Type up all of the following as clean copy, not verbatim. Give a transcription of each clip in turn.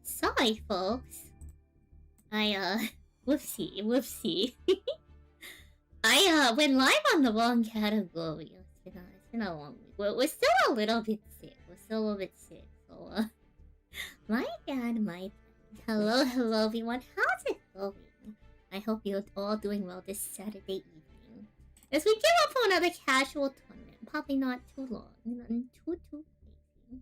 Sorry, folks. Whoopsie. I went live on the wrong category. It's been a long week. We're still a little bit sick. So, my bad. Hello, everyone. How's it going? I hope you're all doing well this Saturday evening. As we give up on another casual tournament, probably not too long, nothing too crazy.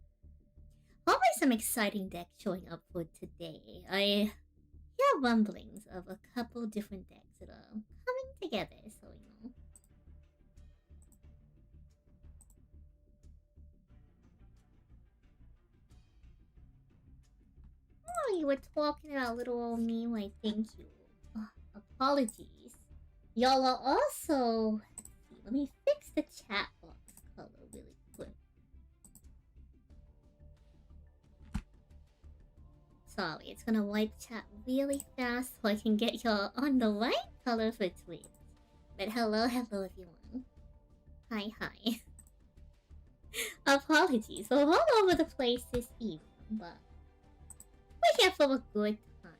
Hopefully some exciting decks showing up for today. I hear rumblings of a couple different decks that are coming together, so you know. Oh, you were talking about little old me, why thank you. Apologies. Y'all are also... Let me fix the chat box color really quick. Sorry, it's gonna wipe chat really fast so I can get y'all on the right color for Twitch. But hello everyone. Hi. Apologies, we're all over the place this evening, but we're here for a good time.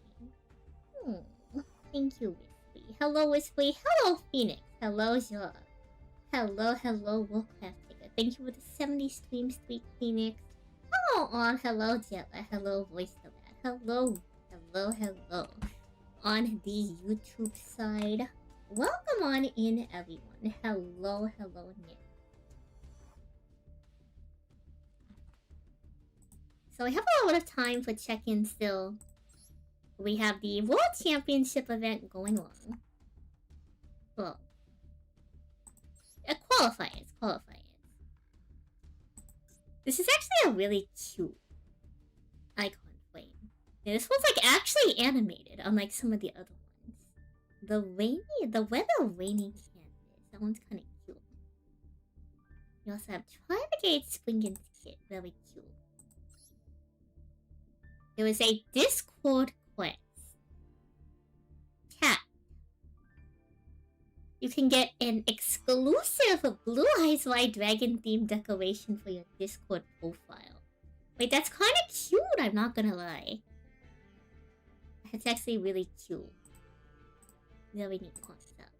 Thank you, Wispy. Hello, Wispy. Hello, Phoenix. Hello, Zora. Hello, Warcraft Digger. Thank you for the 70 stream streak, Phoenix. Hello, On. Hello, Jella. Hello, Voice the Lad. Hello. On the YouTube side. Welcome on in, everyone. Hello, Nick. So we have a lot of time for check-in still. We have the World Championship event going on. Well, qualifiers. This is actually a really cute icon frame. Yeah, this one's like actually animated, unlike some of the other ones. The weather rainy canvas. That one's kind of cute. You also have Tri-Brigade Springen's kit, very cute. There was a Discord quest. Cat. You can get an exclusive Blue Eyes White Dragon themed decoration for your Discord profile. Wait, that's kind of cute, I'm not gonna lie. It's actually really cute. Really neat concept.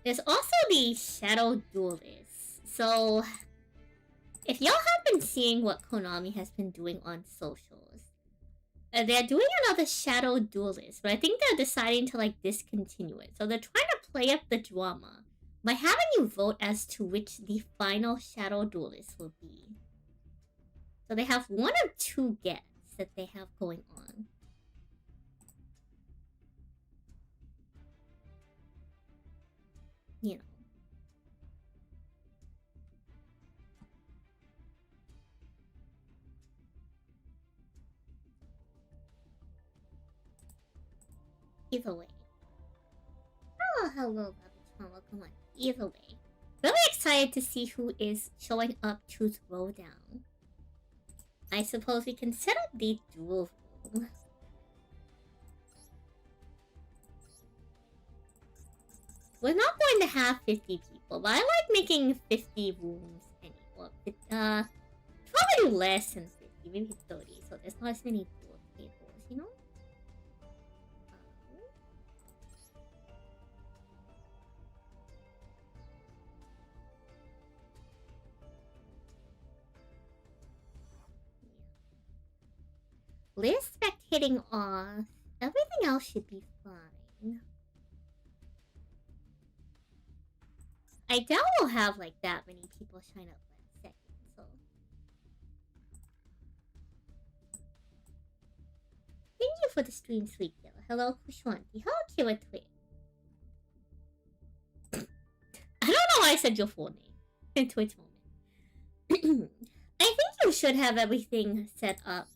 There's also the Shadow Duelist. So, if y'all have been seeing what Konami has been doing on socials, they're doing another Shadow Duelist, but I think they're deciding to like discontinue it. So they're trying to play up the drama by having you vote as to which the final Shadow Duelist will be. So they have one of two guests that they have going on. You know. Either way. Oh, hello, Babuchon. Welcome on. Either way. Really excited to see who is showing up to Throwdown. I suppose we can set up the duel room. We're not going to have 50 people, but I like making 50 rooms anyway. Probably less than 50, maybe 30, so there's not as many duel tables, you know? List spectating off. Everything else should be fine. I doubt we'll have like that many people sign up last second, so. Thank you for the stream, sweet Yellow. Hello, Kushwanti. Hello, Kira Twit. I don't know why I said your full name in Twitch moment. I think you should have everything set up.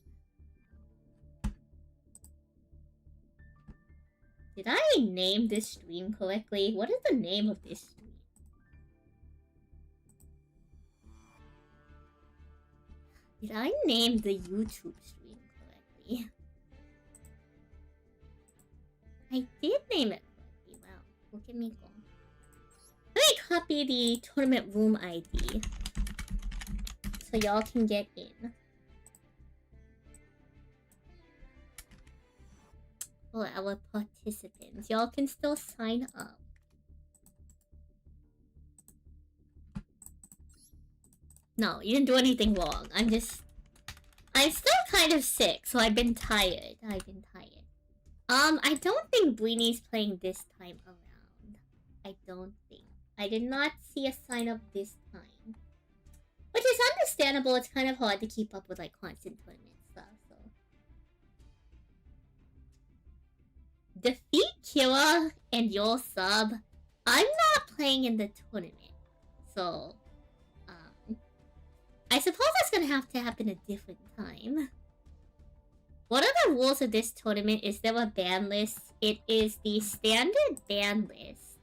Did I name this stream correctly? What is the name of this stream? Did I name the YouTube stream correctly? I did name it correctly. Wow, look at me go. Let me copy the tournament room ID so y'all can get in. for our participants. Y'all can still sign up. No, you didn't do anything wrong. I'm still kind of sick, so I've been tired. I don't think Bleenie's playing this time around. I don't think. I did not see a sign up this time. Which is understandable. It's kind of hard to keep up with, like, constant tournament stuff, so. Defeat Kira and your sub. I'm not playing in the tournament. So, I suppose that's gonna have to happen a different time. What are the rules of this tournament? Is there a ban list? It is the standard ban list.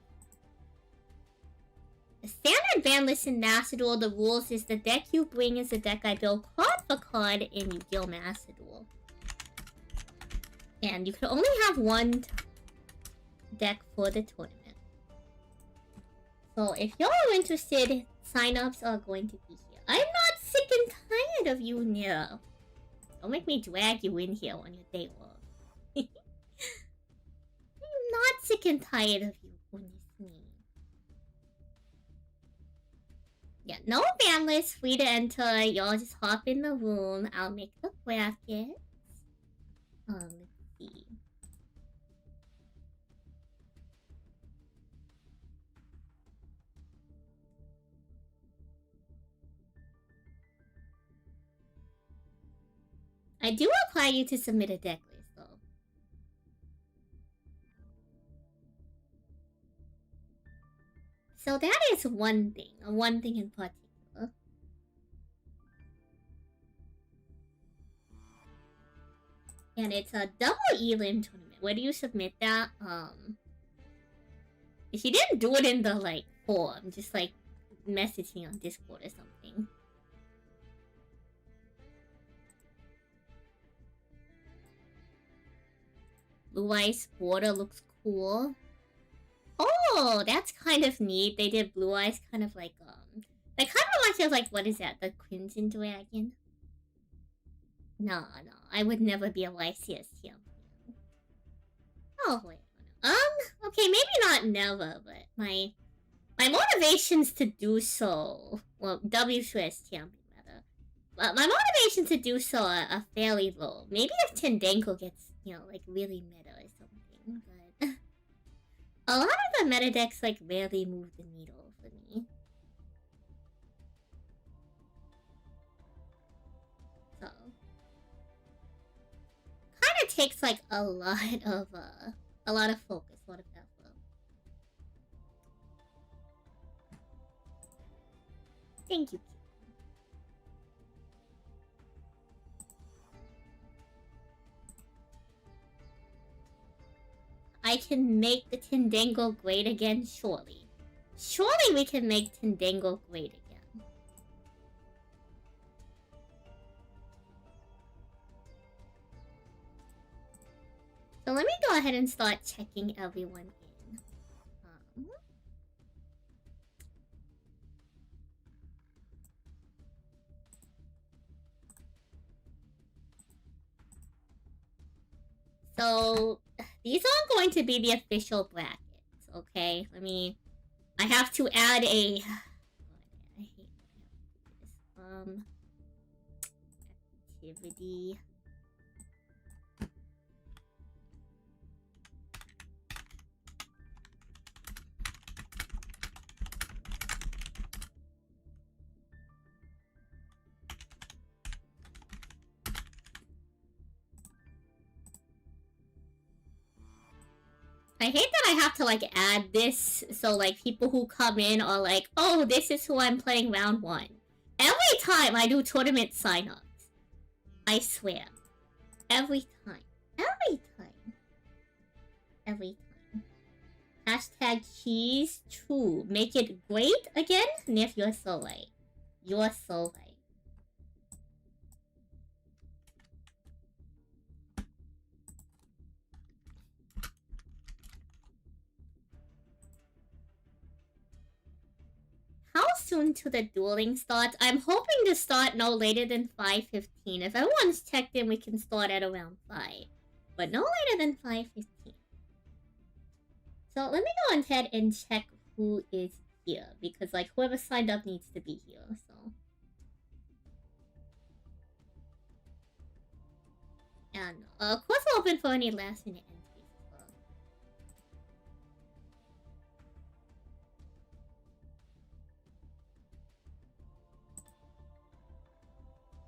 The standard ban list in Master Duel, the rules is the deck you bring is the deck I build card for card and you deal Master Duel. And you can only have one deck for the tournament. So if y'all are interested, sign-ups are going to be here. I'm not sick and tired of you now. Don't make me drag you in here on your day off. I'm not sick and tired of you when you see me. Yeah, no ban list, free to enter. Y'all just hop in the room. I'll make the brackets. Let's see. I do require you to submit a deck list, though. So that is one thing in particular. And it's a double elim tournament. Where do you submit that? If you didn't do it in the, like, forum, just, like, message me on Discord or something. Blue Ice border looks cool. Oh, that's kind of neat. They did Blue Eyes kind of like, that kind of reminds me of, like, what is that? The Crimson Dragon? No, I would never be a YCS champion. Oh, wait. Okay, maybe not never, but my motivations to do so, well, WCS champion, rather. My motivations to do so are fairly low. Maybe if Tendenko gets, you know, like, really meta or something, but a lot of the meta decks, like, rarely move the needle for me. So, kind of takes, like, a lot of focus, a lot of effort. Thank you. I can make the Tendengo great again, surely. Surely we can make Tendengo great again. So let me go ahead and start checking everyone in. So these aren't going to be the official brackets, okay? I have to add a... I hate this. Activity... I hate that I have to, like, add this, so, like, people who come in are like, oh, this is who I'm playing round 1. Every time I do tournament sign-ups. I swear. Every time. Every time. Every time. Hashtag cheese 2. Make it great again? Nif, you're so right. You're so right. How soon to the dueling start? I'm hoping to start no later than 5:15. If everyone's checked in, we can start at around 5. but no later than 5:15. So let me go ahead and check who is here, because like whoever signed up needs to be here, so. And of course we're open for any last minute entries as well.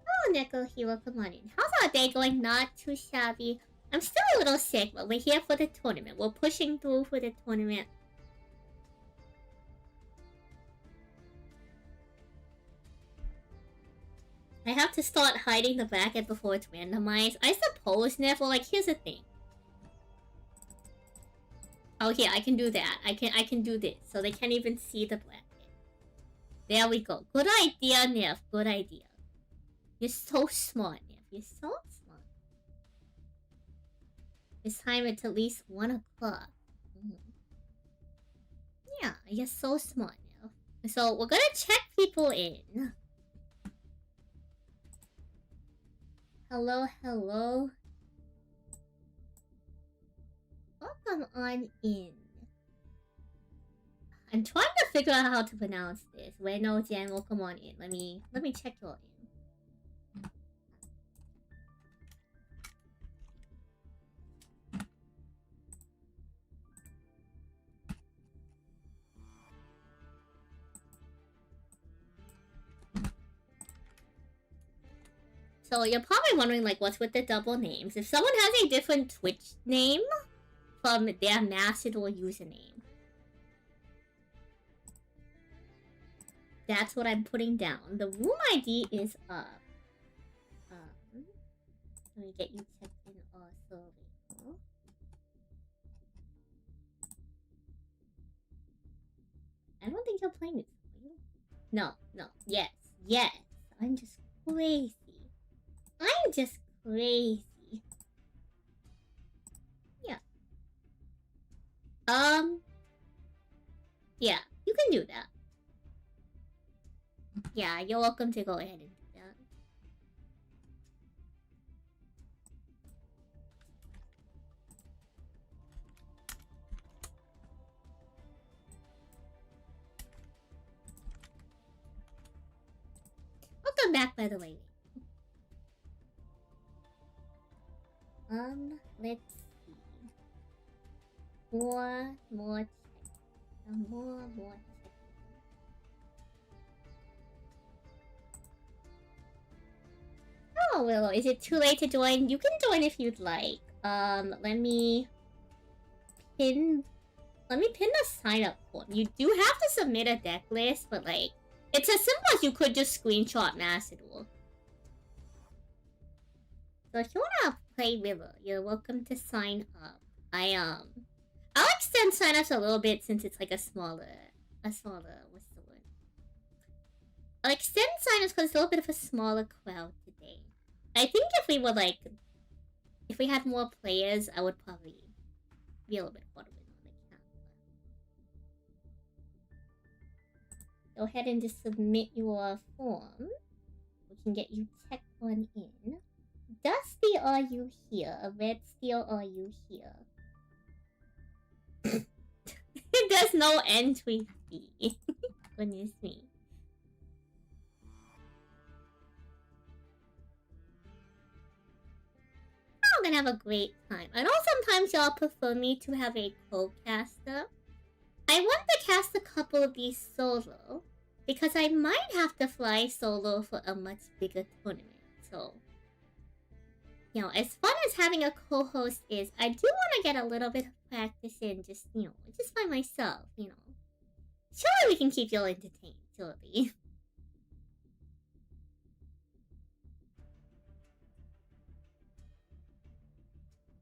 Oh, Neko Hero, come on in. How's our day going? Not too shabby. I'm still a little sick, but we're here for the tournament. We're pushing through for the tournament. I have to start hiding the bracket before it's randomized. I suppose, Neville, like, here's the thing. Oh, here, I can do that. I can do this, so they can't even see the bracket. There we go. Good idea, Nev. Good idea. You're so smart, Nev. You're so smart. This time it's at least 1 o'clock. Yeah, you're so smart, Nev. So, we're gonna check people in. Hello, hello. Welcome on in. I'm trying to figure out how to pronounce this. Wait, no, Jan, welcome on in. Let me check you all in. So you're probably wondering, like, what's with the double names? If someone has a different Twitch name from their Mastodon username, that's what I'm putting down. The room ID is up. Let me get you checked in also. I don't think you're playing it. No. Yes. I'm just crazy. Yeah. Yeah, you can do that. Yeah, you're welcome to go ahead and do that. Welcome back, by the way. Let's see. More check. More check. Oh, Willow, is it too late to join? You can join if you'd like. Let me pin the sign up form. You do have to submit a deck list, but like, it's as simple as you could just screenshot Macedor. So if you wanna play Willow, you're welcome to sign up. I'll extend signups a little bit since it's like a smaller, what's the word? I'll extend signups because it's a little bit of a smaller crowd today. I think if we had more players, I would probably be a little bit harder on the camera. Go ahead and just submit your form. We can get you checked on in. Dusty, are you here? Red Steel, are you here? There's no entry fee. Goodness me. I'm gonna have a great time. I know sometimes y'all prefer me to have a co-caster. I want to cast a couple of these solo, because I might have to fly solo for a much bigger tournament, so... You know, as fun as having a co-host is, I do want to get a little bit of practice in just by myself, Surely we can keep y'all entertained, surely.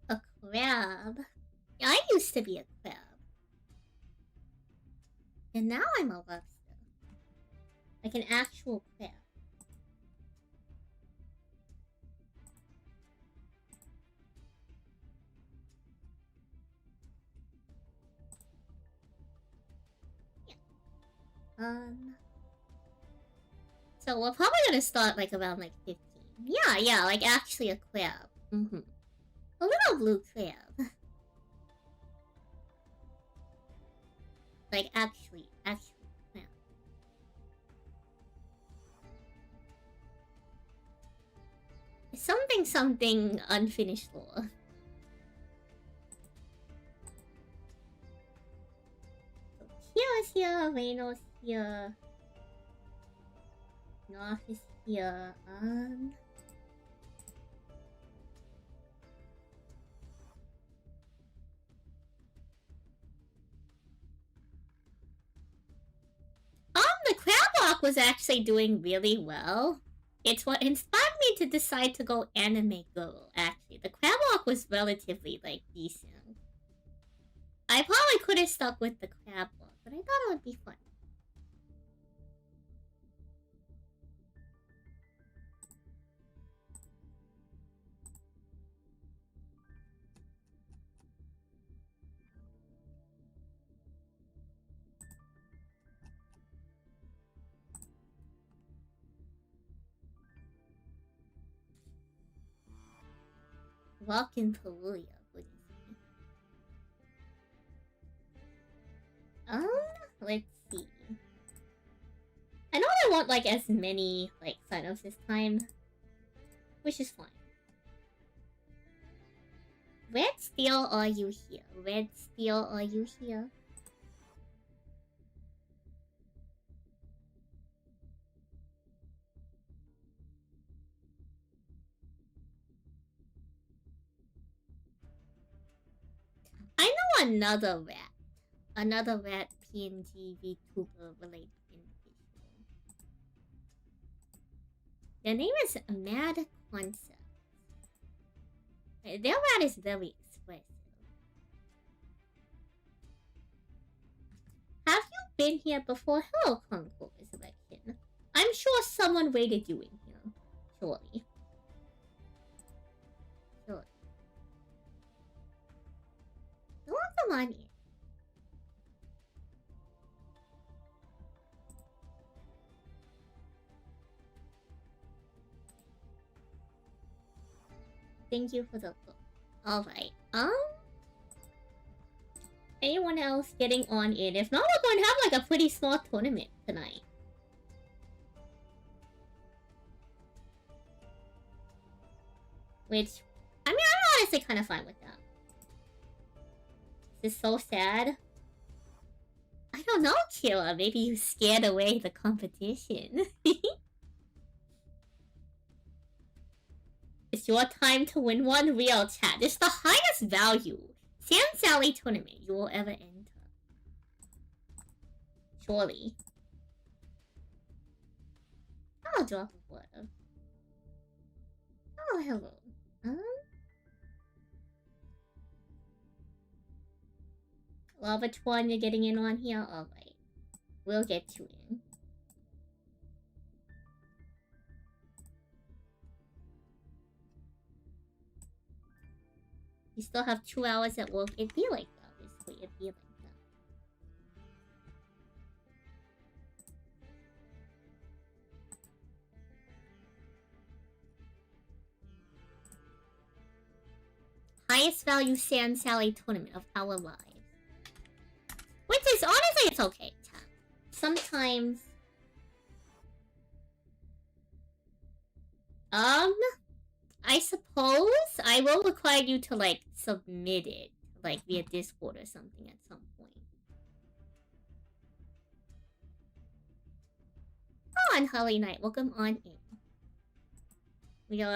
A crab? Yeah, I used to be a crab. And now I'm a lobster. Like an actual crab. So we're probably gonna start like around like 15. Yeah, like actually a crab. A little blue crab. Like, actually. Yeah. Something unfinished lore. So Kia's here, Reino's here. North is here. The crab walk was actually doing really well. It's what inspired me to decide to go anime girl, actually. The crab walk was relatively, like, decent. I probably could have stuck with the crab walk, but I thought it would be fun. Walk in Perulia, what do you say? Let's see. I know I want, like, as many, like, sign-ups this time, which is fine. Red Steel, are you here? Red Steel, are you here? I know another rat. Another rat PNG VTuber related individual. Their name is Mad Concept. Their rat is very expressive. Have you been here before? Hello, Concord Resurrection. I'm sure someone waited you in here. Surely. Surely. Don't want the money. Thank you for the book. Alright. Anyone else getting on in? If not, we're going to have like a pretty small tournament tonight. Which, I mean, I'm honestly kind of fine with that. This is so sad. I don't know, Kira. Maybe you scared away the competition. It's your time to win one real chat. It's the highest value San Salie tournament you will ever enter. Surely. I'll drop a water. Oh, hello. Lava Twan, you're getting in on here? Alright. We'll get you in. You still have 2 hours at work. It'd be like that, obviously. It'd be like that. Highest value San Salie tournament of our lives. Which is, honestly, it's okay. Sometimes... I suppose I will require you to, like, submit it, like, via Discord or something at some point. Come on, Holly Knight. Welcome on in. We'll,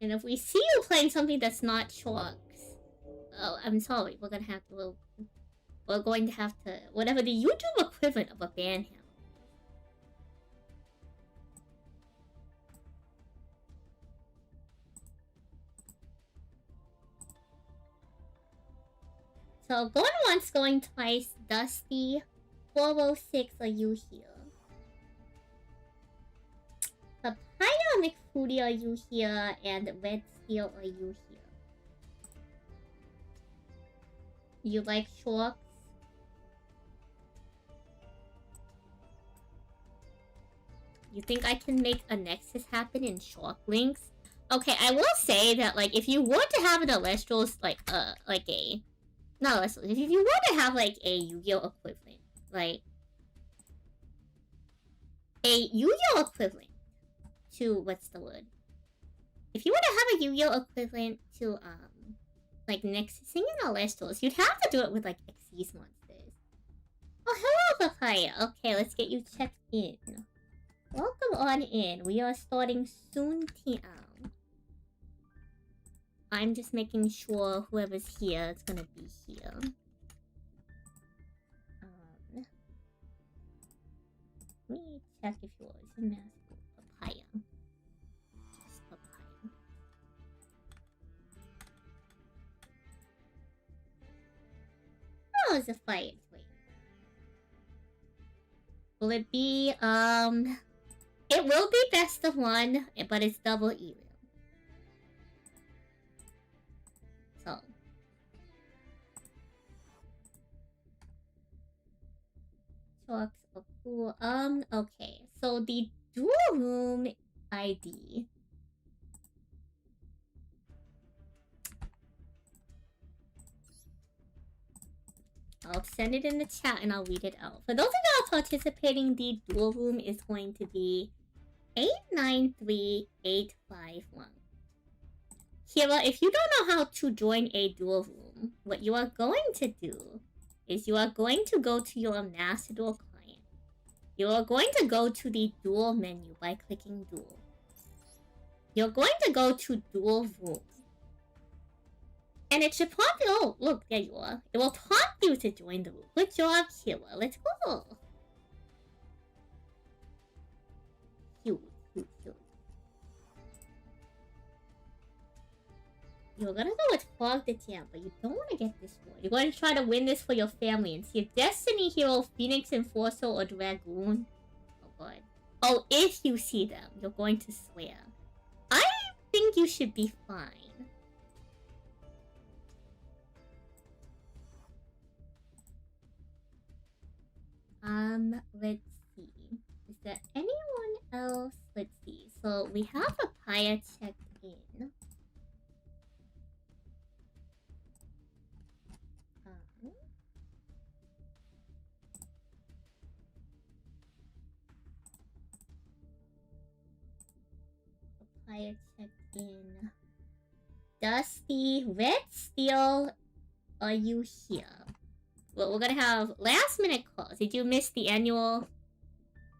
And if we see you playing something that's not Sharks... Oh, I'm sorry. We're going to have to... Whatever the YouTube equivalent of a ban hammer. So, going once, going twice. Dusty. 406, are you here? Papaya McFoodie, are you here? And Red Steel, are you here? You like sharks? You think I can make a Nexus happen in Shock Links? Okay, I will say that, like, if you were to have an Alestrals, like a... Not Alestrals, if you were to have, like, a Yu-Gi-Oh! Equivalent, like... A Yu-Gi-Oh! Equivalent to... What's the word? If you were to have a Yu-Gi-Oh! Equivalent to, like, Nexusing in Alestrals, you'd have to do it with, like, Xyz monsters. Oh, hello, Papaya! Okay, let's get you checked in. Welcome on in. We are starting soon, TM. I'm just making sure whoever's here is gonna be here. Let me check if yours is master. Papaya. Just papaya. Oh, it's a fight. Wait. Will it be, It will be best of one, but it's double Elim. So. Talks of cool. Okay. So the dual room ID. I'll send it in the chat and I'll read it out. For those of you participating, the dual room is going to be 893851. Kira, if you don't know how to join a dual room, what you are going to do is you are going to go to your Master Duel client. You are going to go to the Duel menu by clicking Duel. You're going to go to Duel Room. And it should prompt you. Oh, look, there you are. It will prompt you to join the room. Good job, Kira. Let's go. Huge. You're gonna go with Fog the Champ, but you don't want to get this one. You're going to try to win this for your family and see a Destiny Hero, Phoenix Enforcer, or Dragoon. Oh god. Oh, if you see them, you're going to swear. I think you should be fine. Let's see. Is there anyone else? Let's see. So, we have a Papaya checked in. Papaya checked in. Dusty, Red Steel, are you here? Well, we're gonna have last minute calls. Did you miss the annual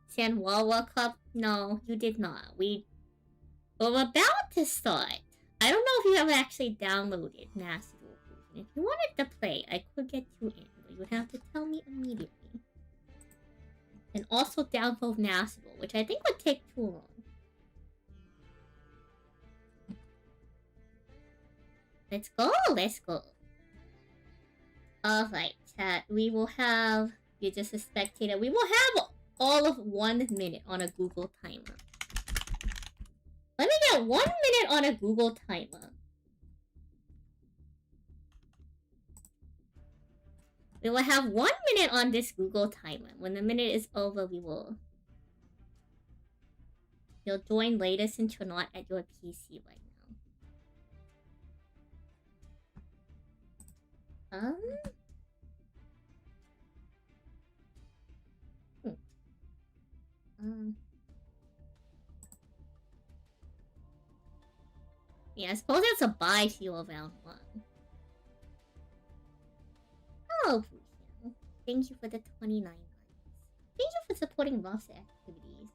San Wawa Cup? No, you did not. We're about to start. I don't know if you have actually downloaded Master Duel. If you wanted to play, I could get you in, but you would have to tell me immediately. And also download Master Duel, which I think would take too long. Let's go, let's go. Alright, chat. We will have... You're just a spectator. We will have all of 1 minute on a Google timer. Let me get 1 minute on a Google timer. We will have 1 minute on this Google timer. When the minute is over, we will... You'll join later since you're not at your PC right now. Yeah, I suppose it's a buy feel around 1. Oh, thank you for the 29 likes. Thank you for supporting lots of activities.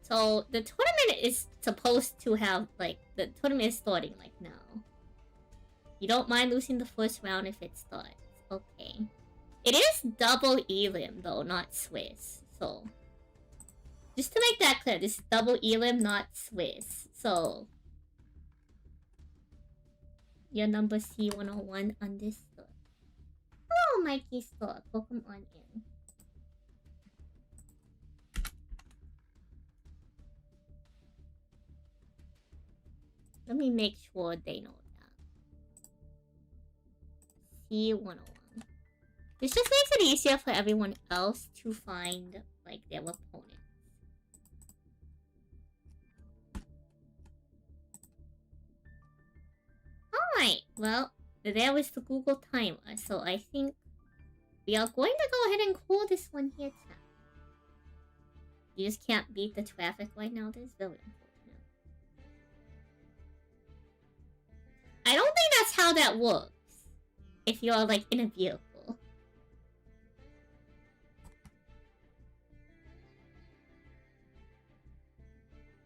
So, the tournament is supposed to have, like, the tournament is starting, like, now. You don't mind losing the first round if it starts. Okay. It is double Elim, though, not Swiss. So, just to make that clear, this is double Elim, not Swiss. So, your number C101 understood. Hello, Mikey Stock. Welcome on in. Let me make sure they know that. C101. This just makes it easier for everyone else to find, like, their opponent. Alright, well, there was the Google timer, so I think we are going to go ahead and call this one here, chat. You just can't beat the traffic right now, this is very important. I don't think that's how that works. If you're, like, in a vehicle.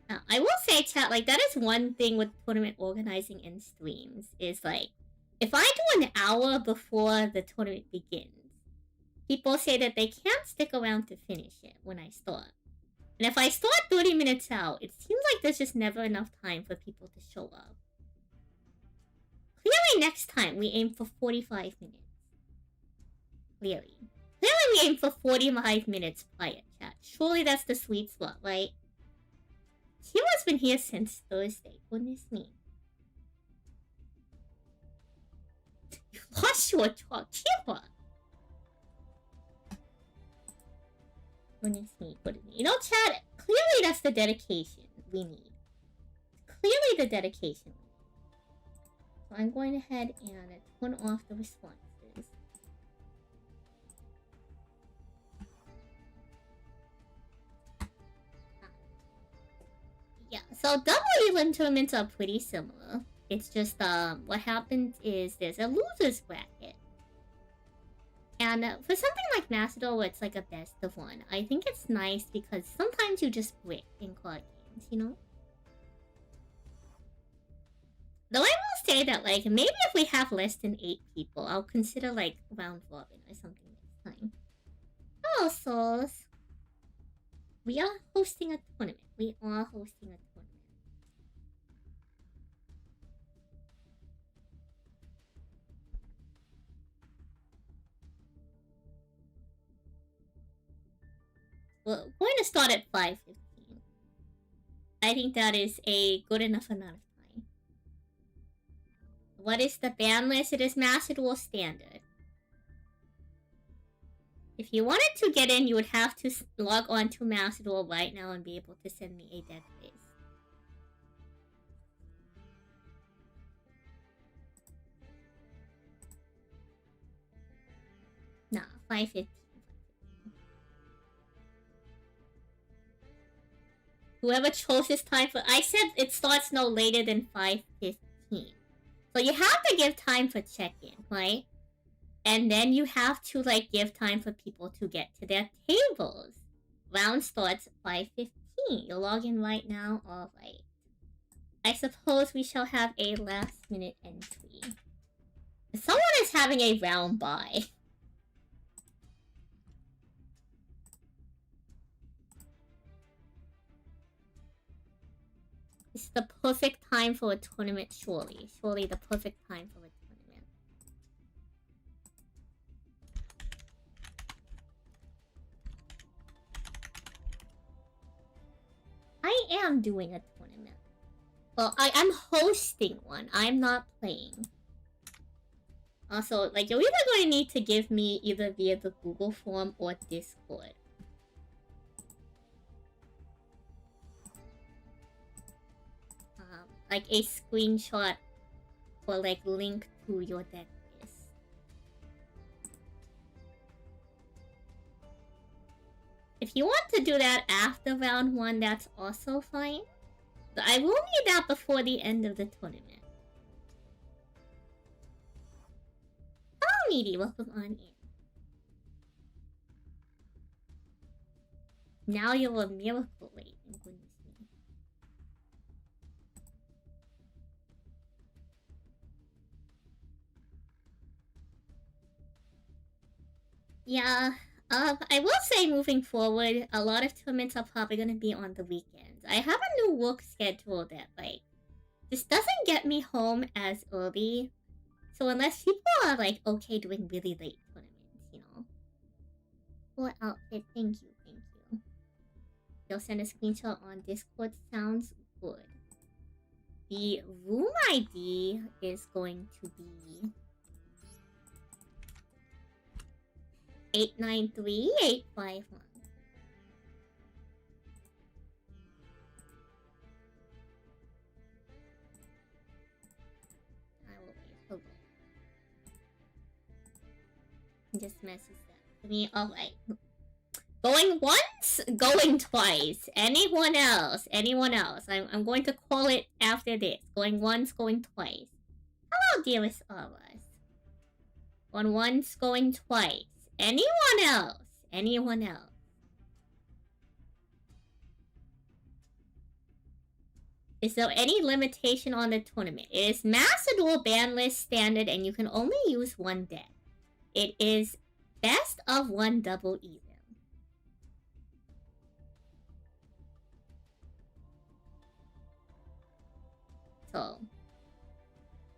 Now, I will say, chat, like, that is one thing with tournament organizing and streams, is, like, if I do an hour before the tournament begins, people say that they can't stick around to finish it when I start. And if I start 30 minutes out, it seems like there's just never enough time for people to show up. Clearly next time we aim for 45 minutes. Clearly we aim for 45 minutes prior, chat. Surely that's the sweet spot, right? Kiwa's been here since Thursday. Goodness me. You lost your talk, Kiwa! Goodness me, goodness me. You know, chat, clearly that's the dedication we need. Clearly the dedication we need. So I'm going ahead and turn off the responses. Yeah, so double elim tournaments are pretty similar. It's just, what happens is there's a loser's bracket. And for something like Macedon where it's like a best of one, I think it's nice because sometimes you just brick in card games, you know? Though I will say that, like, maybe if we have less than 8 people, I'll consider, like, round robin or something next time. Oh, souls. We are hosting a tournament. We are hosting a tournament. We're going to start at 5:15. I think that is a good enough amount of time. What is the ban list? It is Macedon standard. If you wanted to get in, you would have to log on to Macedon right now and be able to send me a deck face. Nah, 5:15. Whoever chose this time for... I said it starts no later than 5:15. So you have to give time for check-in, right? And then you have to, like, give time for people to get to their tables. Round starts at 5:15. You log in right now? Alright. I suppose we shall have a last-minute entry. Someone is having a round buy. It's the perfect time for a tournament, surely. Surely the perfect time for a tournament. I am doing a tournament. Well, I'm hosting one. I'm not playing. Also, like, you're either going to need to give me either via the Google form or Discord. Like a screenshot or like link to your deck list. If you want to do that after round 1, that's also fine. But I will need that before the end of the tournament. Oh, Needy, welcome on in. Now you're a miracle waiting, goodness. Yeah, I will say moving forward, a lot of tournaments are probably gonna be on the weekends. I have a new work schedule that, like, just doesn't get me home as early. So unless people are, like, okay doing really late tournaments, you know. Cool outfit, thank you, thank you. They'll send a screenshot on Discord, sounds good. The room ID is going to be 893851. I will wait. Hold on. Just messes that to me. Alright. Going once, going twice. Anyone else? Anyone else? I'm going to call it after this. Going once, going twice. Hello, dearest all of us. Going once, going twice. Anyone else? Anyone else? Is there any limitation on the tournament? It is Master Duel ban list standard and you can only use one deck. It is best of one double even. So,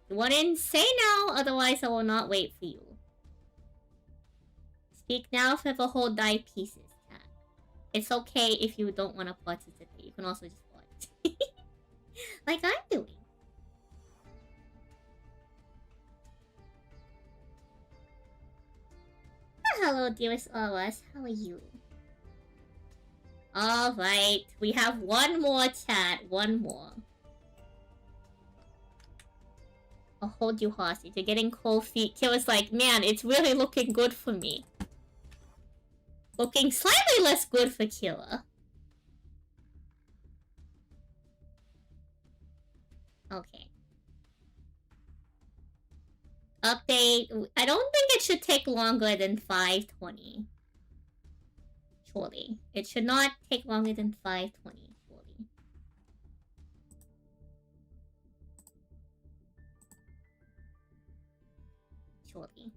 you want in? Say now, otherwise I will not wait for you. Speak now if you ever hold die pieces, Cat. It's okay if you don't want to participate. You can also just watch. Like I'm doing. Hello, dearest Awas. How are you? Alright, we have one more chat. One more. I'll hold you hostage. You're getting cold feet. Killer's like, man, it's really looking good for me. Looking slightly less good for Killer. Okay. Update. I don't think it should take longer than 520. Surely. It should not take longer than 520. Surely. Surely.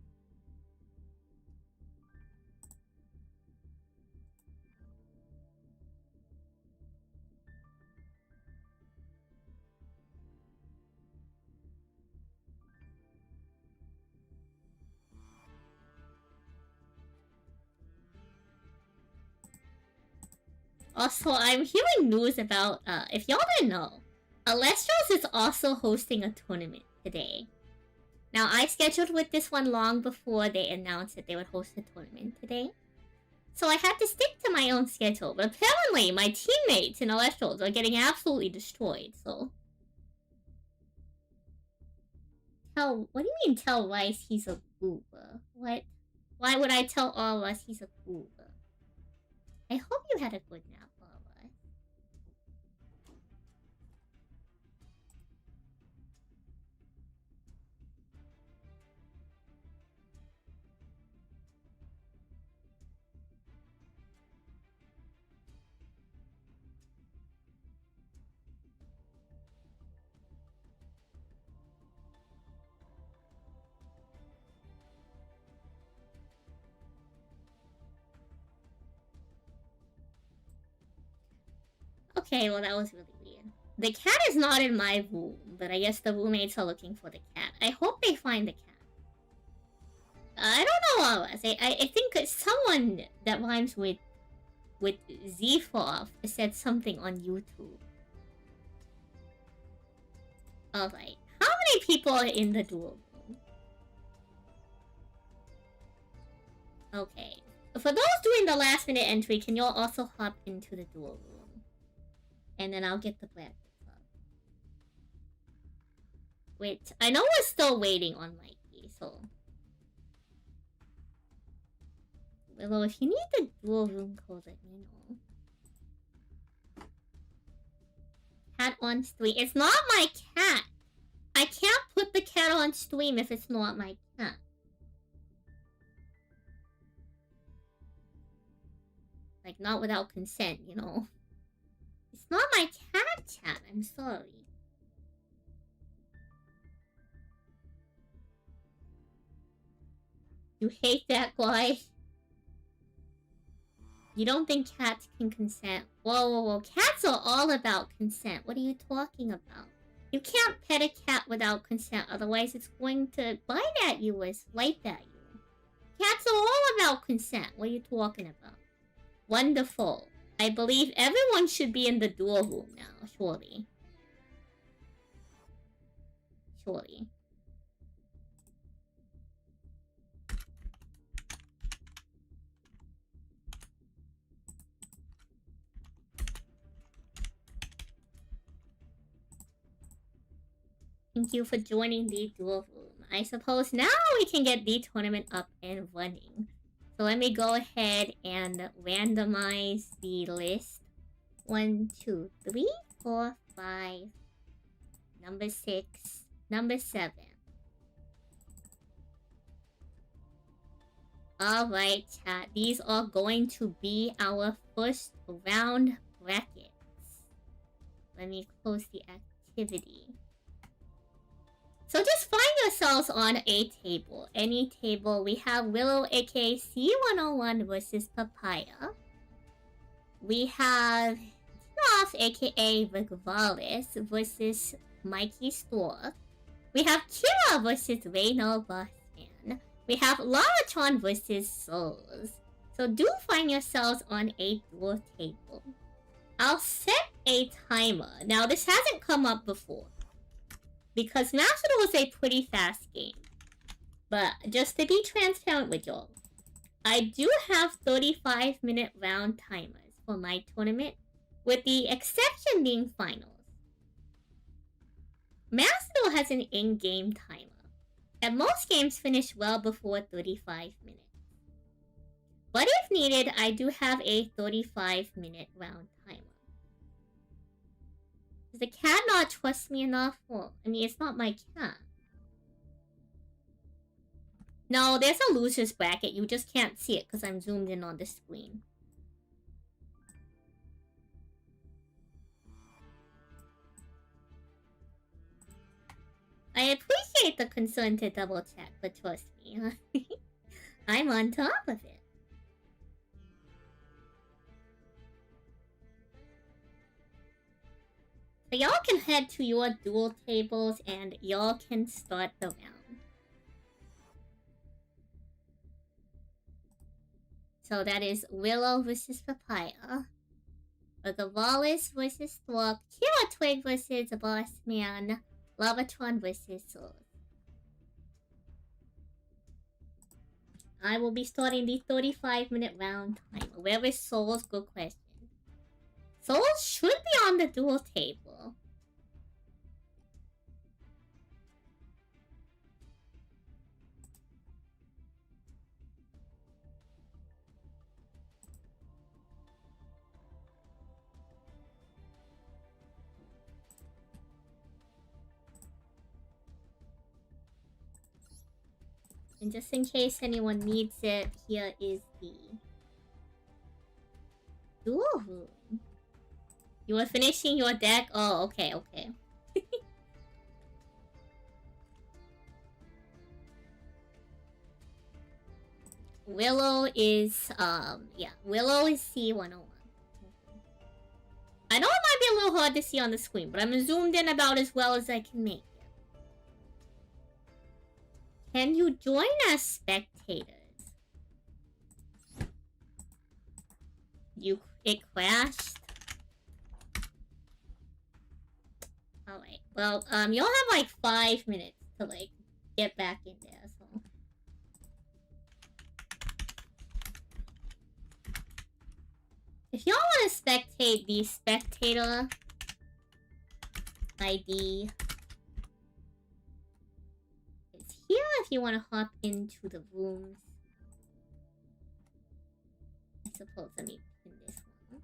Also, I'm hearing news about, if y'all didn't know, Alestros is also hosting a tournament today. Now, I scheduled with this one long before they announced that they would host a tournament today. So I had to stick to my own schedule, but apparently my teammates in Alestros are getting absolutely destroyed, so... What do you mean tell Rice he's a goober? What? Why would I tell all of us he's a goober? I hope you had a good nap. Okay, well that was really weird. The cat is not in my room, but I guess the roommates are looking for the cat. I hope they find the cat. I don't know all of us. I think someone that rhymes with Zfoff said something on YouTube. Alright. How many people are in the duel room? Okay. For those doing the last minute entry, can y'all also hop into the duel room? And then I'll get the brackets up. Wait, I know we're still waiting on Mikey, so... Willow, if you need the dual room code, let me know. Cat on stream. It's not my cat! I can't put the cat on stream if it's not my cat. Like, not without consent, you know. It's not my cat, I'm sorry. You hate that guy? You don't think cats can consent? Whoa, whoa, whoa. Cats are all about consent. What are you talking about? You can't pet a cat without consent, otherwise it's going to bite at you or swipe at you. Cats are all about consent. What are you talking about? Wonderful. I believe everyone should be in the duel room now, surely. surely. Thank you for joining the duel room. I suppose now we can get the tournament up and running. So let me go ahead and randomize the list. 1, 2, 3, 4, 5. Number 6. Number 7. Alright, chat. These are going to be our first round brackets. Let me close the activity. So just find yourselves on a table. Any table. We have Willow aka C101 versus Papaya. We have Off aka Rigvalis versus Mikey Stork. We have Kira versus Reyno Bossman. We have Laratron versus Souls. So do find yourselves on a dual table. I'll set a timer. Now this hasn't come up before, because Master was a pretty fast game. But just to be transparent with y'all, I do have 35-minute round timers for my tournament, with the exception being finals. Master has an in-game timer, and most games finish well before 35 minutes. But if needed, I do have a 35-minute round timer. Does the cat not trust me enough? Well, I mean, it's not my cat. No, there's a loser's bracket. You just can't see it because I'm zoomed in on the screen. I appreciate the concern to double check, but trust me, I'm on top of it. So y'all can head to your duel tables and y'all can start the round. So that is Willow versus Papaya, Rigvalis versus Stork, Kira Twig versus Bossman, Lavatron versus Souls. I will be starting the 35-minute round timer. Where is Souls? Good question. Souls should be on the duel table. And just in case anyone needs it, here is the duel room. You are finishing your deck? Oh, okay, okay. Willow is, Willow is C101. I know it might be a little hard to see on the screen, but I'm zoomed in about as well as I can make it. Can you join as spectators? It crashed? Alright, well, you'll have like 5 minutes to, like, get back in there, so... If y'all want to spectate, the spectator ID is here if you want to hop into the rooms. I suppose let me pin this one.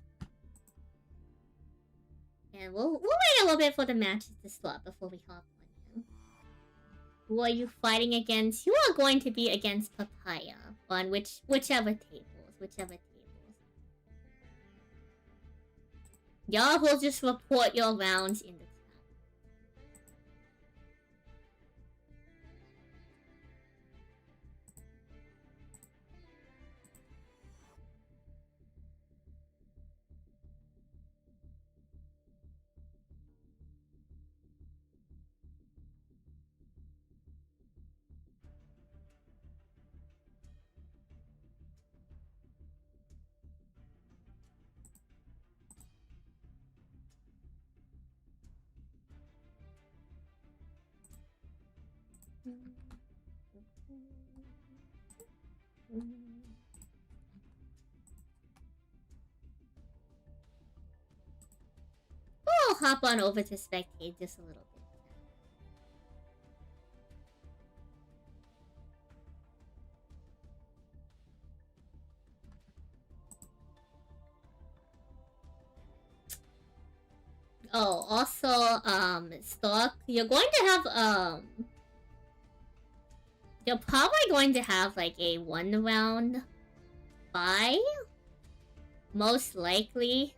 And we'll wait a little bit for the matches to start before we hop on in. Who are you fighting against? You are going to be against Papaya on whichever tables. Y'all will just report your rounds in the chat. I'll hop on over to spectate just a little bit. Oh, also, stock, you're going to have, you're probably going to have, like, a 1-round buy. Most likely.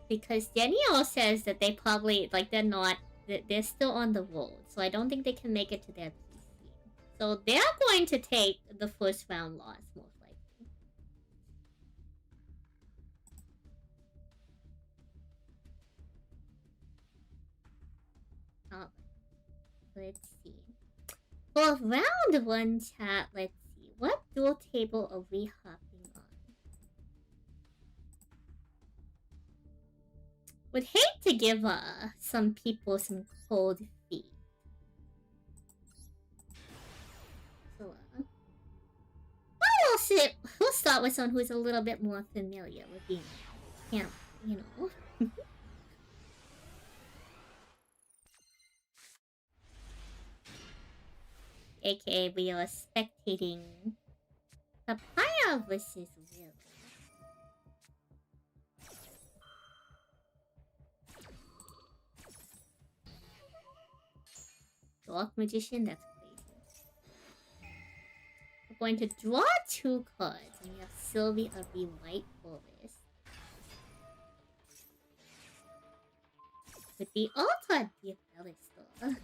Because Danielle says that they probably, like, they're still on the road. So I don't think they can make it to their PC. So they're going to take the first round loss, most likely. Oh, let's see. For round 1 chat, let's see. What duel table are we hopping on? Would hate to give some people some cold feet. So, we'll start with someone who's a little bit more familiar with being camp, you know. AKA, we are spectating Papaya versus Will. Dark Magician, that's crazy. We're going to draw 2 cards, and we have Sylvie of the White Forest. With the Alta Diabellista.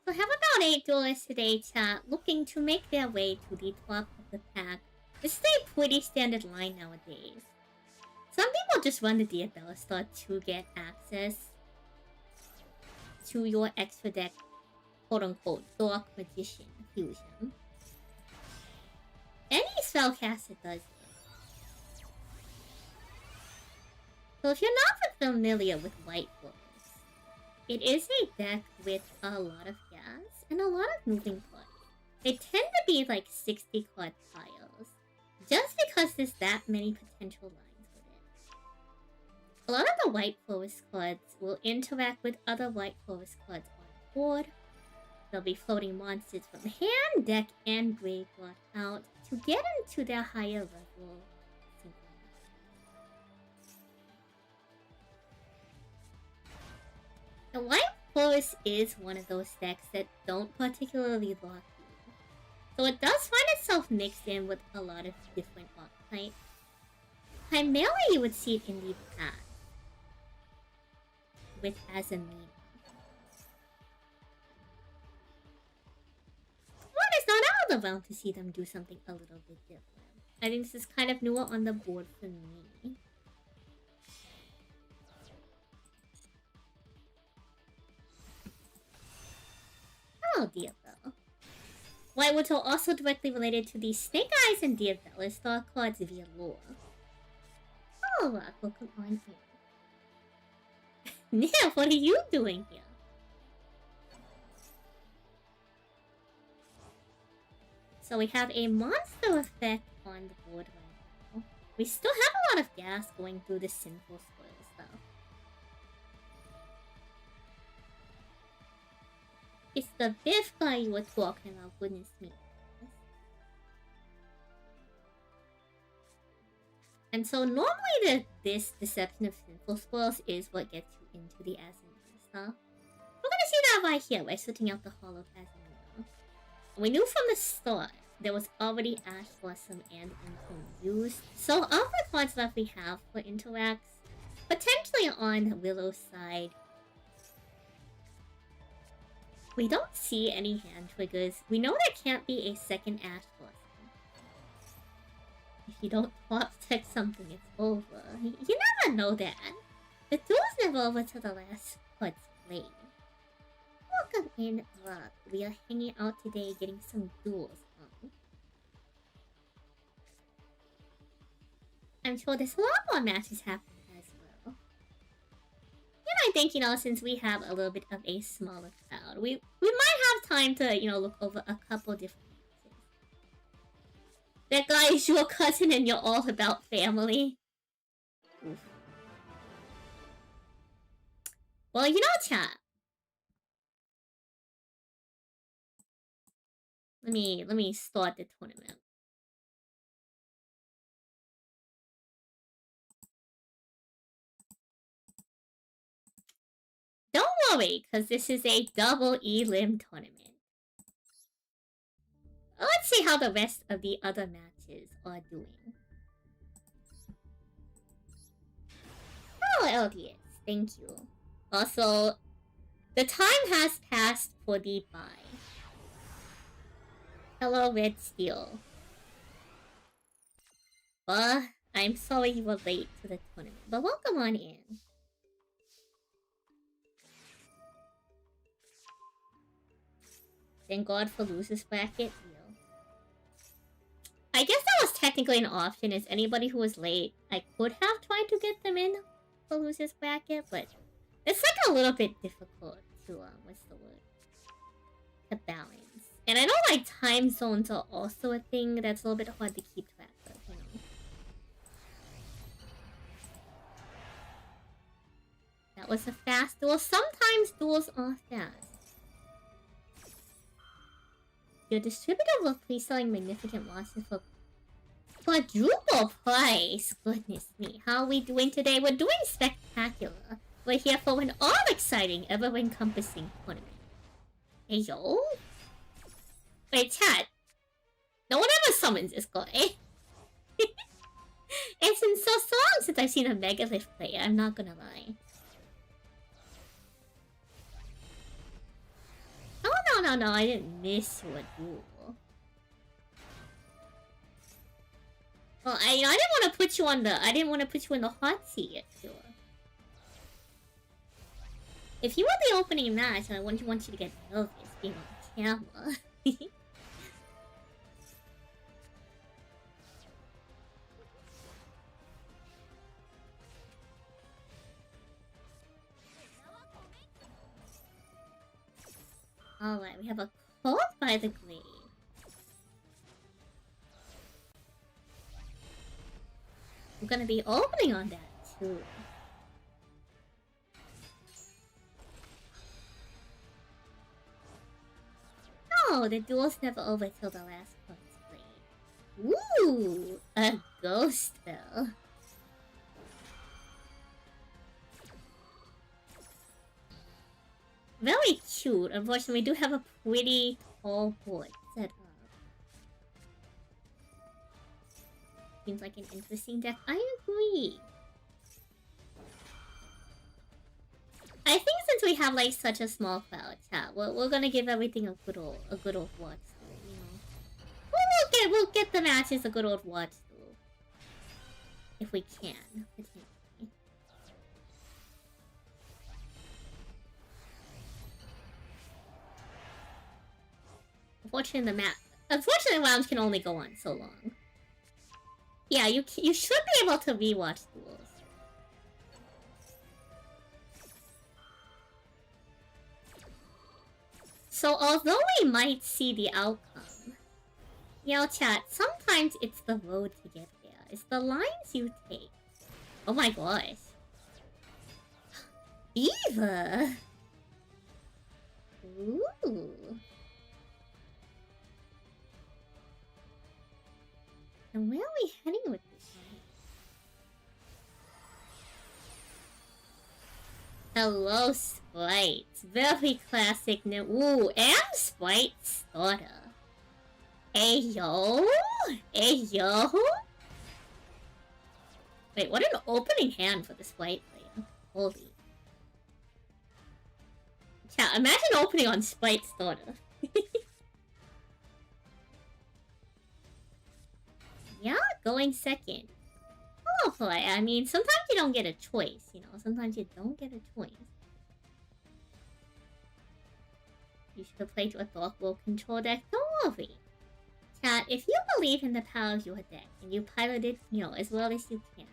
So have about 8 duelists today, chat, looking to make their way to the top of the pack. This is a pretty standard line nowadays. Some people just run the Diabellista to get access to your extra deck, quote-unquote, Dark Magician fusion. Any spellcaster does it. So if you're not familiar with White Forest, it is a deck with a lot of gas and a lot of moving parts. They tend to be like 60 card piles, just because there's that many potential lines with it. A lot of the White Forest cards will interact with other White Forest cards on the board. They'll be floating monsters from hand, deck, and graveyard out to get into their higher level. The White Forest is one of those decks that don't particularly lock you. So it does find itself mixed in with a lot of different archetypes. Primarily you would see it in the past with Azamina. But it's not out of the realm to see them do something a little bit different. I think this is kind of newer on the board for me. Oh, Diabell. White Woods are also directly related to the Snake Eyes and Diabella star cards via lore. Oh, Rocco, come on here. Yeah, what are you doing here? So we have a monster effect on the board right now. We still have a lot of gas going through the Sinful Spoils, though. It's the Biff guy you were talking about, goodness me. And so normally this Deception of Sinful Spoils is what gets you into the Azamina stuff. We're gonna see that right here by switching out the Hollow Azamina. We knew from the start there was already Ash Blossom and Entomb used. So of the cards left we have for interacts, potentially on Willow's side, we don't see any hand triggers. We know there can't be a second Ash Blossom. If you don't top tech something, it's over. You never know that. The duel's never over till the last card's played. Welcome in, Rob. We are hanging out today getting some duels on. I'm sure there's a lot more matches happening as well. think, you know, since we have a little bit of a smaller crowd, we might have time to, you know, look over a couple different matches. That guy is your cousin and you're all about family. Oof. Well, you know, chat. Let me start the tournament. Don't worry, because this is a double elim tournament. Let's see how the rest of the other matches are doing. Oh, LDS, thank you. Also, the time has passed for the bye. Hello, Red Steel. I'm sorry you were late to the tournament, but welcome on in. Thank God for losers bracket. I guess that was technically an option. As anybody who was late, I could have tried to get them in for losers bracket, but it's like a little bit difficult to what's the word? To balance. And I know like time zones are also a thing that's a little bit hard to keep track of, you know. That was a fast duel. Sometimes duels are fast. Your distributor will be selling magnificent losses for quadruple price. Goodness me. How are we doing today? We're doing spectacular. We're here for an all-exciting, ever-encompassing tournament. Hey, yo? Wait, chat. No one ever summons this guy. It's been so long since I've seen a Megalith player, I'm not gonna lie. Oh, no, I didn't miss your duel. Well, I didn't want to put you on the... I didn't want to put you in the hot seat yet, sure. If you were the opening match, I wouldn't want you to get nervous being on camera. Alright, we have a Caught by the Glade. I'm gonna be opening on that too. No, the duel's never over till the last one's played. Ooh, a ghost spell. Very cute. Unfortunately, we do have a pretty tall board set up. Seems like an interesting deck. I agree. I think since we have like such a small crowd, chat, we're gonna give everything a good old watch through, you know. We'll get the matches a good old watch through. If we can. Unfortunately, rounds can only go on so long. Yeah, you should be able to rewatch duels. So although we might see the outcome, you know, chat, sometimes it's the road to get there. It's the lines you take. Oh my gosh. Eva! Ooh. And where are we heading with this one? Hello, Sprites. Very classic. Ooh, and Sprite starter. Ayo? Ayo? Wait, what an opening hand for the Sprite player. Holy. Yeah, imagine opening on Sprite starter. Yeah, going second. Oh, play. I mean, sometimes you don't get a choice, you know. Sometimes you don't get a choice. You should have played with a Duel control deck. Don't worry. Chat, if you believe in the power of your deck and you pilot it, you know, as well as you can,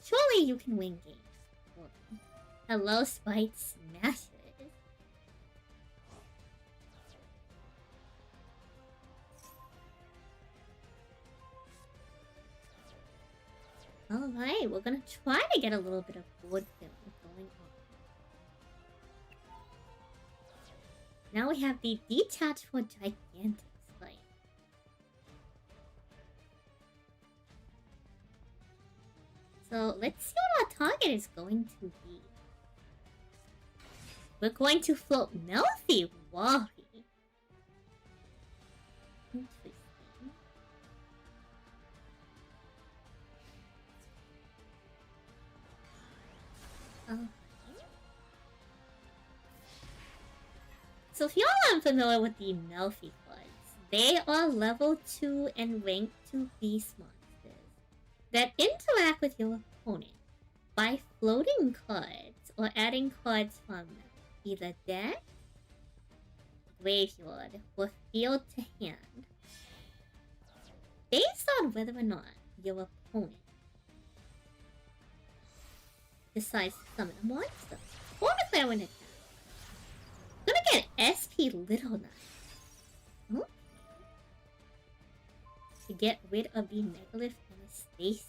surely you can win games. Hello, Spite Smashes. Alright, we're gonna try to get a little bit of board film going on. Now we have the detached for gigantic Spite. So let's see what our target is going to be. We're going to float Melfi Wari. Interesting. So if y'all aren't familiar with the Melfi cards, they are level 2 and rank 2 beast monsters that interact with your opponent by floating cards or adding cards from either deck, graveyard, or field to hand, based on whether or not your opponent decides to summon a monster or declare an attack. Gonna get SP Little Knight. Okay. To get rid of the Megalith Anastasis.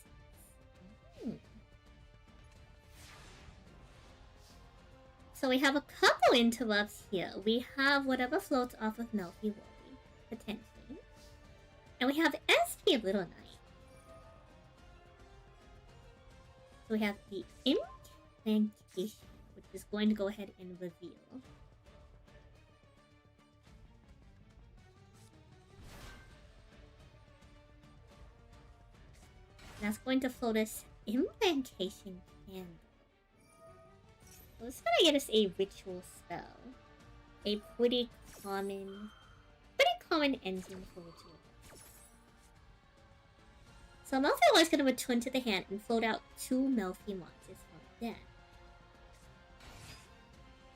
So we have a couple interrupts here. We have whatever floats off of Melfi Wari, potentially. And we have SP Little Knight. So we have the Incantation, which is going to go ahead and reveal. That's going to float us Incantation Candle. So it's gonna get us a ritual spell. A pretty common engine for ritual. So Melfi Wari is gonna return to the hand and float out 2 Melfi monsters from the deck.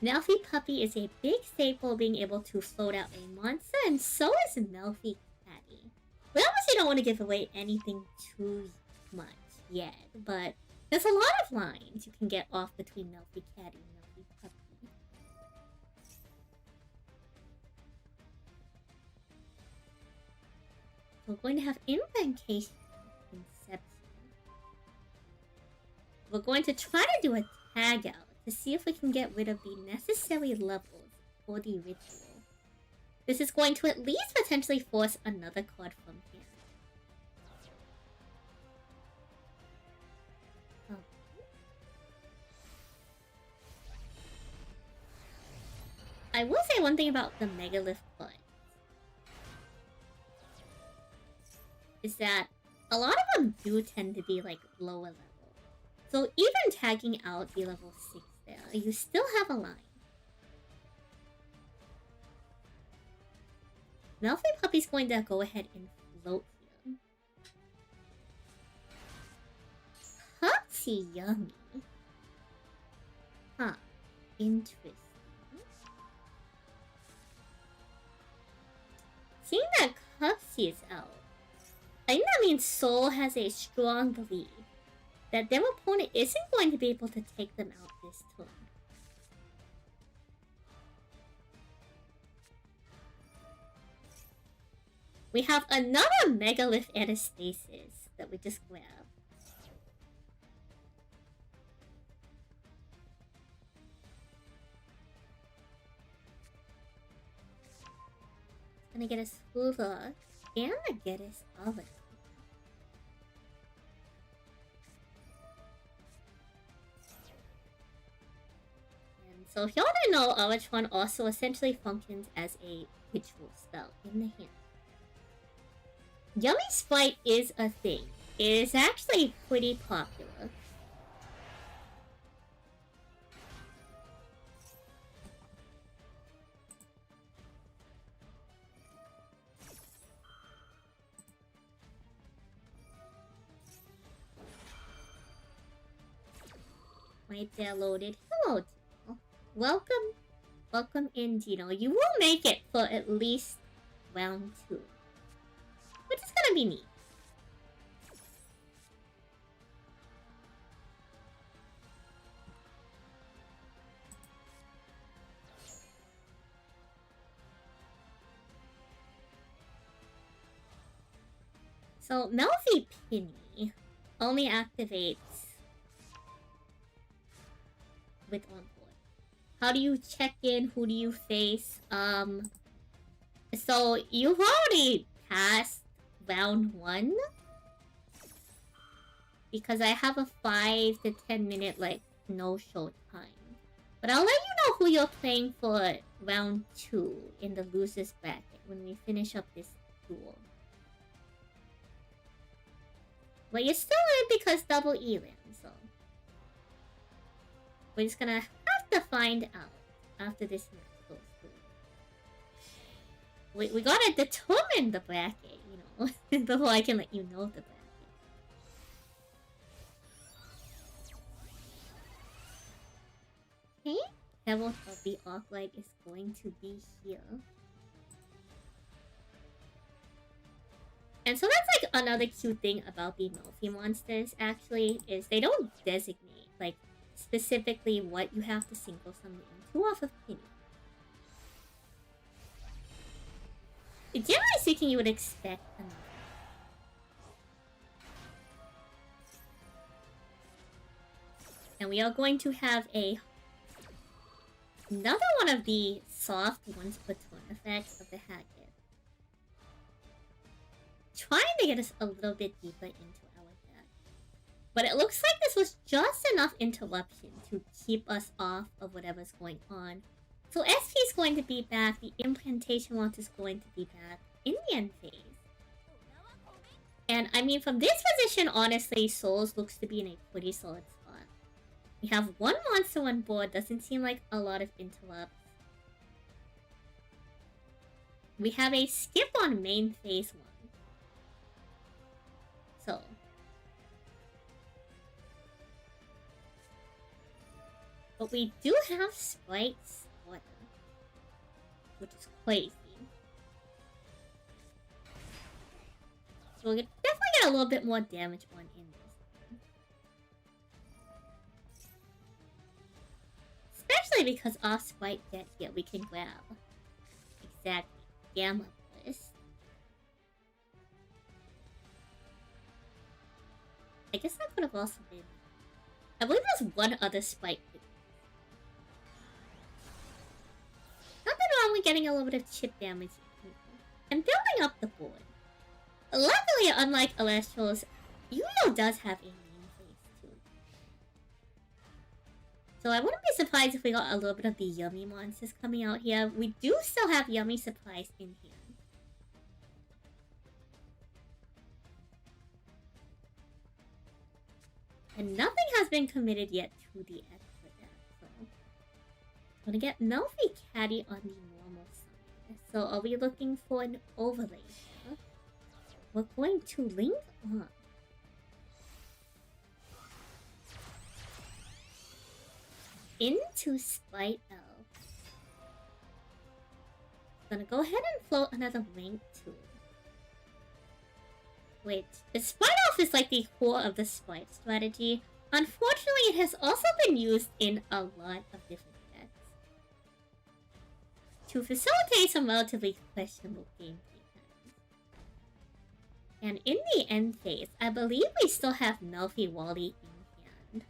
Melfi Puppy is a big staple, being able to float out a monster, and so is Melfi Caddy. We obviously don't want to give away anything too much yet, but there's a lot of lines you can get off between Melfi Caddy and Melfi Puppy. So we're going to have Invocation, Inception. We're going to try to do a tag out to see if we can get rid of the necessary levels for the ritual. This is going to at least potentially force another card from hand. I will say one thing about the Megalith cards is that a lot of them do tend to be like lower level. So even tagging out the level 6 there, you still have a line. Melfi Puppy's going to go ahead and float here. Puppy yummy. Huh. Interesting. Seeing that Cupsy is out, I think that means Soul has a strong belief that their opponent isn't going to be able to take them out this turn. We have another Megalith Anastasis that we just grabbed. Gonna get us Hoover and get us Oven. And so if y'all didn't know, Oratron also essentially functions as a ritual spell in the hand. Yummy Sprite is a thing. It is actually pretty popular. Right there, loaded. Hello, Gino. Welcome in, Gino. You will make it for at least round 2, which is gonna be neat. So Melfi Penny only activates with on board. How do you check in? Who do you face? So you've already passed round 1 because I have a 5 to 10 minute like no show time. But I'll let you know who you're playing for round 2 in the losers bracket when we finish up this duel. But you're still in because double Elin, so we're just gonna have to find out after this match goes through. We gotta determine the bracket, you know, before I can let you know the bracket. Okay, Herald of the Arclight is going to be here. And so that's like another cute thing about the Melfi monsters, actually, is they don't designate, like, specifically what you have to single summon into off of Penny. Generally speaking, you would expect another. And we are going to have another one of the soft once per turn effects of the Haggard. Trying to get us a little bit deeper into our deck. But it looks like this was just enough interruption to keep us off of whatever's going on. So SP is going to be back, the Implantation Wand is going to be back in the end phase. And I mean, from this position, honestly, Souls looks to be in a pretty solid spot. We have one monster on board, doesn't seem like a lot of interrupts. We have a skip on main phase 1. So, but we do have Sprite's Water, which is crazy. So we'll definitely get a little bit more damage on in this one. Especially because off Sprite Jet here we can grab exactly Gamma Bliss. I guess that could have also been... I believe there's one other spike. Nothing wrong with getting a little bit of chip damage and building up the board. Luckily, unlike Alestrals, Yuyo does have a main phase too. So I wouldn't be surprised if we got a little bit of the yummy monsters coming out here. We do still have yummy supplies in here. And nothing has been committed yet to the extra deck, so... I'm gonna get Melfi Caddy on the normal side. So are we looking for an overlay here? We're going to link on. Into Spite Elf. Gonna go ahead and float another link to it. Wait, the Spite Elf is like the core of the Spite strategy. Unfortunately, it has also been used in a lot of different decks to facilitate some relatively questionable gameplay patterns. And in the end phase, I believe we still have Melfi Wally in hand.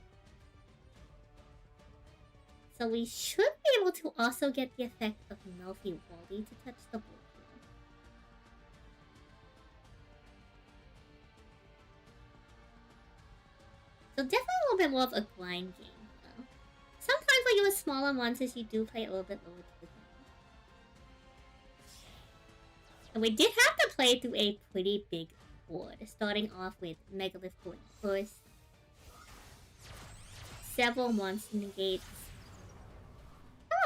So we should be able to also get the effect of Melfi Wally to touch the board. So definitely a little bit more of a grind game, though. Sometimes when you have smaller monsters, you do play a little bit lower to the ground. And we did have to play through a pretty big board, starting off with Megalith going first, several monster negates,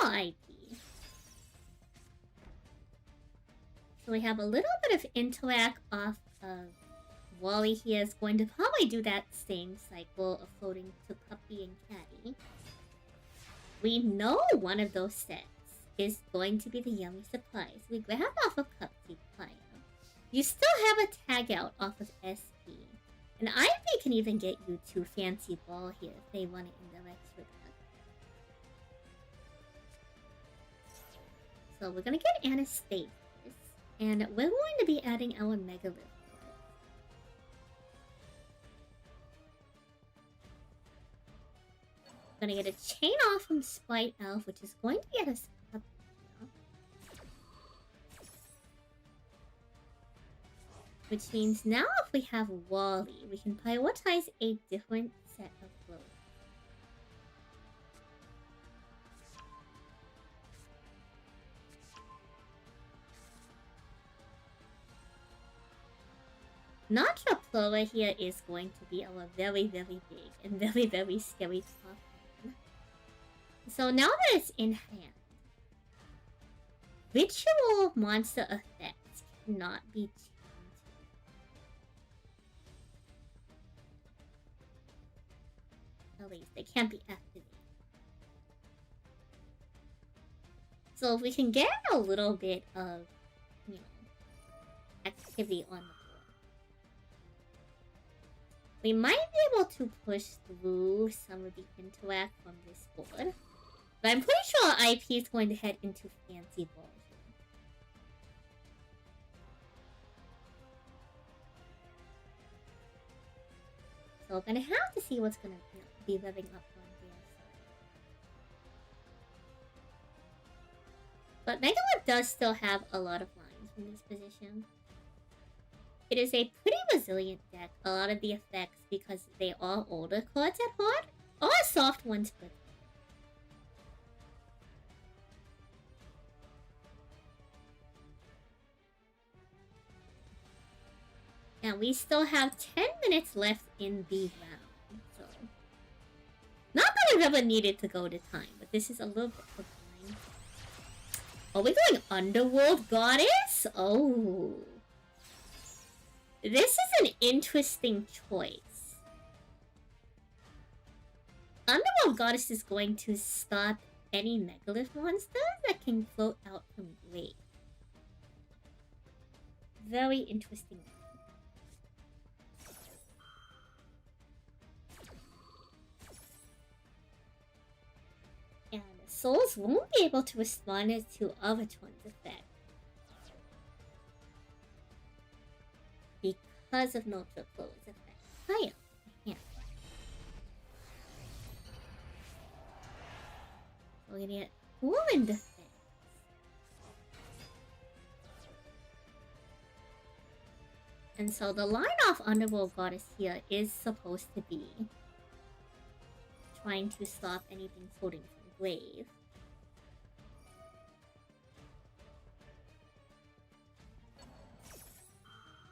oh, IP. So we have a little bit of interact off of Wally here is going to probably do that same cycle of floating to Puppy and Caddy. We know one of those sets is going to be the Yummy Supplies. We grab off of Cupcake Playa. You still have a tag out off of SP. And IP can even get you to Fancy Ball here if they want it in the extra deck. So we're gonna get Anastasis. And we're going to be adding our Megalith. gonna get a chain off from Spite Elf, which is going to get us up here. Which means now if we have Wally, we can prioritize a different set of blows. Nacha Plora here is going to be our very, very big and very, very scary top lane. So now that it's in hand, ritual monster effects cannot be changed. At least they can't be activated. So if we can get a little bit of, you know, activity on the we might be able to push through some of the interact from this board. But I'm pretty sure IP is going to head into Fancy Ball here. So we're gonna have to see what's gonna be revving up on their side. But Megalith does still have a lot of lines from this position. It is a pretty resilient deck, a lot of the effects, because they are older cards at heart, or soft ones, but... And we still have 10 minutes left in the round, so... Not that I've ever needed to go to time, but this is a little bit of time. Are we going Underworld Goddess? Oh... This is an interesting choice. Underworld Goddess is going to stop any Megalith monsters that can float out from grave. Very interesting. And Souls won't be able to respond to Avatron's effect. Because of Ultra Close effect. Oh yeah. We're gonna get Woman Defense. And so the line off Underworld Goddess here is supposed to be trying to stop anything floating from grave.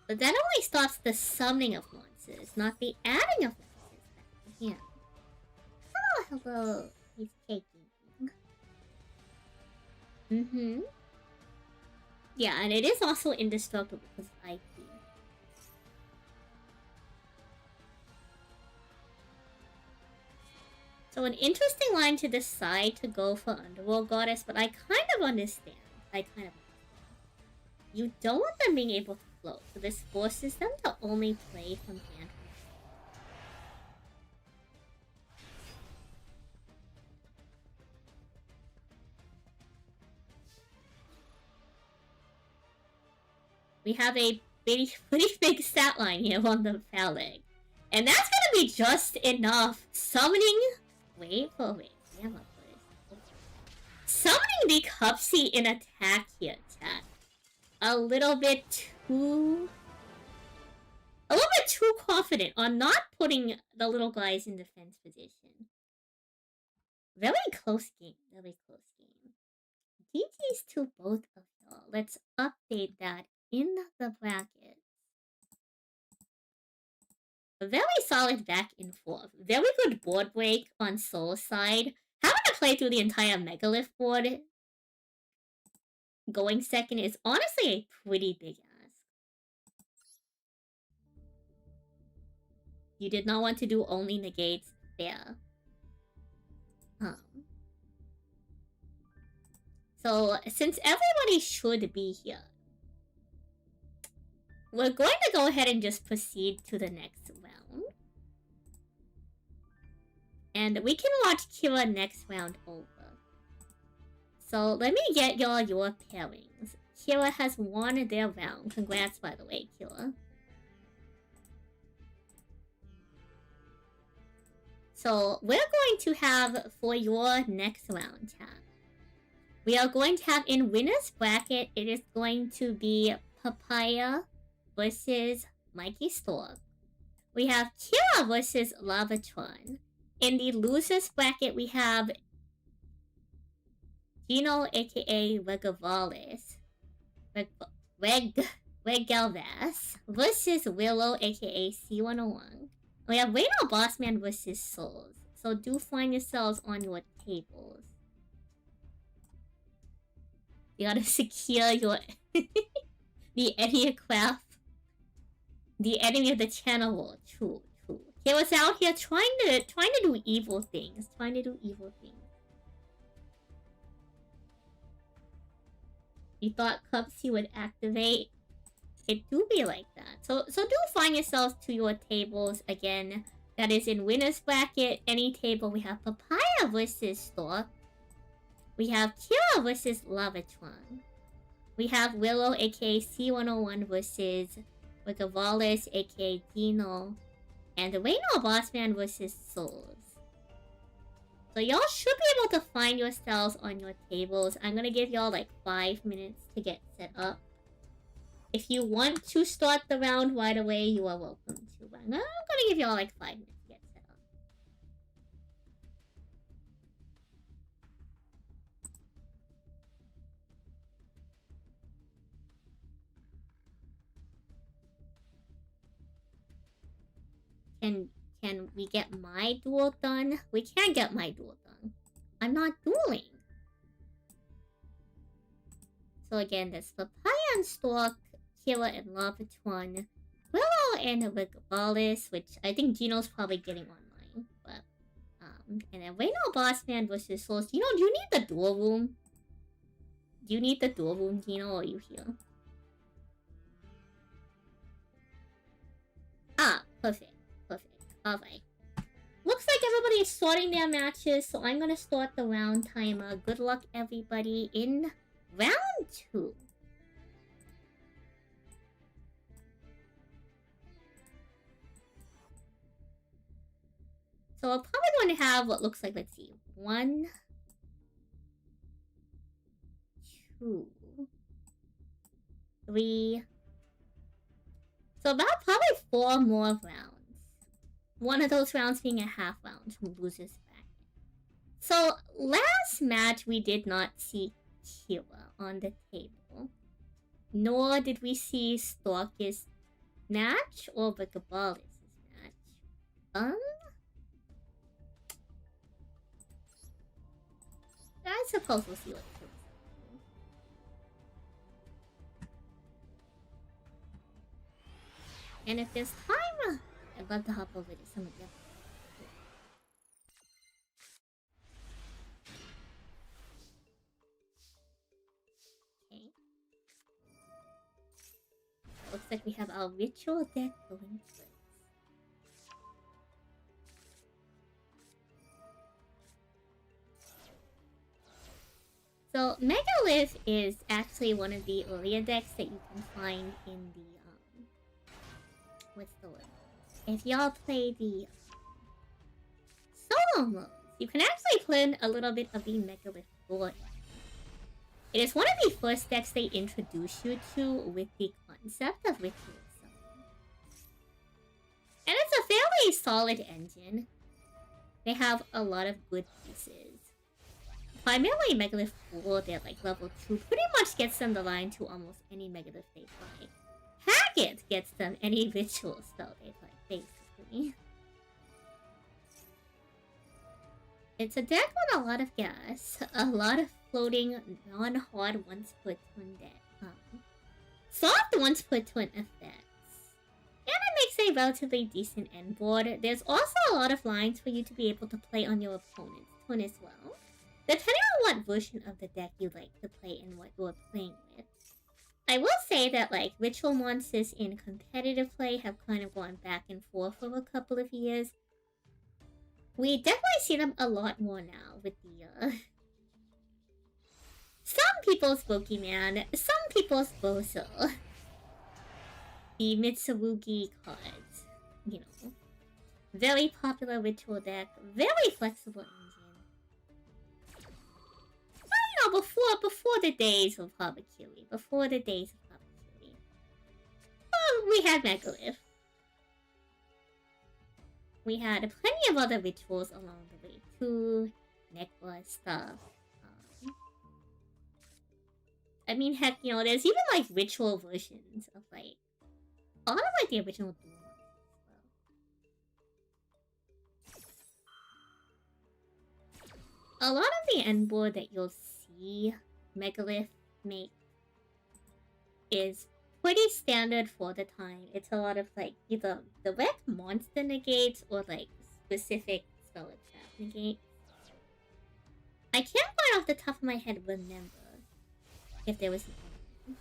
But that only stops the summoning of monsters, not the adding of monsters back to him. Oh, hello. He's taking. Yeah, and it is also indestructible because of IP. So an interesting line to decide to go for Underworld Goddess, but I kind of understand. You don't want them being able to float, so this forces them to only play from hand. We have a pretty big stat line here on the Phaleg. And that's gonna be just enough. Summoning... Wait. Summoning the Cupsy in attack here, chat. A little bit too confident on not putting the little guys in defense position. Very close game. GG's to both of y'all. Let's update that in the brackets. A very solid back and forth. Very good board break on Soul's side. Having to play through the entire Megalith board going second is honestly a pretty big ask. You did not want to do only negates there. So, since everybody should be here, we're going to go ahead and just proceed to the next round. And we can watch Kira next round over. So let me get y'all your pairings. Kira has won their round. Congrats, by the way, Kira. So we're going to have, for your next round, chat, we are going to have in winner's bracket, it is going to be Papaya versus Mikey Stork. We have Kira versus Lavatron. In the loser's bracket, we have Gino, aka Regavalis, Regalvas versus Willow, aka C101. We have Reno Bossman versus Souls. So do find yourselves on your tables. You gotta secure your the enemy craft. The enemy of the channel will. True. He was out here trying to do evil things. You thought Cupsy would activate? It do be like that. So do find yourselves to your tables again. That is in winner's bracket. Any table we have Papaya versus Stork. We have Kira versus Lavatron. We have Willow, aka C101 versus Wicavalis, aka Dino. And the Reno Bossman versus Souls. So y'all should be able to find yourselves on your tables. I'm gonna give y'all like 5 minutes to get set up. If you want to start the round right away, you are welcome to. But I'm gonna give y'all like 5 minutes to get set up. Can we get my duel done? We can't get my duel done. I'm not dueling. So again, there's Papaya and Stork, Kira and Lavatron, Willow and Regavalis, which I think Gino's probably getting online. But and then Reno Bossman versus Souls. Do you need the duel room? Do you need the duel room, Gino, or are you here? Ah, perfect. Alright. Looks like everybody is sorting their matches, so I'm gonna start the round timer. Good luck, everybody, in round 2. So I'll probably want to have what looks like, let's see, 1, 2, 3. So about probably 4 more rounds. One of those rounds being a half round from loser's bracket. So last match we did not see Kira on the table. Nor did we see Stork's match or Vicabalis' match. I suppose we'll see what Kira's up to. And if there's time, I'd love to hop over to some of them. Okay. Looks like we have our ritual deck going first. So Megalith is actually one of the earlier decks that you can find in the what's the word? If y'all play the solo modes, you can actually play a little bit of the Megalith lore. It is one of the first decks they introduce you to with the concept of ritual summon. And it's a fairly solid engine. They have a lot of good pieces. Primarily Megalith 4, they're like level 2, pretty much gets them the line to almost any Megalith they play. Haggett gets them any ritual spell they play, basically. It's a deck with a lot of gas, a lot of floating, non-hard once-per-turn deck. Soft once-per-turn effects. And it makes a relatively decent end board. There's also a lot of lines for you to be able to play on your opponent's turn as well. Depending on what version of the deck you like to play and what you're playing with. I will say that, like, ritual monsters in competitive play have kind of gone back and forth for a couple of years. We definitely see them a lot more now with the, some people's Pokemon, some people's Bozo. The Mitsurugi cards, you know. Very popular ritual deck. Very flexible engine. But, you know, before the days of Habakiri. Before the days of Habakiri. Well, we had Megalith. We had plenty of other rituals along the way too. Necklace stuff. I mean, heck, you know, there's even like ritual versions of like a lot of like the original Duel as well. A lot of the end board that you'll see Megalith make is pretty standard for the time. It's a lot of like either direct monster negates or like specific spell attack negates. I can't quite off the top of my head remember if there was one.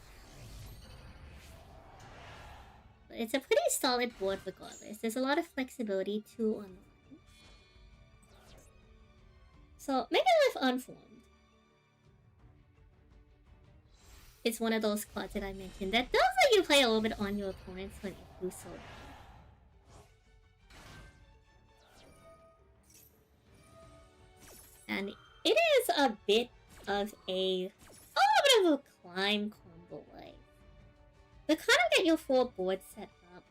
But it's a pretty solid board regardless. There's a lot of flexibility too on the line. So Megalith Unformed. It's one of those cards that I mentioned that does let you play a little bit on your opponent's when you do so. And it is a bit of a climb combo way. To kind of get your full board set up.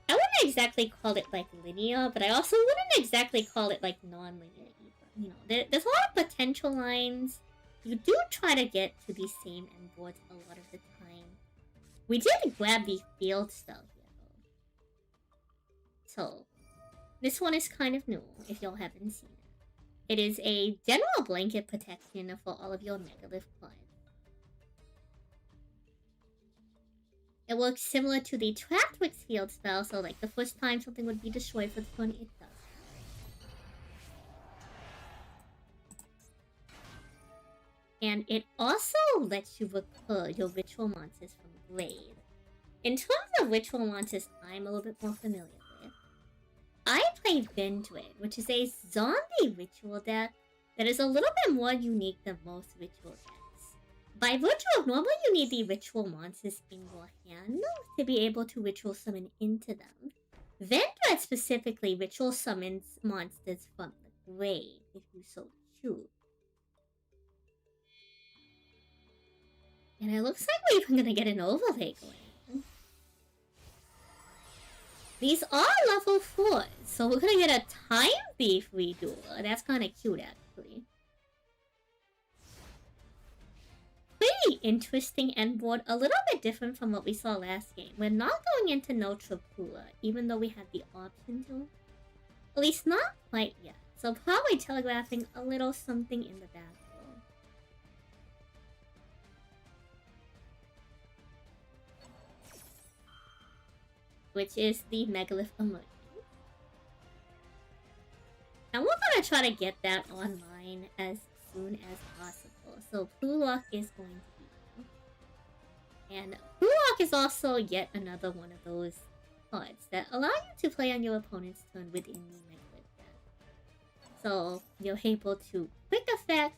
I wouldn't exactly call it like linear, but I also wouldn't exactly call it like non-linear either. You know, there's a lot of potential lines. You do try to get to the same end boards a lot of the time. We did grab the field spell here though. So, this one is kind of new if y'all haven't seen it. It is a general blanket protection for all of your Megalith cards. It works similar to the Trapped with Field spell, so like the first time something would be destroyed for the turn, it does. And it also lets you recur your ritual monsters from grade. In terms of ritual monsters I'm a little bit more familiar with, I play Vendred, which is a zombie ritual deck that is a little bit more unique than most ritual decks. By virtue of normally you need the ritual monsters in your hand to be able to ritual summon into them. Vendred specifically ritual summons monsters from the grave, if you so choose. And it looks like we're even gonna get an overlay going. These are level 4s, so we're gonna get a Time Thief redo. That's kinda cute, actually. Pretty interesting end board, a little bit different from what we saw last game. We're not going into no Trapula, even though we had the option to. At least not quite yet. So probably telegraphing a little something in the back. Which is the Megalith Emergence. And we're gonna try to get that online as soon as possible. So Plulock is going to be there. And Plulock is also yet another one of those cards that allow you to play on your opponent's turn within the Megalith deck. So you're able to quick effect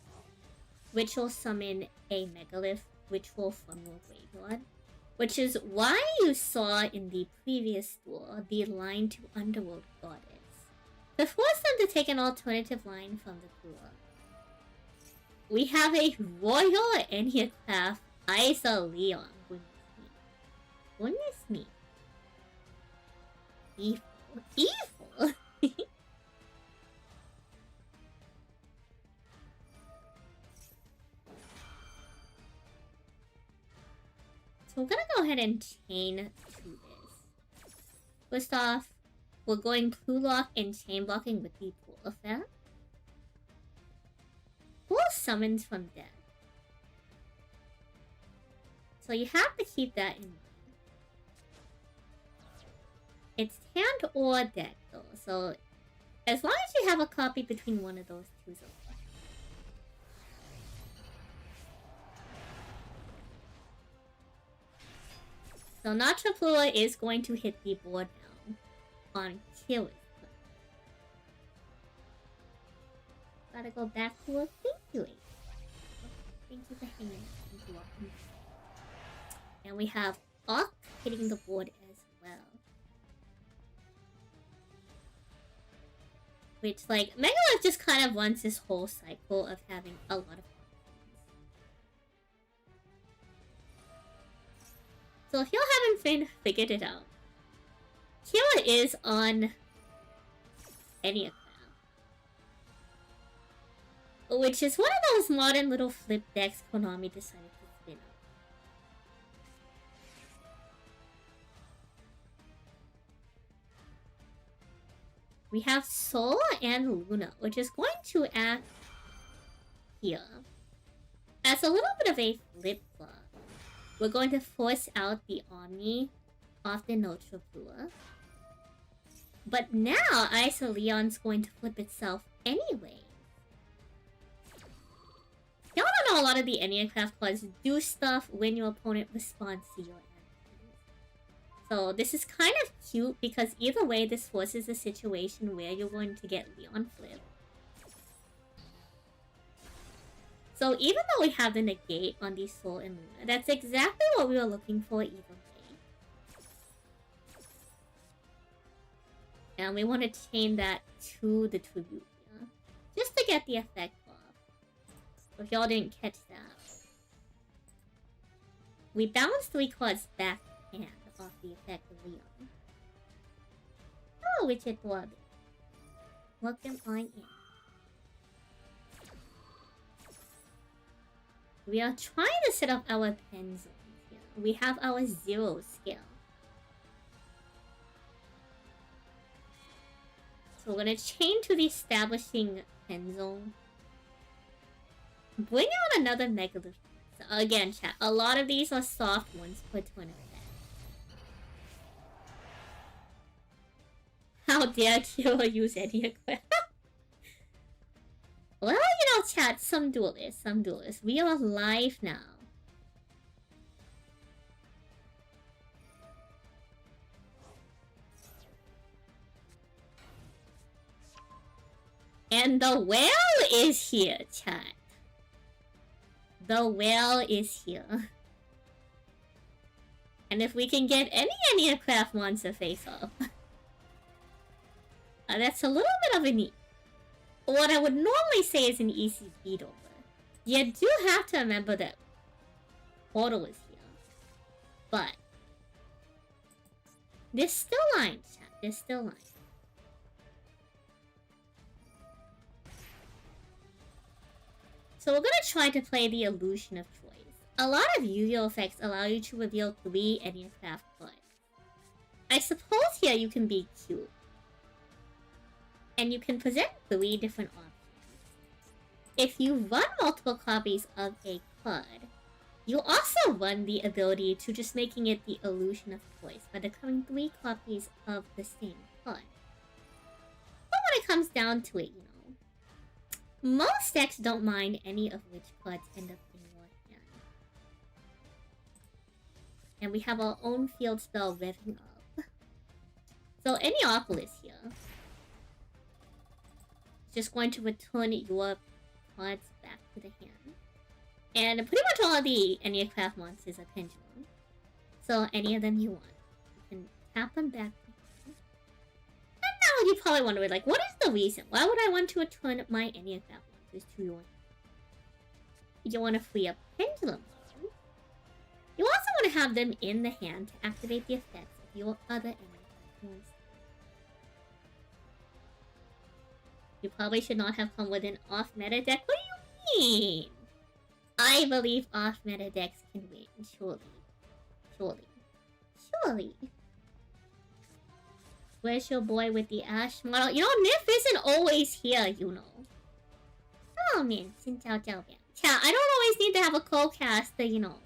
ritual summon a Megalith ritual from your graveyard. Which is why you saw in the previous duel the line to Underworld Goddess. To force them to take an alternative line from the duel. We have a Royal Enneacraft Isa Leon. Goodness me. Evil. Evil! So we're gonna go ahead and chain to this. First off, we're going Plulock and chain blocking with the pool effect. Pool summons from death. So you have to keep that in mind. It's hand or deck though, so as long as you have a copy between one of those two is okay. So Natrapua is going to hit the board now on Killer's turn. Gotta go back to a thank you. Thank you for hanging out. Thank you all. And we have Ock hitting the board as well. which, like, Megalith just kind of runs this whole cycle of having a lot of options. So if y'all haven't figured it out, here it is on Enneagram, which is one of those modern little flip decks Konami decided to spin up. We have Sol and Luna, which is going to act here as a little bit of a flip-flop. We're going to force out the Omni off the Notre Blue. But now Leon's going to flip itself anyway. Y'all don't know a lot of the Enneacraft cards do stuff when your opponent responds to your actions. So this is kind of cute because either way this forces a situation where you're going to get Leon flip. So even though we have the negate on the Sol and Luna, that's exactly what we were looking for either way. And we want to chain that to the Tribute here, just to get the effect off. So if y'all didn't catch that, we bounce 3 cards backhand off the effect of Leon. Oh, Richard Blood. Welcome on in. We are trying to set up our pen zones here. We have our 0 scale. So we're gonna chain to the establishing pen zone. Bring out another Megalith. So again, chat, a lot of these are soft ones put to an effect. How dare Kira use Enneagram? Well, you know, chat, some duelists. We are live now. And the whale is here, chat. The whale is here. And if we can get any Enneacraft monster face off, that's a little bit of an what I would normally say is an easy beat over. You do have to remember that Portal is here. But there's still lines, chat. There's still lines. So we're gonna try to play the illusion of choice. A lot of Yu-Gi-Oh! Effects allow you to reveal 3 Enneacraft cards. I suppose here you can be cute. And you can present 3 different options. If you run multiple copies of a card, you also run the ability to just making it the illusion of choice by becoming 3 copies of the same card. But when it comes down to it, you know, most decks don't mind any of which cards end up in your hand. And we have our own field spell revving up. So Enneopolis here is just going to return your cards back to the hand. And pretty much all of the Enneacraft monsters are pendulum. So any of them you want, you can tap them back. And now you probably wonder, like, what is the reason? Why would I want to return my Enneacraft monsters to your hand? You want to free up pendulum. You also want to have them in the hand to activate the effects of your other Enneacraft monsters. You probably should not have come with an off-meta deck. What do you mean? I believe off-meta decks can win. Surely. Where's your boy with the Ash model? You know, Nif isn't always here, you know. Oh man, xin chào chào bạn. Chat, I don't always need to have a co-caster, you know.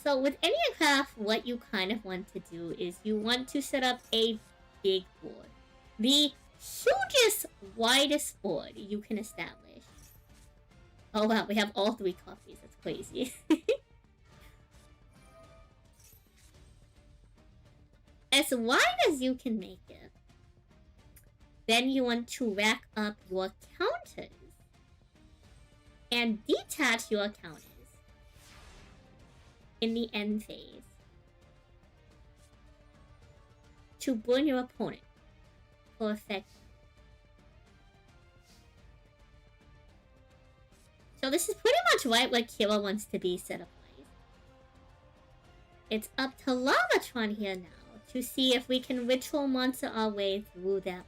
So with Enneacraft, what you kind of want to do is you want to set up a big board. The hugest, widest board you can establish. Oh wow, we have all 3 copies. That's crazy. As wide as you can make it. Then you want to rack up your counters. And detach your counters. in the end phase to burn your opponent for effect. So this is pretty much right where Kira wants to be set up. It's up to Lavatron here now to see if we can ritual monster our way through that door.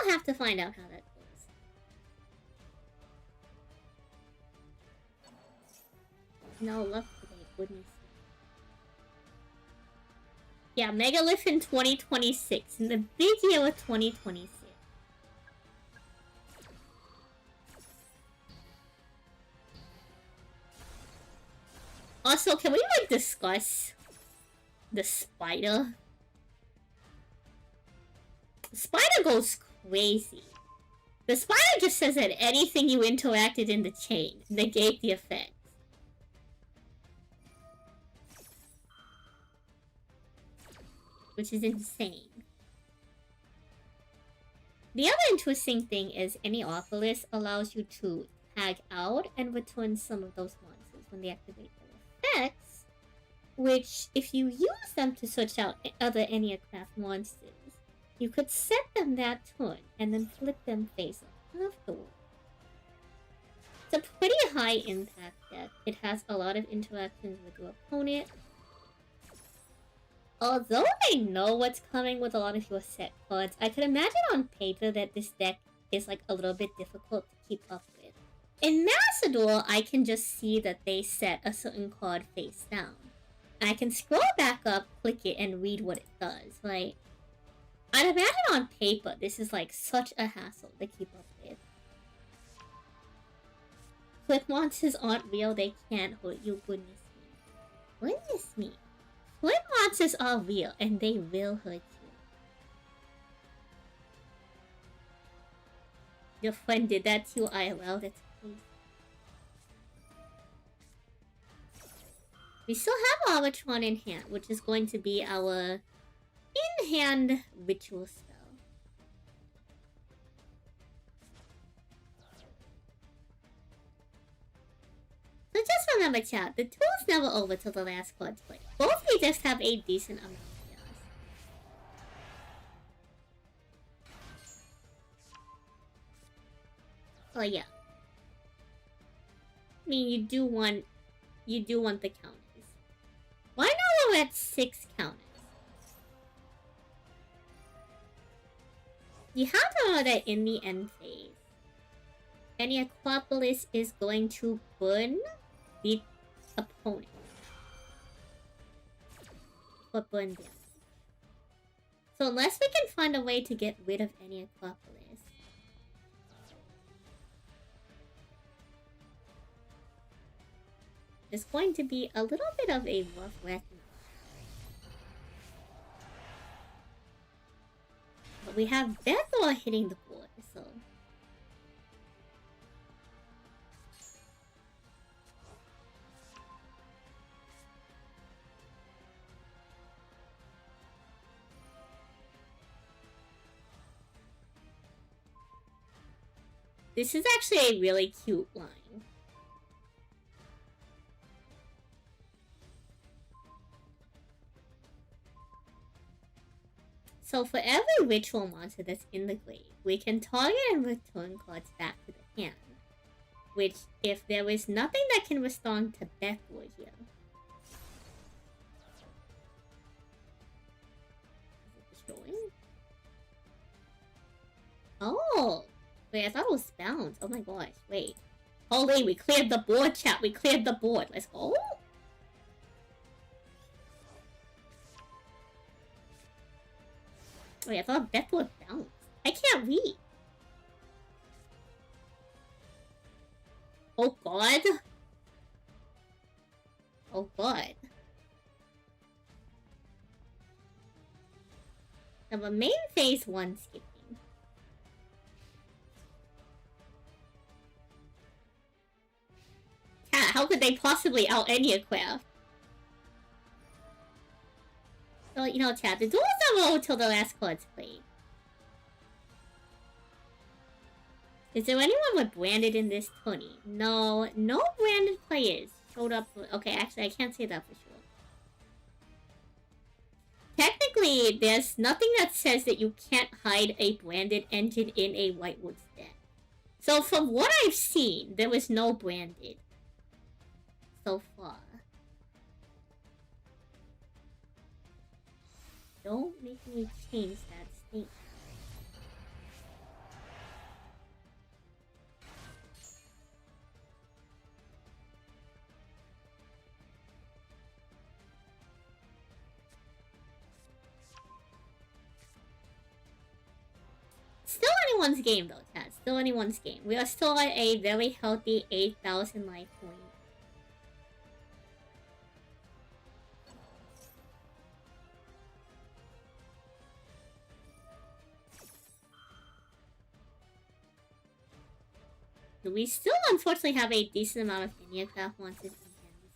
We'll have to find out how that goes. No luck today, goodness. Yeah, Megalith in 2026, in the big year of 2026. Also, can we like discuss the spider? The spider goes crazy. The spider just says that anything you interacted in the chain negate the effect. Which is insane. The other interesting thing is any Oculus allows you to tag out and return some of those monsters when they activate their effects, which, if you use them to search out other Enneacraft monsters, you could set them that turn and then flip them face up afterward. It's a pretty high impact deck. It has a lot of interactions with your opponent. Although I know what's coming with a lot of your set cards, I could imagine on paper that this deck is like a little bit difficult to keep up with. In Massador, I can just see that they set a certain card face down. And I can scroll back up, click it, and read what it does, right? I'd imagine on paper this is like such a hassle to keep up with. Flip monsters aren't real, they can't hurt you, goodness me. Goodness me. Flip monsters are real, and they will hurt you. Your friend did that to you, IRL, that's crazy. We still have Arbitron in hand, which is going to be our in-hand ritual spell. So just remember, chat, the tool's never over till the last card's played. Both we just have a decent amount of chaos. Oh yeah. I mean, you do want the counters. Why now we're at 6 counters? You have to know that in the end phase, any Aquapolis is going to burn the opponent. For burn damage. So unless we can find a way to get rid of any Aquapolis, it's going to be a little bit of a rough reckoning. But we have Bethor hitting the board, so... This is actually a really cute line. So for every ritual monster that's in the grave, we can target and return cards back to the hand. Which, if there is nothing that can respond to Bethor here... Is it destroying? Oh! Wait, I thought it was bounce. Oh my gosh, wait. Holy, we cleared the board, chat. We cleared the board. Let's go. Wait, I thought Beth would bounce. I can't read. Oh god. Oh god. Now, the main phase 1 skipping. How could they possibly out Enneacraft? So, you know, chat, the duels are rolled till the last card's played. Is there anyone with branded in this tourney? No, no branded players showed up. Okay, actually, I can't say that for sure. Technically, there's nothing that says that you can't hide a branded engine in a Whitewoods deck. So from what I've seen, there was no branded so far. Don't make me change that statement. Still anyone's game though, chat. Still anyone's game. We are still at a very healthy 8,000 life point. We still unfortunately have a decent amount of Indiacraft monsters in hand as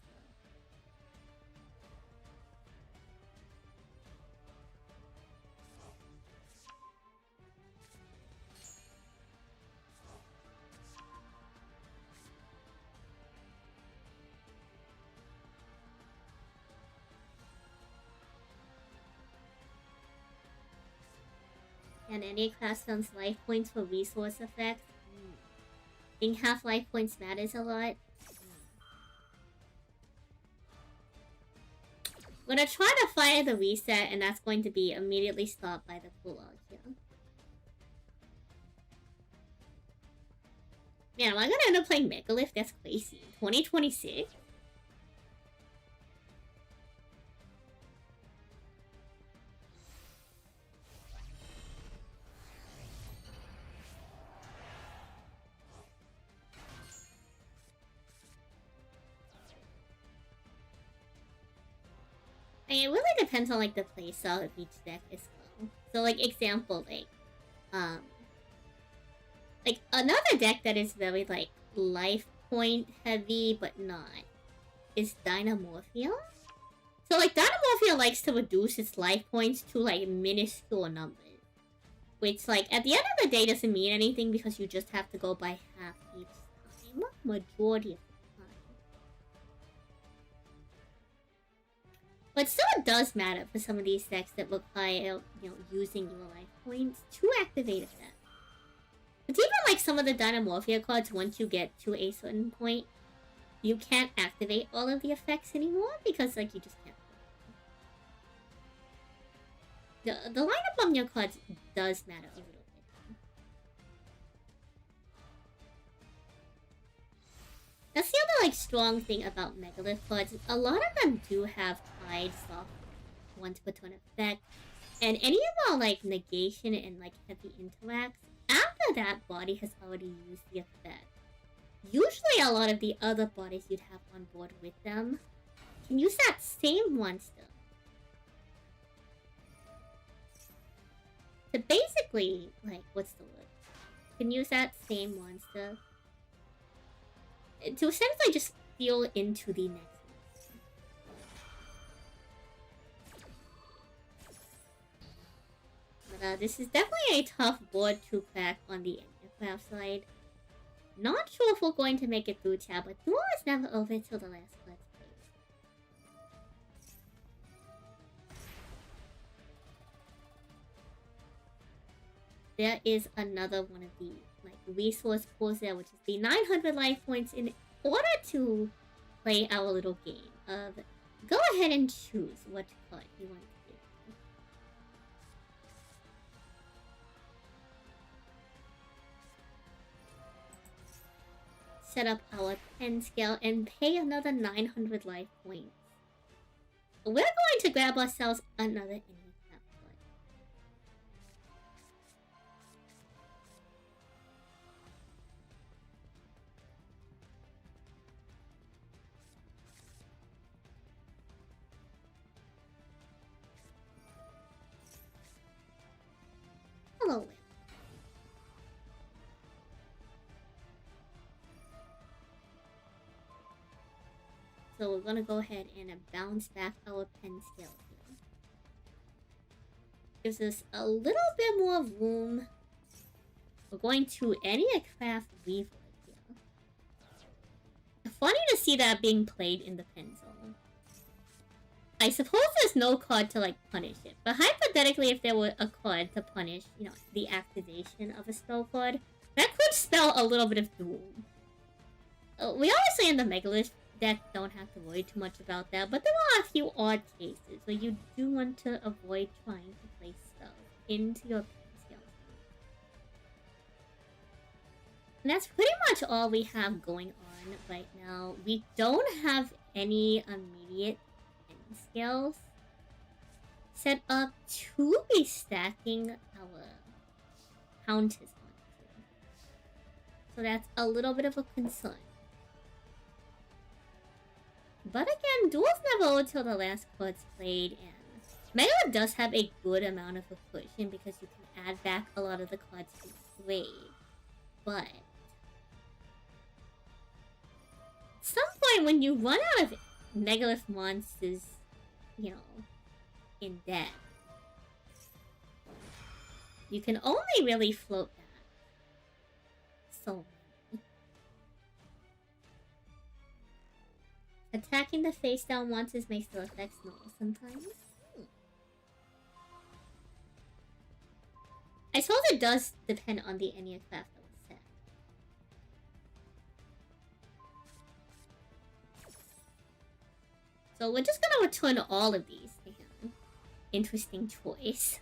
well. And Indiacraft spends life points for resource effects. I think half life points matters a lot. We're gonna try to fire the reset, and that's going to be immediately stopped by the pull-out here. Man, am I gonna end up playing Megalith? That's crazy. 2026? I mean, it really depends on like the playstyle of each deck as well. So like example, like another deck that is very like life point heavy but not is Dynamorphia. So like Dynamorphia likes to reduce its life points to like minuscule numbers. Which like at the end of the day doesn't mean anything because you just have to go by half each time. Majority of but still, it does matter for some of these decks that require, you know, using your life points to activate that. But even like some of the Dynamorphia cards, once you get to a certain point, you can't activate all of the effects anymore because like you just can't. The lineup on your cards does matter a little bit. That's the other like strong thing about Megalith cards. A lot of them do have tied soft once per turn effect. And any of our like negation and like heavy interacts, after that body has already used the effect. Usually a lot of the other bodies you'd have on board with them can use that same monster. To basically, like, what's the word? Can use that same monster to essentially just steal into the next one. But this is definitely a tough board to crack on the Indiacraft side. Not sure if we're going to make it through chat, but Duel is never over till the last Let's Play. There is another one of the like resource pools there, which is the 900 life points in order to play our little game of go ahead and choose what card you want to do. Set up our pen scale and pay another 900 life points. We're going to grab ourselves another hello. So we're gonna go ahead and bounce back our pen scale here. Gives us a little bit more room. We're going to any craft weaver here. Funny to see that being played in the pen zone. I suppose there's no card to like punish it, but hypothetically if there were a card to punish, you know, the activation of a spell card, that could spell a little bit of doom. We obviously in the Megalith deck don't have to worry too much about that, but there are a few odd cases where you do want to avoid trying to place spells into your pen. And that's pretty much all we have going on right now. We don't have any immediate pen skills set up to be stacking our counters onto. So that's a little bit of a concern. But again, Duel's never over till the last card's played, and Megalith does have a good amount of a cushion because you can add back a lot of the cards you played. But at some point when you run out of Megalith monsters, you know, in deck, you can only really float back so attacking the face down monsters makes the effects null sometimes. I suppose it does depend on the Enya craft that was set. So we're just gonna return all of these to him. Interesting choice.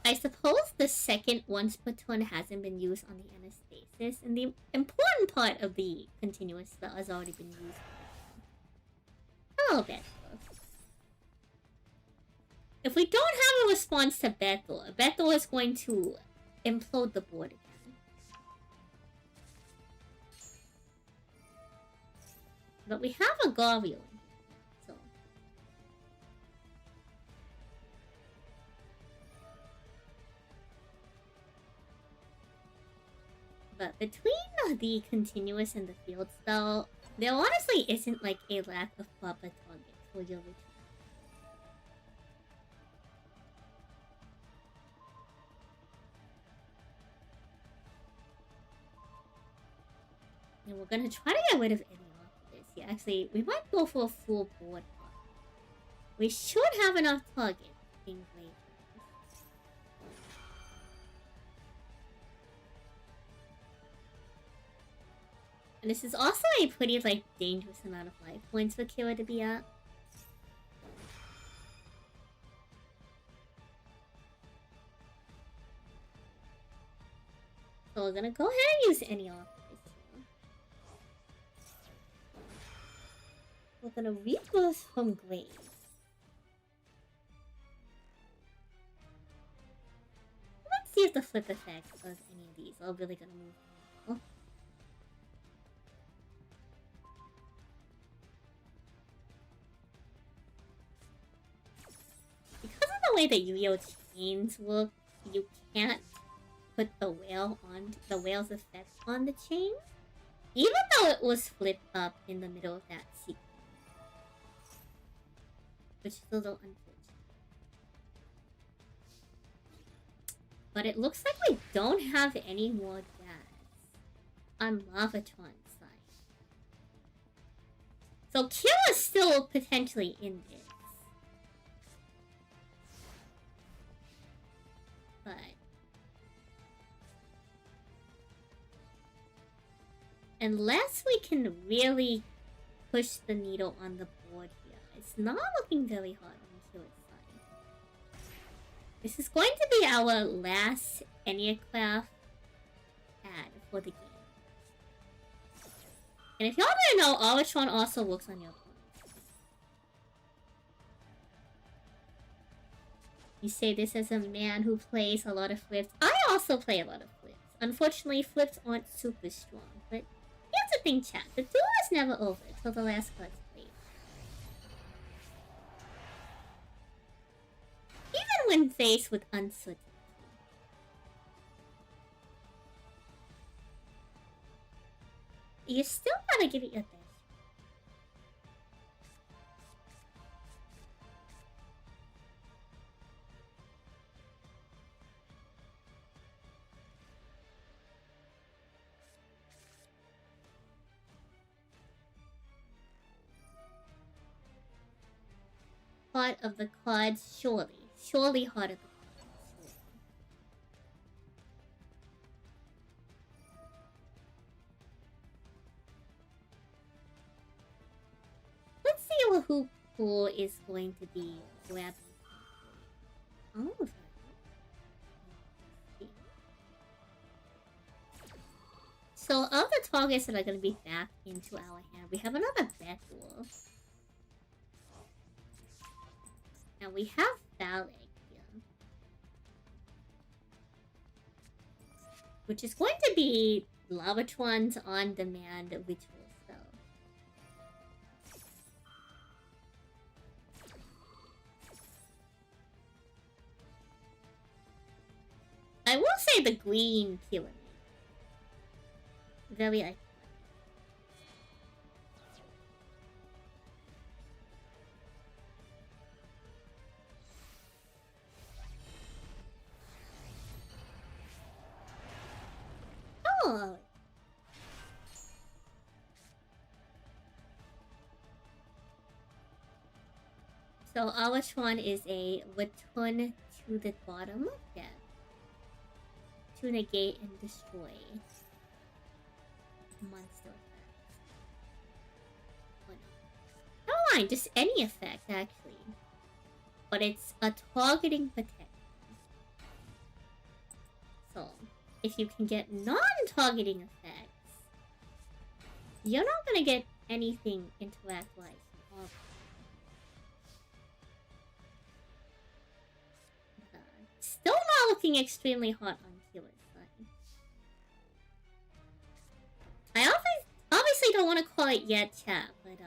I suppose the second once per turn hasn't been used on the Anastasis, and the important part of the continuous spell has already been used. Hello, Bethel. If we don't have a response to Bethel, Bethel is going to implode the board again. But we have a Gario. But between the continuous and the field spell, there honestly isn't like a lack of proper target for your return. And we're gonna try to get rid of any of this. Yeah, actually, we might go for a full board. We should have enough target being great. And this is also a pretty, like, dangerous amount of life points for Kira to be at. So we're gonna go ahead and use any offers here. We're gonna rebirth from grave. Let's see if the flip effect of any of these are really gonna move. The way that Yu-Gi-Oh! Chains work, you can't put the whale on the whale's effect on the chain, even though it was flipped up in the middle of that sequence, which is a little unfortunate. But it looks like we don't have any more gas on Lavatron's side, so Kill is still potentially in there. But unless we can really push the needle on the board here, it's not looking very hard on Killa's side. This is going to be our last Enneacraft ad for the game. And if y'all didn't know, Avatron also works on your board. You say this as a man who plays a lot of flips. I also play a lot of flips. Unfortunately, flips aren't super strong. But here's the thing, chat. The duel is never over till the last card's played. Even when faced with uncertainty. You still gotta give it your best. heart of the cards, surely. Surely heart of the cards. Surely. Let's see who pool is going to be grabbing. Oh, so of the targets that are going to be back into our hand, we have another Bat Duel. And we have Ballet here. Which is going to be Lavatron's on-demand ritual spell. I will say the green pyramid. Very iconic. Oh! So our one is a return to the bottom of death to negate and destroy monster effects. Oh, no. Never mind, just any effect actually. But it's a targeting protection. So if you can get non-targeting effects, you're not gonna get anything interact-wise. Still not looking extremely hot on Keeler's side. I obviously don't want to call it yet, chat, but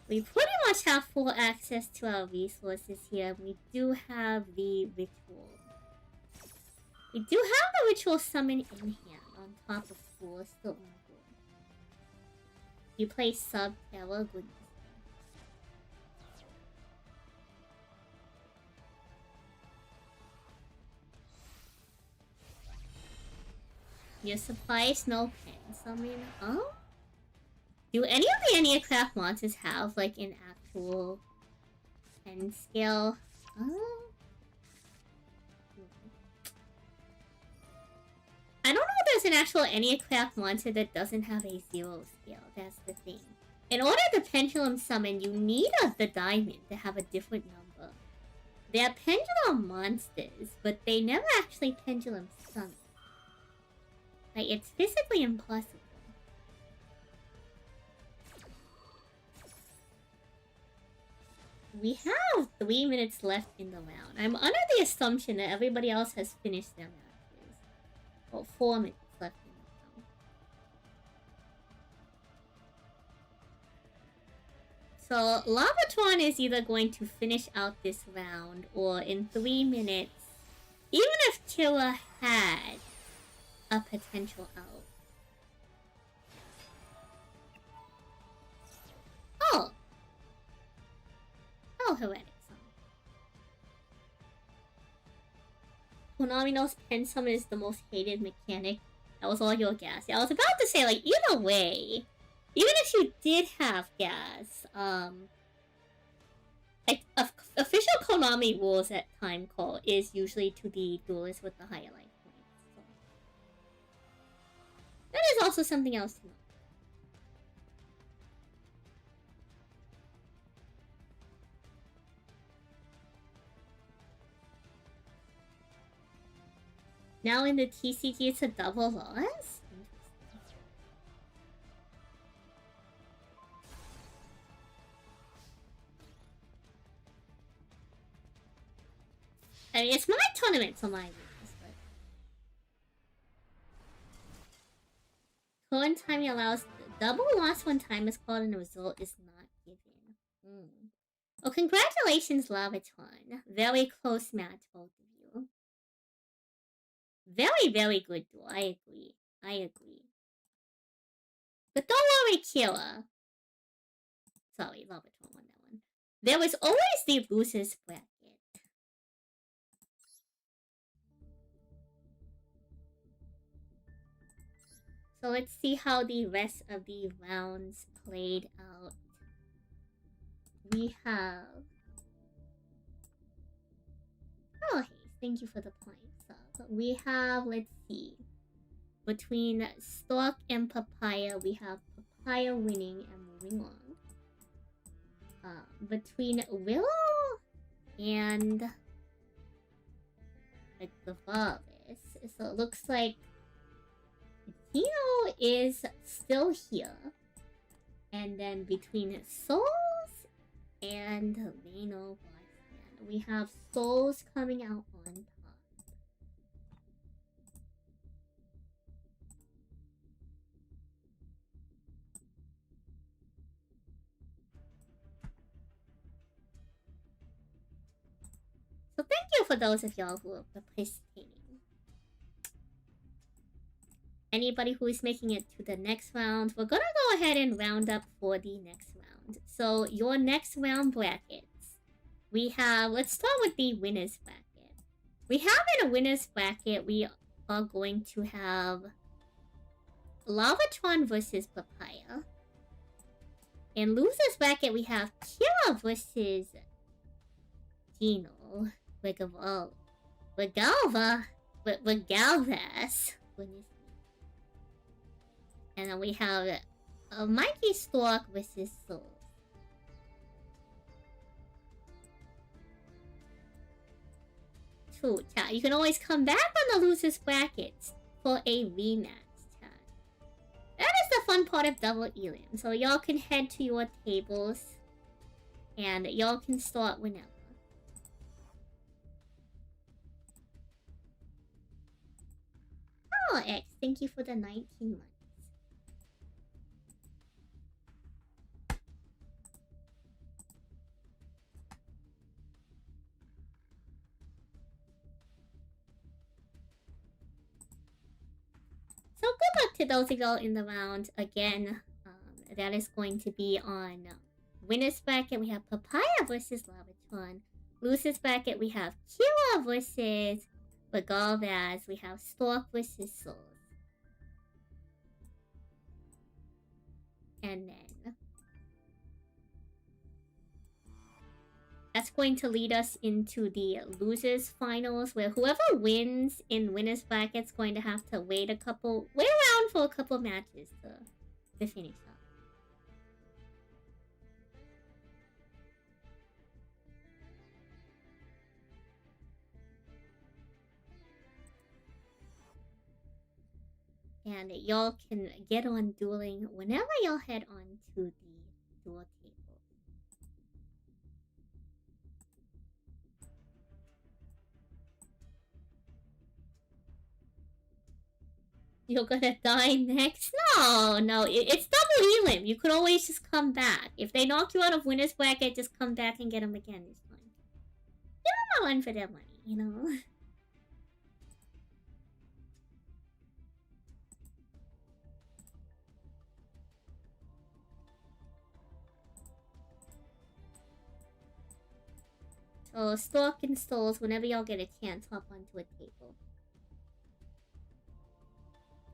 we pretty much have full access to our resources here. We do have the ritual. We do have the ritual summon in hand on top of four, still on board. You play sub Terra, goodness. Your supplies, no pens. I mean, oh? Do any of the Enneacraft monsters have, like, an actual pen scale? Oh. I don't know if there's an actual Enneacraft monster that doesn't have a 0 scale. That's the thing. In order to pendulum summon, you need the diamond to have a different number. They are pendulum monsters, but they never actually pendulum summon. Like, it's physically impossible. We have 3 minutes left in the round. I'm under the assumption that everybody else has finished their matches. Well, 4 minutes left in the round. So, Lavatron is either going to finish out this round, or in 3 minutes, even if Killa had a potential out. Oh! Oh, heretic summon. Konami knows pen summon is the most hated mechanic. That was all your gas. Yeah, I was about to say, like, either way, even if you did have gas, like, official Konami rules at time call is usually to the duelist with the higher life. That is also something else to know. Now in the TCG, it's a double loss? I mean, it's my tournament, so my rules, but... Current timing allows double loss when time is called and the result is not given. Well, congratulations, Lavatron. Very close match, both of you. Very, very good duel. I agree. I agree. But don't worry, Kira. Sorry, Lavatron won that one. There was always the losers bracket. So let's see how the rest of the rounds played out. We have thank you for the point. So we have, let's see. Between Stork and Papaya, we have Papaya winning and moving on. Between Willow and the Valvis, so it looks like Dino is still here. And then between Souls and Leno, we have Souls coming out on top. So thank you for those of y'all who are participating. Anybody who is making it to the next round, we're gonna go ahead and round up for the next round. So your next round brackets, we have, let's start with the winners bracket. We have in a winners bracket, we are going to have Lavatron versus Papaya. In losers bracket, we have Kira versus Gino. Galvas. And then we have Mikey Stork versus Souls. True, chat. You can always come back on the losers brackets for a rematch, chat. That is the fun part of Double Elim. So y'all can head to your tables and y'all can start whenever. Oh, X, thank you for the 19 months. So good luck to those of y'all in the round. Again, that is going to be on winners bracket. We have Papaya versus Lavatron. Losers bracket, we have Kira versus Galvas. We have Stork versus Souls. And then that's going to lead us into the losers finals, where whoever wins in winners bracket is going to have to wait around for a couple matches to finish up. And y'all can get on dueling whenever y'all head on to the duel table. You're gonna die next? No, it's Double Elim. You could always just come back. If they knock you out of winners bracket, just come back and get them again. It's fine. Give them a run for their money, you know? So, Stork and Souls, whenever y'all get a chance, hop onto a table.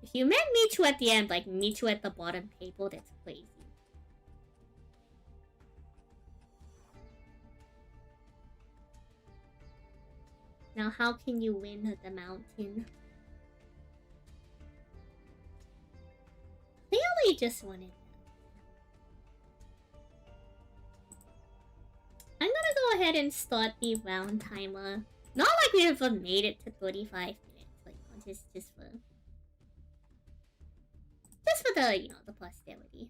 If you meant meet you at the end, like meet you at the bottom table, that's crazy. Now, how can you win the mountain? Clearly just wanted I'm gonna go ahead and start the round timer. Not like we ever made it to 35 minutes, like just for the, you know, the posterity.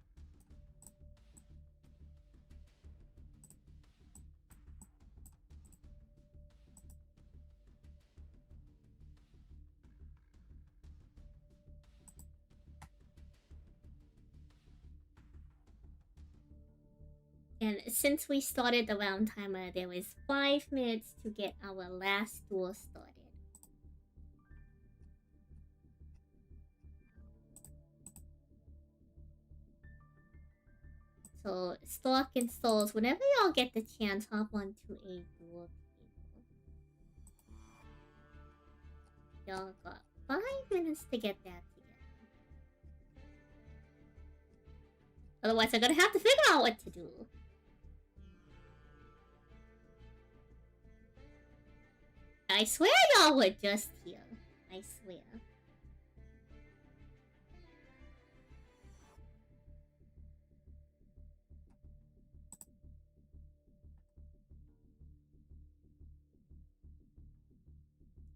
And since we started the round timer, there was 5 minutes to get our last duel started. So, Stork and Souls, whenever y'all get the chance, hop onto a duel table. Y'all got 5 minutes to get that together. Otherwise, I'm gonna have to figure out what to do. I swear y'all were just here. I swear.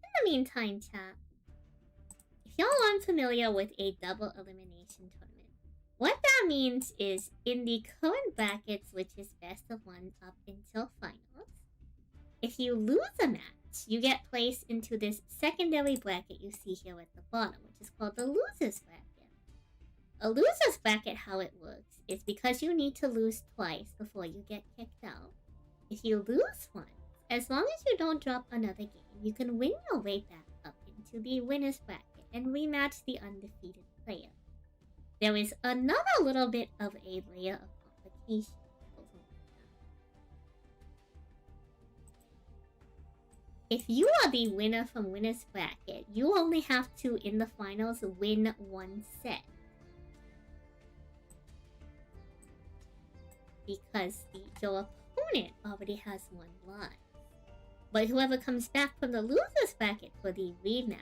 In the meantime, chat, if y'all aren't familiar with a double elimination tournament, what that means is in the current brackets, which is best of one up until finals, if you lose a match, you get placed into this secondary bracket you see here at the bottom, which is called the loser's bracket. A loser's bracket, how it works, is because you need to lose twice before you get kicked out. If you lose once, as long as you don't drop another game, you can win your way back up into the winner's bracket and rematch the undefeated player. There is another little bit of a layer of complication. If you are the winner from winner's bracket, you only have to, in the finals, win one set. Because your opponent already has one loss. But whoever comes back from the loser's bracket for the rematch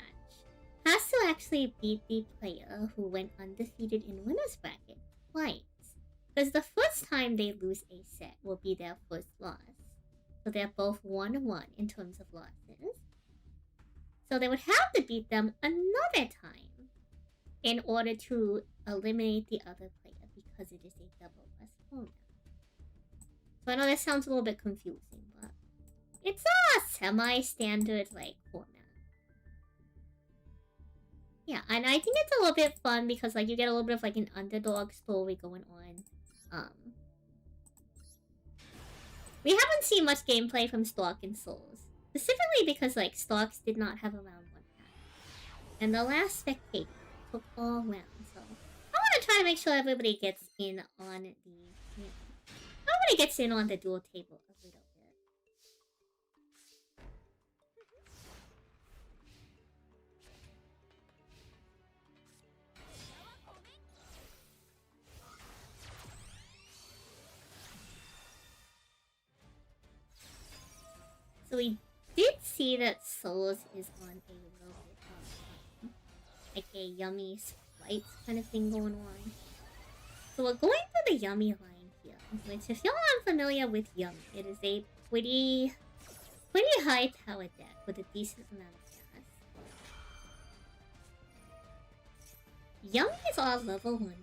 has to actually beat the player who went undefeated in winner's bracket twice. Because the first time they lose a set will be their first loss. So they're both 1-1 in terms of losses. So they would have to beat them another time in order to eliminate the other player because it is a double loss format. So I know this sounds a little bit confusing, but it's a semi-standard format. Yeah, and I think it's a little bit fun because you get a little bit of an underdog story going on. We haven't seen much gameplay from Stalk and Souls. Specifically because, Stalks did not have a round 1 pack. And the last spectator took all rounds, so I want to try to make sure everybody gets in on the... Everybody gets in on the duel table a little bit. So we did see that Souls is on a little bit of a yummy sprites kind of thing going on. So we're going through the yummy line here, which if y'all aren't familiar with yummy, it is a pretty high power deck with a decent amount of gas. Yummies are level 1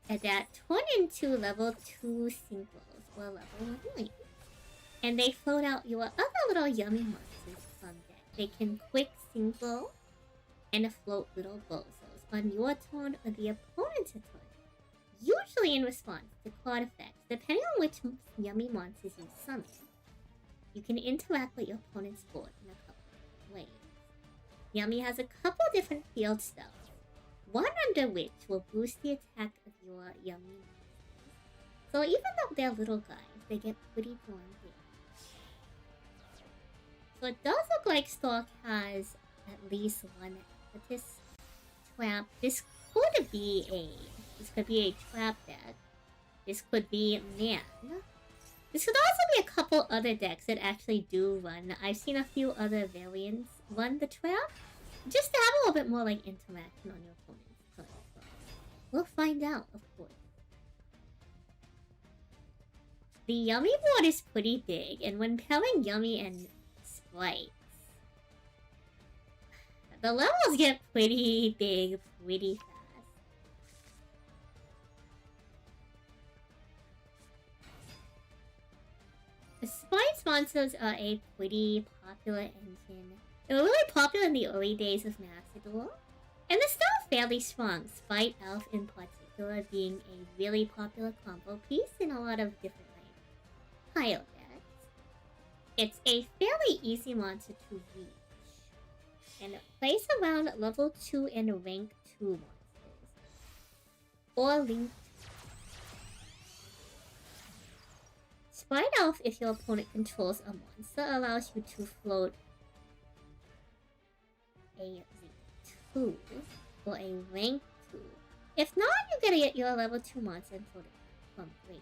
and that turn into level 2 synchros or level 1. And they float out your other little yummy monsters from deck. They can quick synchro and float little bozos on your turn or the opponent's turn. Usually in response to card effects, depending on which yummy monsters you summon, you can interact with your opponent's board in a couple of ways. Yummy has a couple different field spells, one under which will boost the attack of your yummy monsters. So even though they're little guys, they get pretty darn big. So it does look like Stalk has at least one Amethyst trap. This could be a trap deck. This could be man. This could also be a couple other decks that actually do run. I've seen a few other variants run the trap, just to have a little bit more interaction on your opponent's turn. So we'll find out, of course. The Yummy board is pretty big, and when pairing Yummy and Sprites, the levels get pretty big pretty fast. The Sprites monsters are a pretty popular engine. They were really popular in the early days of Macedor, and they're still fairly strong, Sprite Elf in particular being a really popular combo piece in a lot of different pile decks. It's a fairly easy monster to reach, and it plays around level 2 and rank 2 monsters, or linked. Sprite Elf, if your opponent controls a monster, allows you to float a 2 or a rank 2. If not, you get your level 2 monster and float it from 3.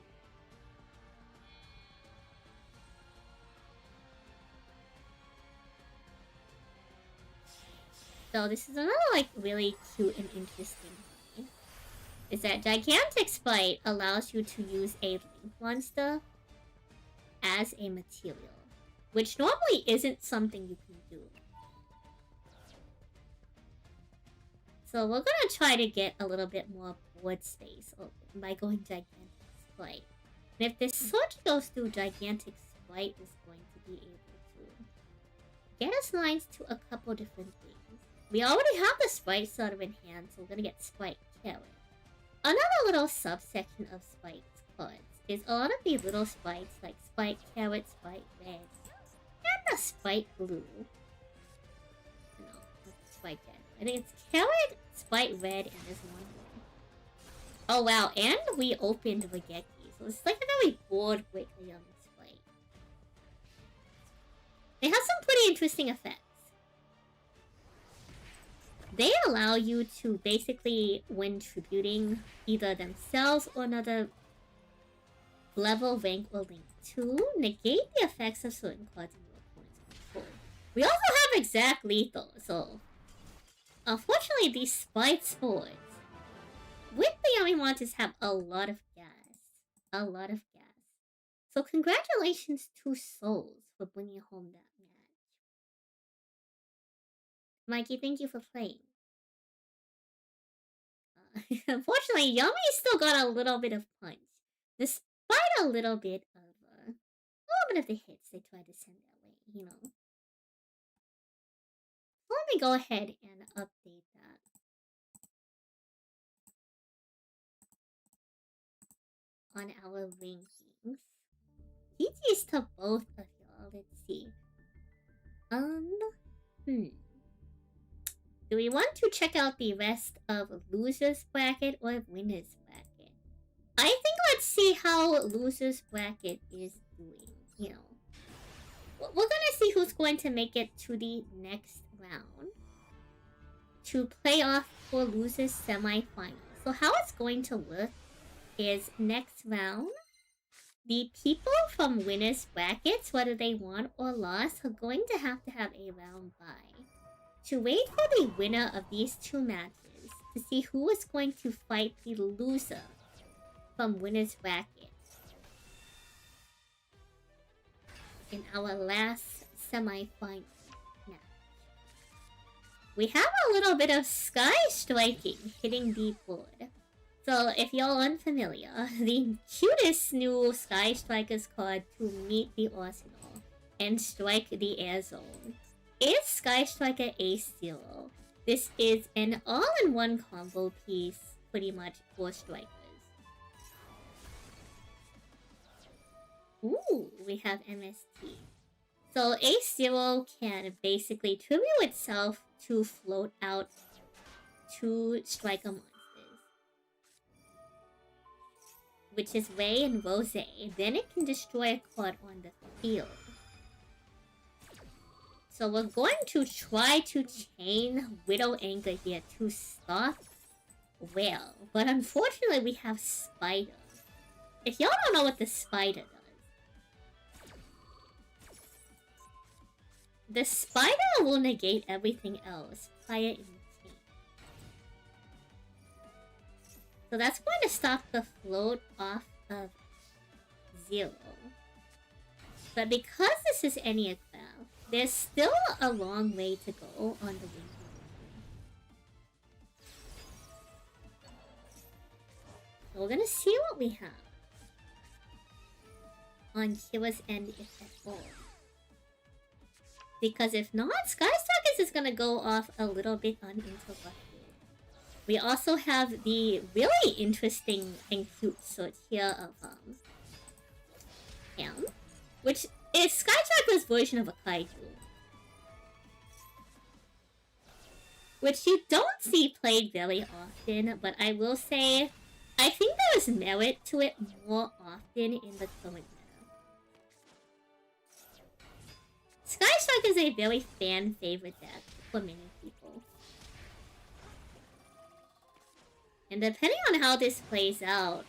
So this is another like really cute and interesting thing. Is that Gigantic Spite allows you to use a Link monster as a material, which normally isn't something you can do. So we're gonna try to get a little bit more board space by going Gigantic Spite. And if this sword goes through, Gigantic Spite is going to be able to get us lines to a couple different things. We already have the Spite Sword in hand, so we're gonna get Spite Carrot. Another little subsection of Spite's cards is a lot of these little Spites, like Spite Carrot, Spite Red, and the Spite Blue. No, Spite Red. I think it's Carrot, Spite Red, and there's one more. Oh wow, and we opened Regeki, so it's like a very board with a young Spite. They have some pretty interesting effects. They allow you to basically, when tributing either themselves or another level, rank, or link 2, negate the effects of certain cards in your opponent's control. We also have exact lethal, so unfortunately these Spite Swords with the Yummy Monsters have a lot of gas. A lot of gas. So congratulations to Souls for bringing home that match. Mikey, thank you for playing. Unfortunately, Yummy still got a little bit of punch. Despite a little bit of the hits they tried to send that way, you know. Let me go ahead and update that. On our rankings. GG's to both of y'all. Let's see. Do we want to check out the rest of Loser's Bracket or Winner's Bracket? I think let's see how Loser's Bracket is doing, you know. We're gonna see who's going to make it to the next round to play off for Loser's semi-final. So how it's going to work is next round, the people from Winner's Brackets, whether they won or lost, are going to have a round bye to wait for the winner of these two matches to see who is going to fight the loser from Winner's Bracket in our last semi-final match. We have a little bit of Sky Striking hitting the board. So if y'all unfamiliar, the cutest new Sky Strikers card to meet the arsenal and strike the air zone is Sky Striker Ace Zero. This is an all-in-one combo piece, pretty much, for strikers. Ooh, we have MST. So Ace Zero can basically tribute itself to float out two striker monsters, which is Ray and Rose. Then it can destroy a card on the field. So we're going to try to chain Widow Anger here to stop Well. But unfortunately we have Spider. If y'all don't know what the Spider does, the Spider will negate everything else prior in chain. So that's going to stop the float off of Zero. But because this is Enneagram, there's still a long way to go on the wing. So we're gonna see what we have on Kira's end, if at all. Because if not, Sky Stalkers is gonna go off a little bit uninterrupted. We also have the really interesting and cute sort here of Ham, which is Sky Tracker's version of a kaiju, which you don't see played very often, but I will say I think there is merit to it more often in the current meta. Sky Strike is a very fan favorite deck for many people. And depending on how this plays out,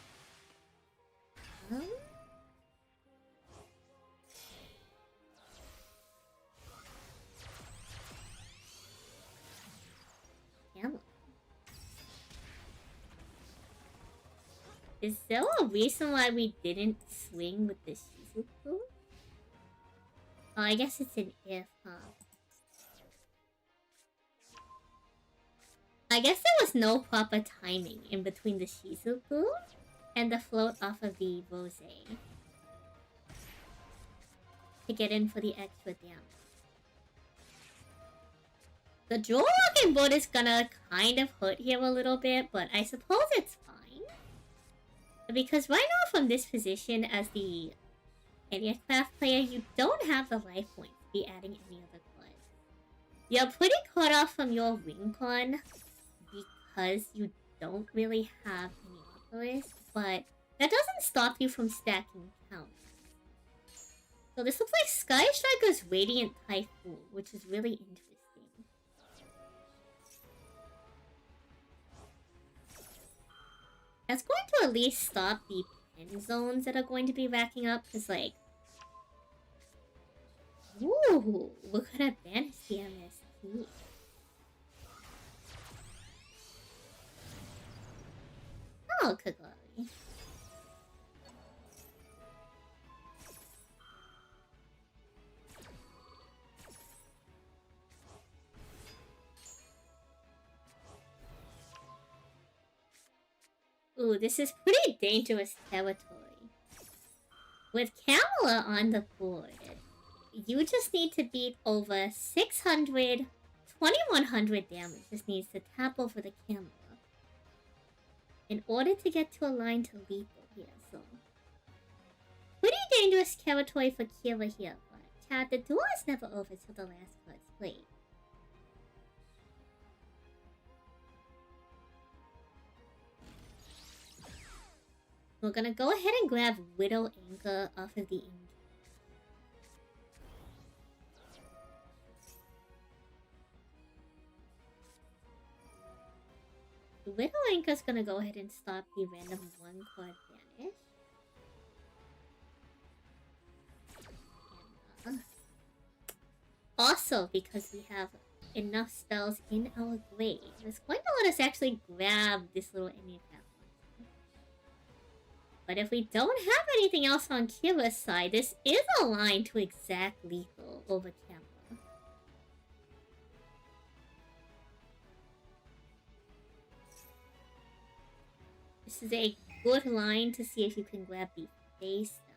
Is there a reason why we didn't swing with the Shizuku? Oh, I guess it's an if, huh? I guess there was no proper timing in between the Shizuku and the float off of the Rosé to get in for the extra damage. The dual walking board is gonna kind of hurt here a little bit, but I suppose it's fine. Because right now from this position as the aircraft player, you don't have the life points to be adding any other cards. You're pretty cut off from your wing con because you don't really have any others, but that doesn't stop you from stacking counters. So this looks like Sky Striker's Radiant Typhoon, which is really interesting. That's going to at least stop the pen zones that are going to be racking up, because, like... Ooh, we're gonna banish the MST. Oh, Kagari. Ooh, this is pretty dangerous territory. With Kamala on the board, you just need to beat over 600, 2100 damage. Just needs to tap over the Kamala in order to get to a line to lethal here, so... Pretty dangerous territory for Kira here, but chat, the duel is never over till the last card's played. We're gonna go ahead and grab Widow Anchor off of the Angel. The Widow Anchor's gonna go ahead and stop the random one card vanish. And, also, because we have enough spells in our grave, it's going to let us actually grab this little enemy path. But if we don't have anything else on Kira's side, this is a line to exact lethal over Kamala. This is a good line to see if you can grab the face down.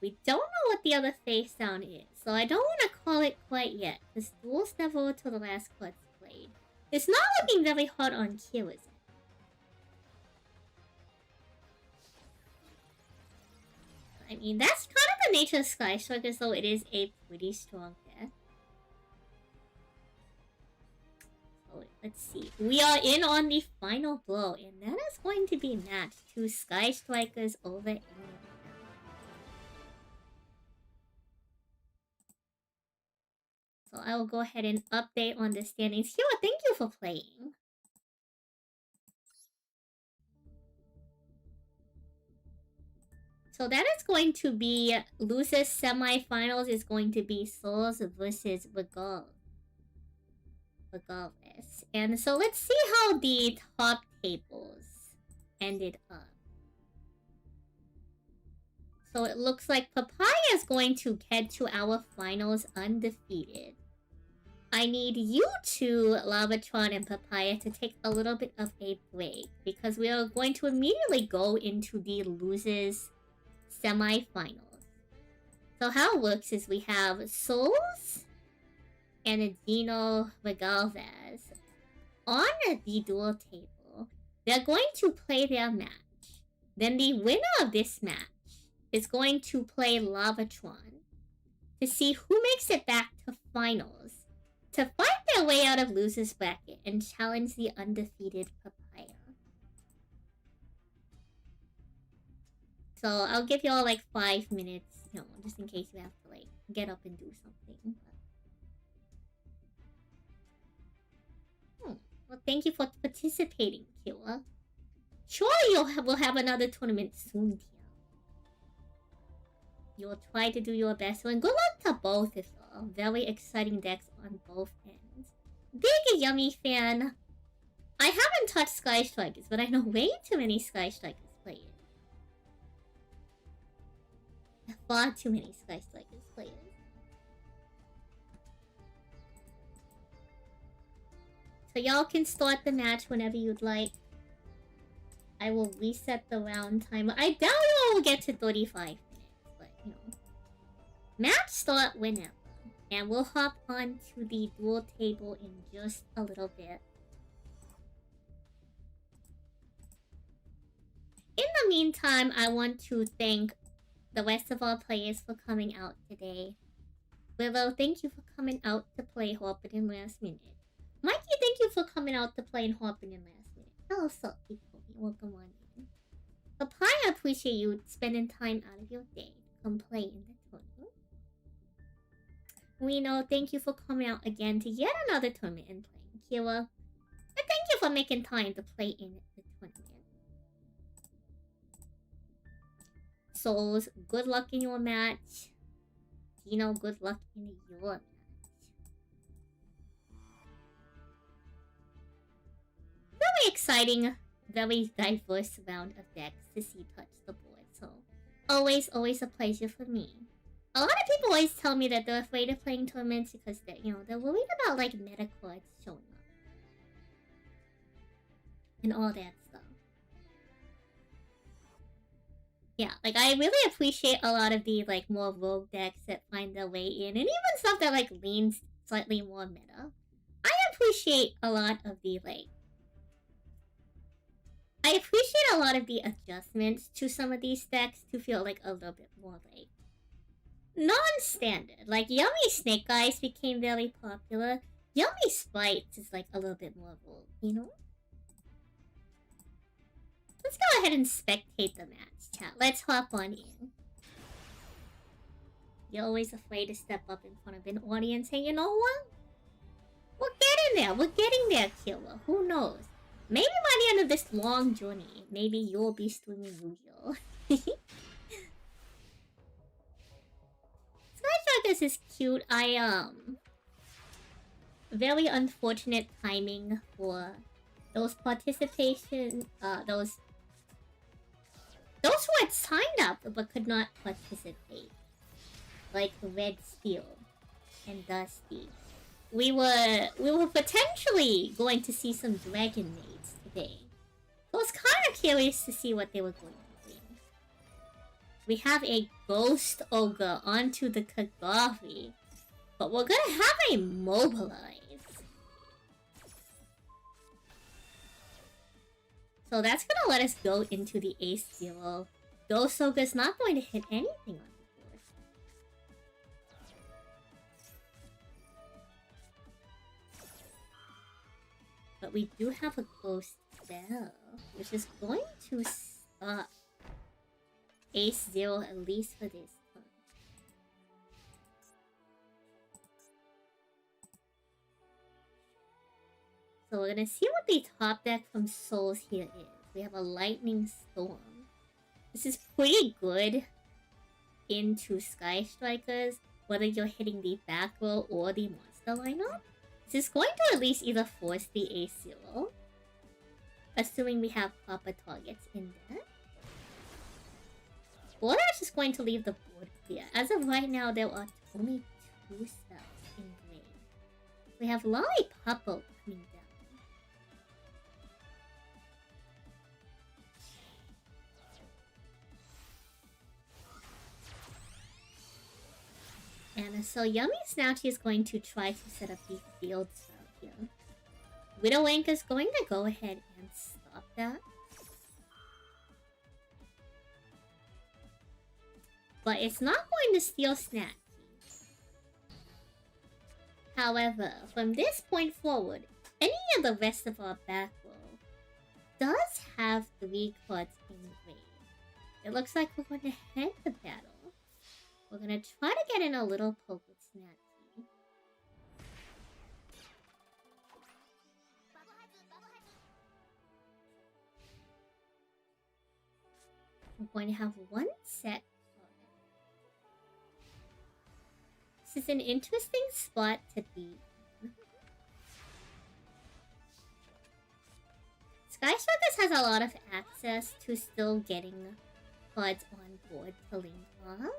We don't know what the other face down is, so I don't want to call it quite yet, because duel's never over till the last card's played. It's not looking very hard on Kira's end. I mean, that's kind of the nature of Sky Strikers, though it is a pretty strong deck. So, let's see. We are in on the final blow, and that is going to be matched to Sky Strikers over Alien. So I will go ahead and update on the standings. Kira, thank you for playing. So that is going to be losers semifinals is going to be Souls versus Regalvis. And so let's see how the top tables ended up. So it looks like Papaya is going to head to our finals undefeated. I need you two, Lavatron and Papaya, to take a little bit of a break, because we are going to immediately go into the losers semi-finals. So how it works is we have Souls and Adino Regalvis on the duel table. They're going to play their match. Then the winner of this match is going to play Lavatron to see who makes it back to finals to fight their way out of losers bracket and challenge the undefeated Papaya. So I'll give y'all like 5 minutes, you know, just in case you have to like get up and do something. Well, thank you for participating, Killa. Sure, we'll have another tournament soon, Tia. You'll try to do your best, and good luck to both of y'all. Very exciting decks on both ends. Big Yummy fan. I haven't touched Sky Strikers, but I know way too many Sky Strikers play it. Far too many Sky Strikers play it. So y'all can start the match whenever you'd like. I will reset the round timer. I doubt we will get to 35 minutes, but you know. Match start whenever. And we'll hop on to the duel table in just a little bit. In the meantime, I want to thank the rest of our players for coming out today. Willow, thank you for coming out to play Hoppin' in last minute. Mikey, thank you for coming out to play Hoppin' in last minute. Hello, Salty Pony. Welcome on in. Papaya, I appreciate you spending time out of your day to come play in the tournament. We know, thank you for coming out again to yet another tournament and playing. Kira, and thank you for making time to play in the tournament. Souls, good luck in your match. Dino, good luck in your match. Very exciting, very diverse round of decks to see touch the board, so always a pleasure for me. A lot of people always tell me that they're afraid of playing tournaments because they're worried about like meta cards showing up. And all that stuff. Yeah, like I really appreciate a lot of the like more rogue decks that find their way in, and even stuff that like leans slightly more meta. I appreciate a lot of the adjustments to some of these decks to feel like a little bit more like non-standard. Like Yummy Snake Eyes became very popular. Yummy Sprites is like a little bit more rogue, you know? Let's go ahead and spectate the match, chat. Let's hop on in. You're always afraid to step up in front of an audience, and you know what? We're getting there. We're getting there, Killer. Who knows? Maybe by the end of this long journey, maybe you'll be streaming Yu-Gi-Oh! Sky Strikers is cute. Very unfortunate timing for those participation, those who had signed up but could not participate. Like Red Steel and Dusty. We were potentially going to see some Dragon Maids today. I was kind of curious to see what they were going to bring. We have a Ghost Ogre onto the Kagari, but we're gonna have a Mobilize. So that's gonna let us go into the Ace Zero. Ghost Ogre's not going to hit anything on the board. But we do have a Ghost Bell, which is going to stop Ace Zero at least for this turn. So we're gonna see what the top deck from Souls here is. We have a Lightning Storm. This is pretty good into Sky Strikers, whether you're hitting the back row or the monster lineup. This is going to at least either force the Ace Zero, assuming we have proper targets in there. Or that's just going to leave the board clear. As of right now, there are only 2 spells in grave. We have Lollipop coming down. And so Yummy Snatchy is going to try to set up the field spell here. Widowink is going to go ahead and stop that. But it's not going to steal Snatchy. However, from this point forward, any of the rest of our back row does have 3 cards in grave. It looks like we're going to head to battle. We're gonna try to get in a little poke with Snatchy. We're going to have 1 set. This is an interesting spot to be in. Skyscrapers has a lot of access to still getting cards on board to link off.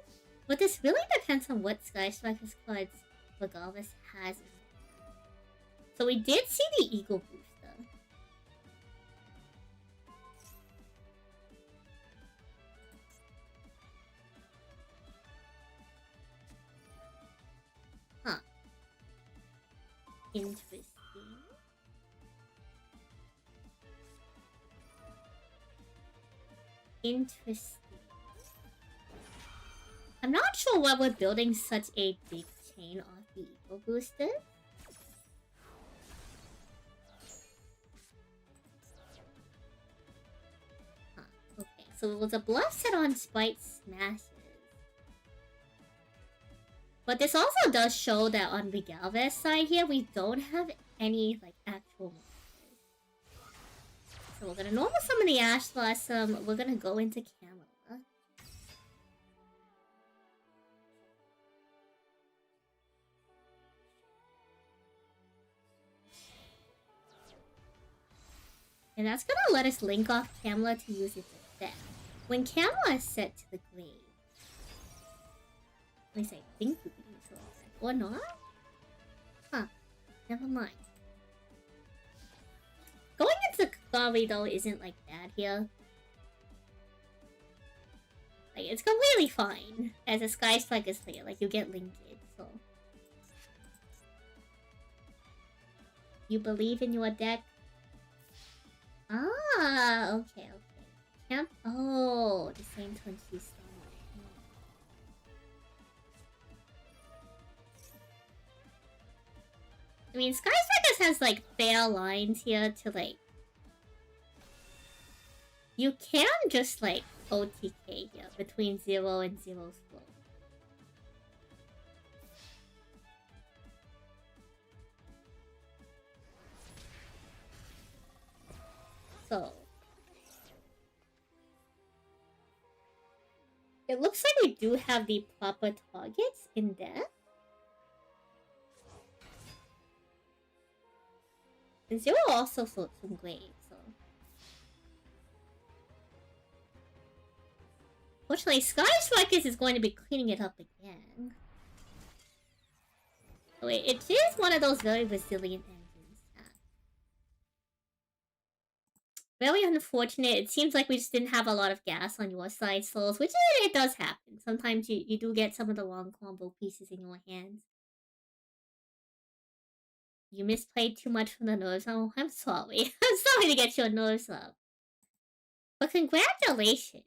But this really depends on what Skyscrapers cards Regardless has. So we did see the Eagle Booster. Huh. Interesting. Interesting. I'm not sure why we're building such a big chain off the Eagle Booster. Huh, okay, so it was a bluff set on Spite Smashes. But this also does show that on the Galvez side here, we don't have any, like, actual monsters. So we're gonna normal summon the Ash Blossom, we're gonna go into Camera. And that's gonna let us link off Camla to use its effect. When Camla is set to the grave, at least I think we can use her effect. Or not? Huh. Never mind. Going into Kagari though isn't like bad here. Like, it's completely fine as a Sky Strikers player. Like, you get linkage, so. You believe in your deck? Ah, okay, okay. Camp. Oh, the same Twin Sea Stone. I mean, Sky Strikers has like fair lines here to like. You can just like OTK here between 0 and 0's flow. So it looks like we do have the proper targets in there. And 0 also floats from Glade, so. Fortunately, Sky Strikers is going to be cleaning it up again. Oh, wait, it is one of those very resilient engines. Very unfortunate. It seems like we just didn't have a lot of gas on your side, Souls, which it does happen. Sometimes you do get some of the wrong combo pieces in your hands. You misplayed too much from the nerves. Oh, I'm sorry. I'm sorry to get your nerves up. But congratulations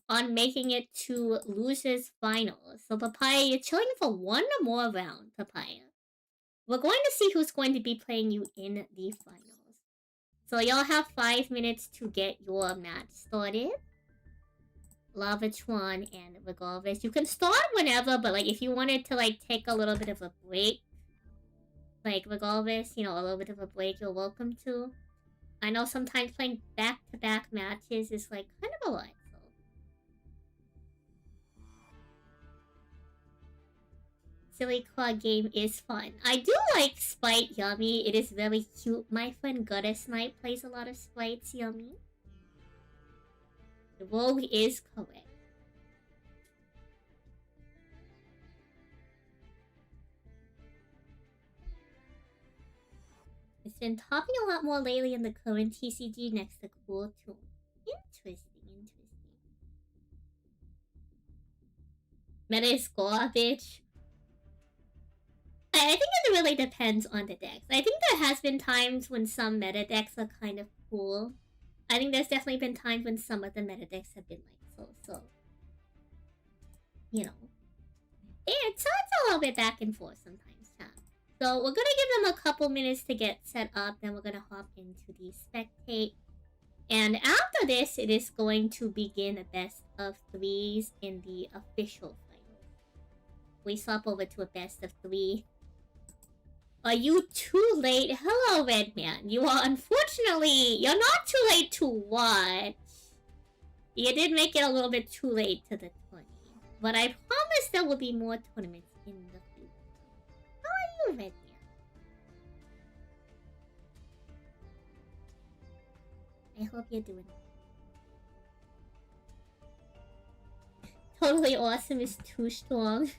on making it to Losers Finals. So, Papaya, you're chilling for one more round, Papaya. We're going to see who's going to be playing you in the finals. So, y'all have 5 minutes to get your match started. Lava Chuan and Regardless. You can start whenever, but like if you wanted to like take a little bit of a break, like Regardless, you know, a little bit of a break, you're welcome to. I know sometimes playing back-to-back matches is like kind of a lot. Silly Claw game is fun. I do like Spite Yummy. It is very cute. My friend Goddess Knight plays a lot of Spites Yummy. The rogue is correct. It's been topping a lot more lately in the current TCG next to Cool Toon. Interesting, interesting. Meta is garbage. I think it really depends on the decks. I think there has been times when some meta decks are kind of cool. I think there's definitely been times when some of the meta decks have been like so. You know. It's a little bit back and forth sometimes, huh? So we're gonna give them a couple minutes to get set up, then we're gonna hop into the spectate. And after this, it is going to begin a best of 3s in the official final. We swap over to a best of 3. Are you too late? Hello, Redman. You are unfortunately... You're not too late to watch. You did make it a little bit too late to the tourney. But I promise there will be more tournaments in the future. How are you, Redman? I hope you're doing well. Totally awesome is too strong.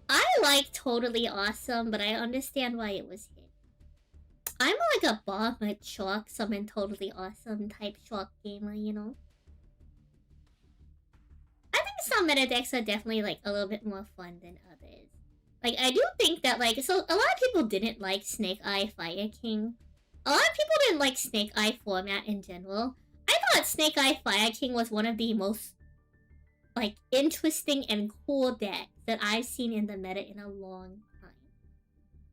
I like totally awesome, but I understand why it was hit. I'm like a bomb like shock summon totally awesome type shock gamer, you know? I think some meta decks are definitely like a little bit more fun than others. Like I do think that like so a lot of people didn't like Snake Eye Fire King. A lot of people didn't like Snake Eye format in general. I thought Snake Eye Fire King was one of the most like interesting and cool decks that I've seen in the meta in a long time.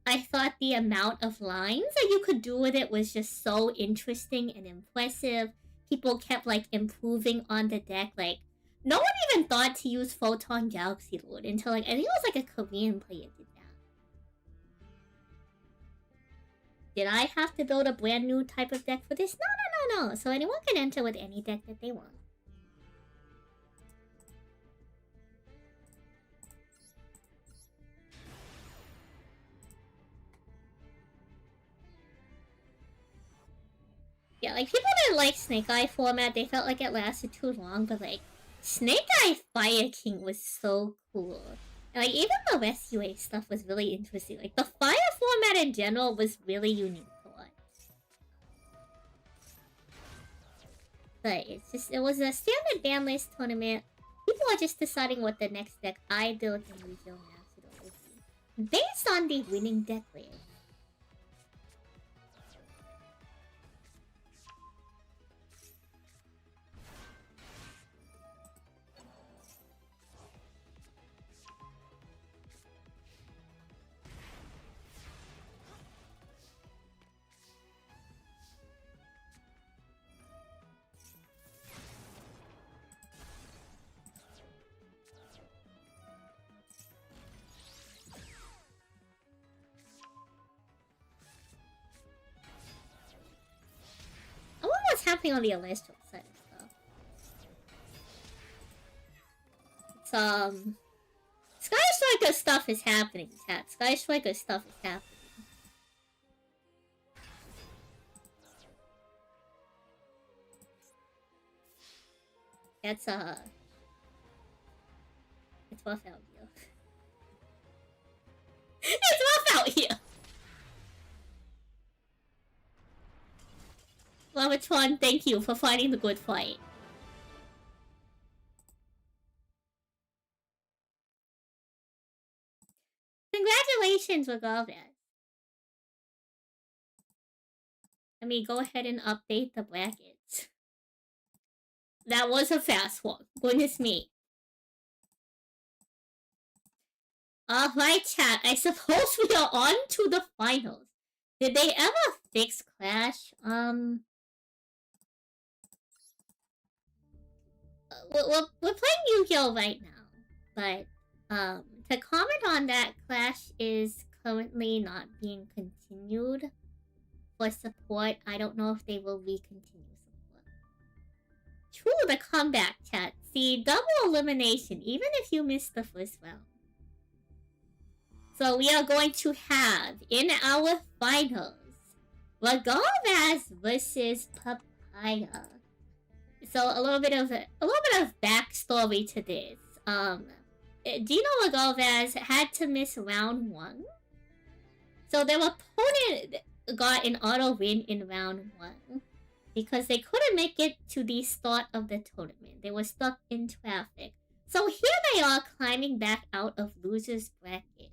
I thought the amount of lines that you could do with it was just so interesting and impressive. People kept like improving on the deck. Like no one even thought to use Photon Galaxy Lord until like I think it was like a Korean player did that. Did I have to build a brand new type of deck for this? No. So anyone can enter with any deck that they want. Yeah, like people didn't like Snake Eye format. They felt like it lasted too long, but like Snake Eye Fire King was so cool. And, like even the West UA stuff was really interesting. Like the fire format in general was really unique to watch. But it's just it was a standard ban list tournament. People are just deciding what the next deck I build in regional master will be based on the winning deck list. I wonder what's happening on the Celestial side of stuff. It's Sky Striker stuff is happening, chat. Sky Striker stuff is happening. It's rough out here. It's rough out here. Lavatron, thank you for fighting the good fight. Congratulations, regardless. Let me go ahead and update the brackets. That was a fast one. Goodness me. Alright, chat. I suppose we are on to the finals. Did they ever fix Clash? We're playing Yu-Gi-Oh! Right now. But, to comment on that, Clash is currently not being continued for support. I don't know if they will recontinue support. True, the comeback, chat. See, double elimination, even if you miss the first round. So we are going to have, in our finals, Lagarvaz versus Papaya. So a little bit of backstory to this. Do you know Lagarvaz had to miss round 1? So their opponent got an auto win in round 1 because they couldn't make it to the start of the tournament. They were stuck in traffic. So here they are climbing back out of loser's bracket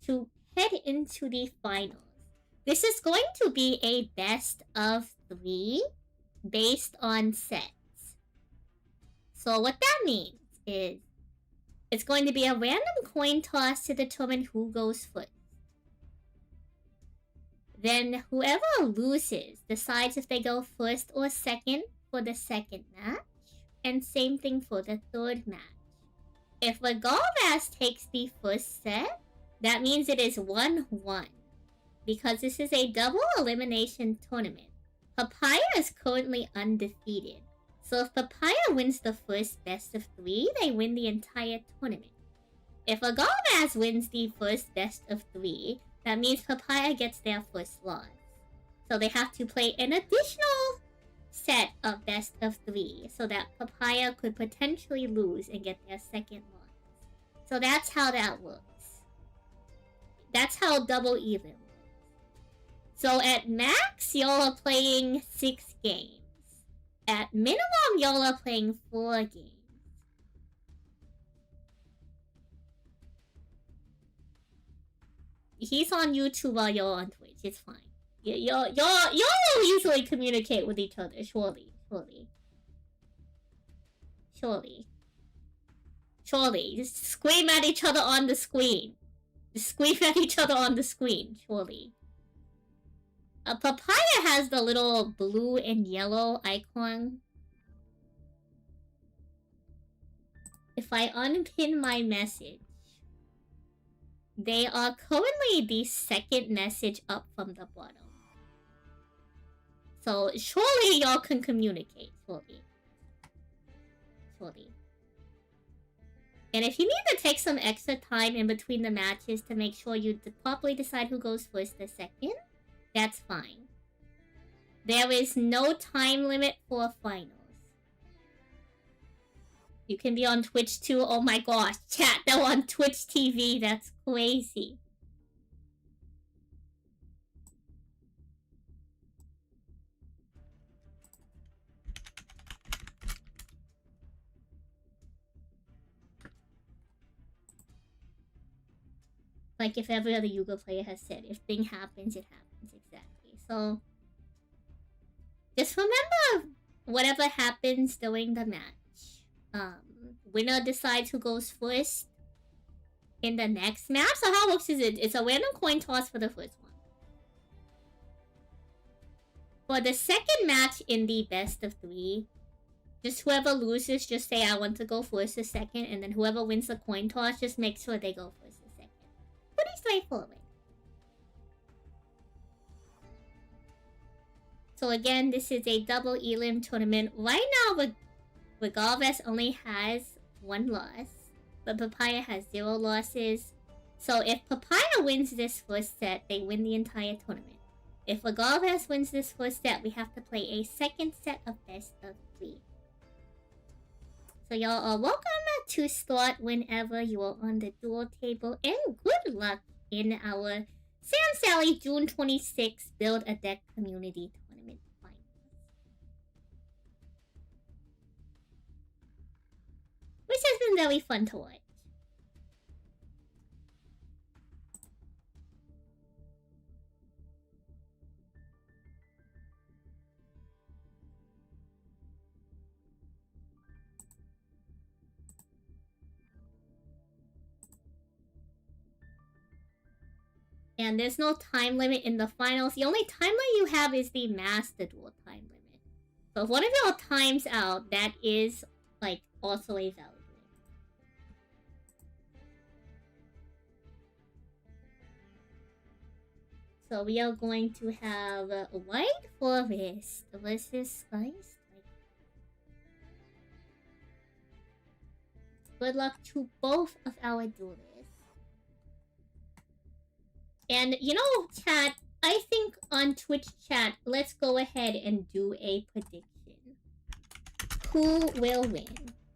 to head into the finals. This is going to be a best of 3 based on sets. So what that means is it's going to be a random coin toss to determine who goes first. Then whoever loses decides if they go first or second for the second match, and same thing for the third match. If Lagarvaz takes the first set, that means it is 1-1, because this is a double elimination tournament. Papaya is currently undefeated, so if Papaya wins the first best of 3, they win the entire tournament. If Lagarvaz wins the first best of 3, that means Papaya gets their first loss. So they have to play an additional set of best of 3 so that Papaya could potentially lose and get their second loss. So that's how that works. That's how double even works. So at max, y'all are playing 6 games. At minimum, y'all are playing 4 games. He's on YouTube while you're on Twitch. It's fine. Y'all will easily communicate with each other. Surely. Just scream at each other on the screen. Surely. Papaya has the little blue and yellow icon. If I unpin my message, they are currently the second message up from the bottom. So surely y'all can communicate. Surely. And if you need to take some extra time in between the matches to make sure you properly decide who goes first or second, that's fine. There is no time limit for finals. You can be on Twitch too. Oh my gosh, chat, they're on Twitch TV. That's crazy. Like if every other Yuga player has said, if thing happens, it happens. Exactly. So just remember whatever happens during the match. Winner decides who goes first in the next match. So how it works is it's a random coin toss for the first one. For the second match in the best of 3, just whoever loses, just say I want to go first or second, and then whoever wins the coin toss, just make sure they go first or second. Pretty straightforward. So again, this is a double elim tournament. Right now, Regalves only has 1 loss, but Papaya has 0 losses. So if Papaya wins this first set, they win the entire tournament. If Regalves wins this first set, we have to play a second set of best of 3. So y'all are welcome to start whenever you are on the duel table, and good luck in our San Salie June 26 Build-a-Deck Community Tournament Finals. Which has been very fun to watch. And there's no time limit in the finals. The only time limit you have is the Master Duel time limit. So if one of y'all times out, that is, like, also a valid win. So we are going to have White Forest versus Sky Strike. Good luck to both of our duelists. And, you know, chat, I think on Twitch chat, let's go ahead and do a prediction. Who will win?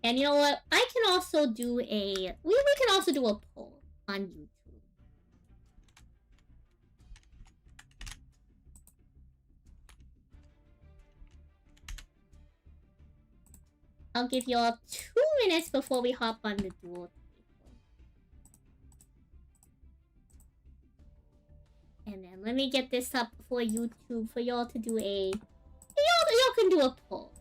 And you know what? I can also do a... We can also do a poll on YouTube. I'll give y'all 2 minutes before we hop on the duel. And then let me get this up for YouTube for y'all to do a... Y'all can do a poll.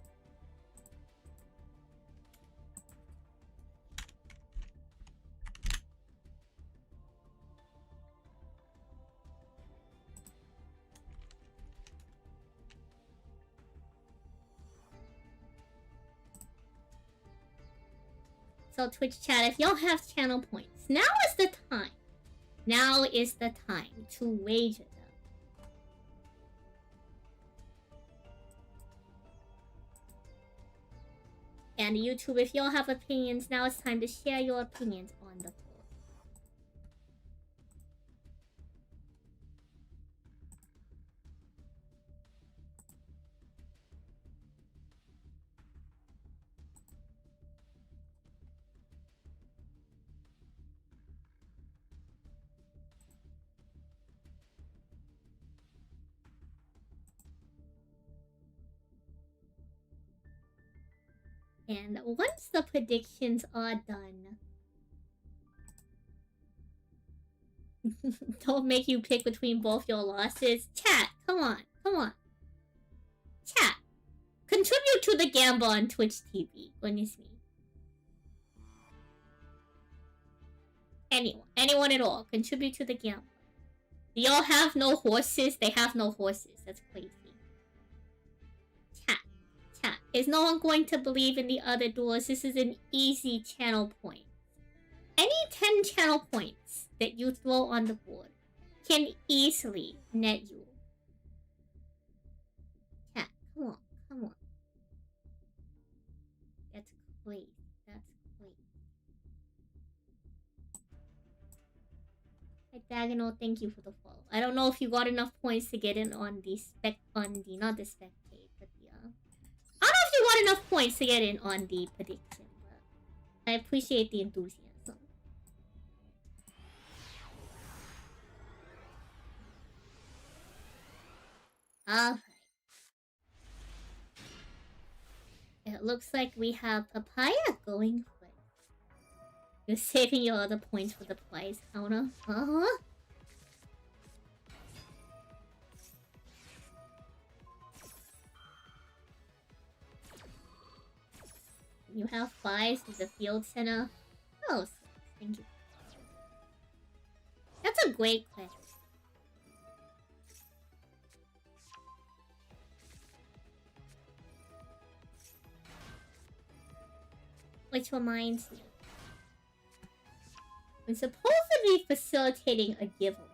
So Twitch chat, if y'all have channel points, now is the time. Now is the time to wager them. And YouTube, if y'all have opinions, now it's time to share your opinions on the poll. And once the predictions are done... Don't make you pick between both your losses. Chat, come on, come on. Chat, contribute to the gamble on Twitch TV. Goodness me. Anyone at all, contribute to the gamble. Do y'all have no horses? They have no horses. That's crazy. Chat. Is no one going to believe in the other duels? This is an easy channel point. Any 10 channel points that you throw on the board can easily net you. Chat, come on, come on. That's crazy. That's crazy. Hey, Diagonal, thank you for the follow. I don't know if you got enough points to get in on the not the spectate, but the I don't know if you got enough points to get in on the prediction, but I appreciate the enthusiasm. Alright. It looks like we have Papaya going for it. You're saving your other points for the prize counter. You have 5s with the field center. Oh, thank you. That's a great question. Which reminds me, I'm supposed to be facilitating a giveaway.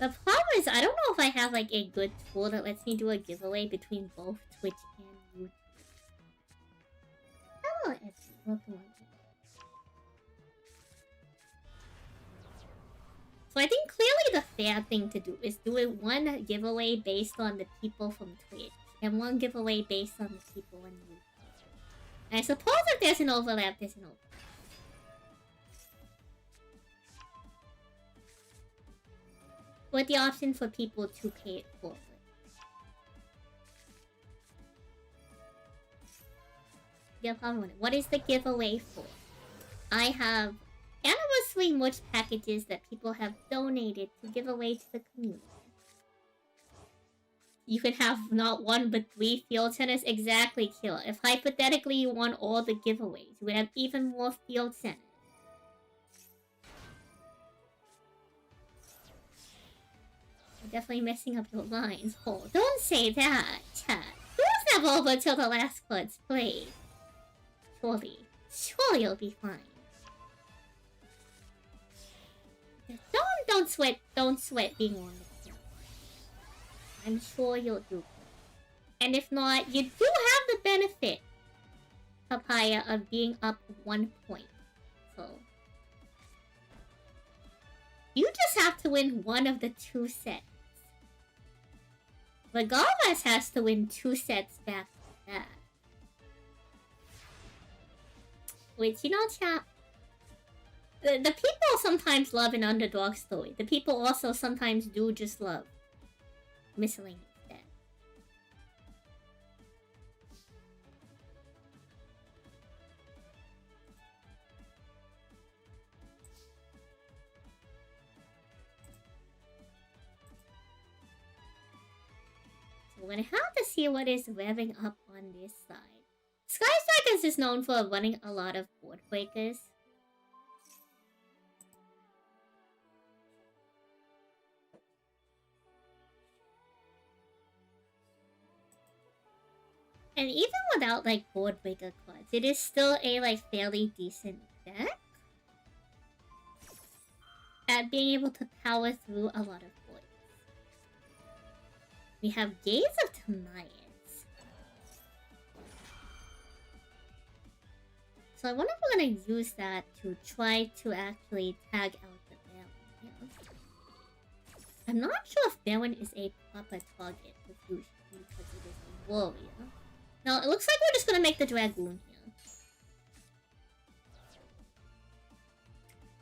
The problem is, I don't know if I have like a good tool that lets me do a giveaway between both Twitch and YouTube. Hello, Effie. Welcome on. So I think clearly the fair thing to do is do it one giveaway based on the people from Twitch and one giveaway based on the people on YouTube. And I suppose if there's an overlap, there's an overlap. With the option for people to pay it forward. Yeah, problem. What is the giveaway for? I have anniversary merch packages that people have donated to give away to the community. You can have not 1 but 3 field centers. Exactly, Kill. If hypothetically you won all the giveaways, you would have even more field centers. You're definitely messing up your lines. Oh, don't say that, chat. Who's never over till the last Let's Play? Surely you'll be fine. Don't sweat being on the camera. I'm sure you'll do good. And if not, you do have the benefit, Papaya, of being up 1 point. So you just have to win one of the 2 sets. Regardless has to win 2 sets back to back. Which, you know, chat, the people sometimes love an underdog story. The people also sometimes do just love miscellaneous death. So we're gonna have to see what is revving up on this side. Sky Strikers is known for running a lot of board breakers. And even without, like, board breaker cards, it is still a, like, fairly decent deck at being able to power through a lot of boards. We have Gaze of Timaeus. So I wonder if we're gonna use that to try to actually tag out the Baron. I'm not sure if Baron is a proper target with Fusion because it is a warrior. No, it looks like we're just gonna make the Dragoon here.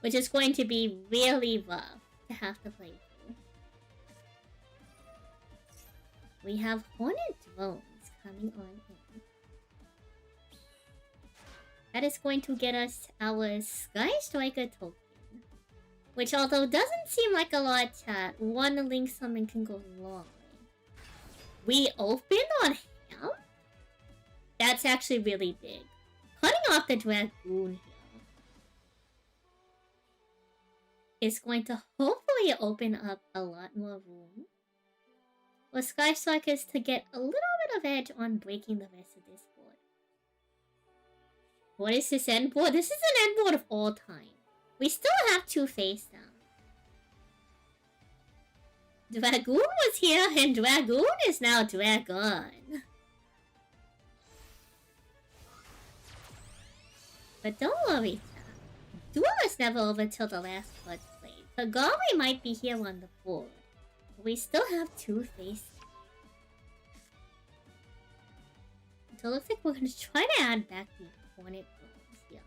Which is going to be really rough to have to play through. we have Hornet Drones coming on in. That is going to get us our Sky Striker token. Which, although doesn't seem like a lot, chat, one Link Summon can go a long way. We open on him? That's actually really big. Cutting off the Dragoon here is going to hopefully open up a lot more room for Sky Strikers to get a little bit of edge on breaking the rest of this board. What is this end board? This is an end board of all time. We still have 2 face down. Dragoon was here, and Dragoon is now Dragon. But don't worry, chat. Duel is never over till the last card's played. Kagami might be here on the board. But we still have 2 faces. So it looks like we're going to try to add back the Hornet Drones here.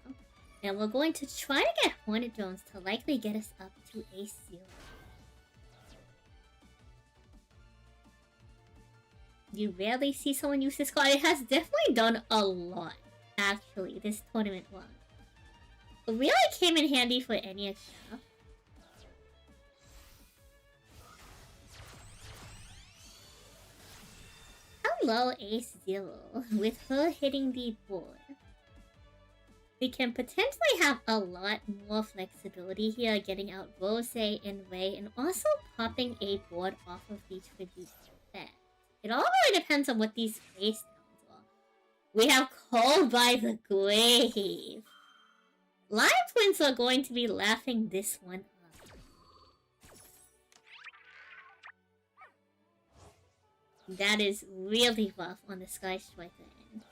And we're going to try to get Hornet Drones to likely get us up to a 0. You rarely see someone use this card. It has definitely done a lot, actually, this tournament one. It really came in handy for any account. Hello, Ace Zero. With her hitting the board, we can potentially have a lot more flexibility here, getting out Rose and Ray, and also popping a board off of the tribute effect. It all really depends on what these face downs are. We have Called by the Grave. Live Twins are going to be laughing this one up. That is really rough on the Sky Striker end.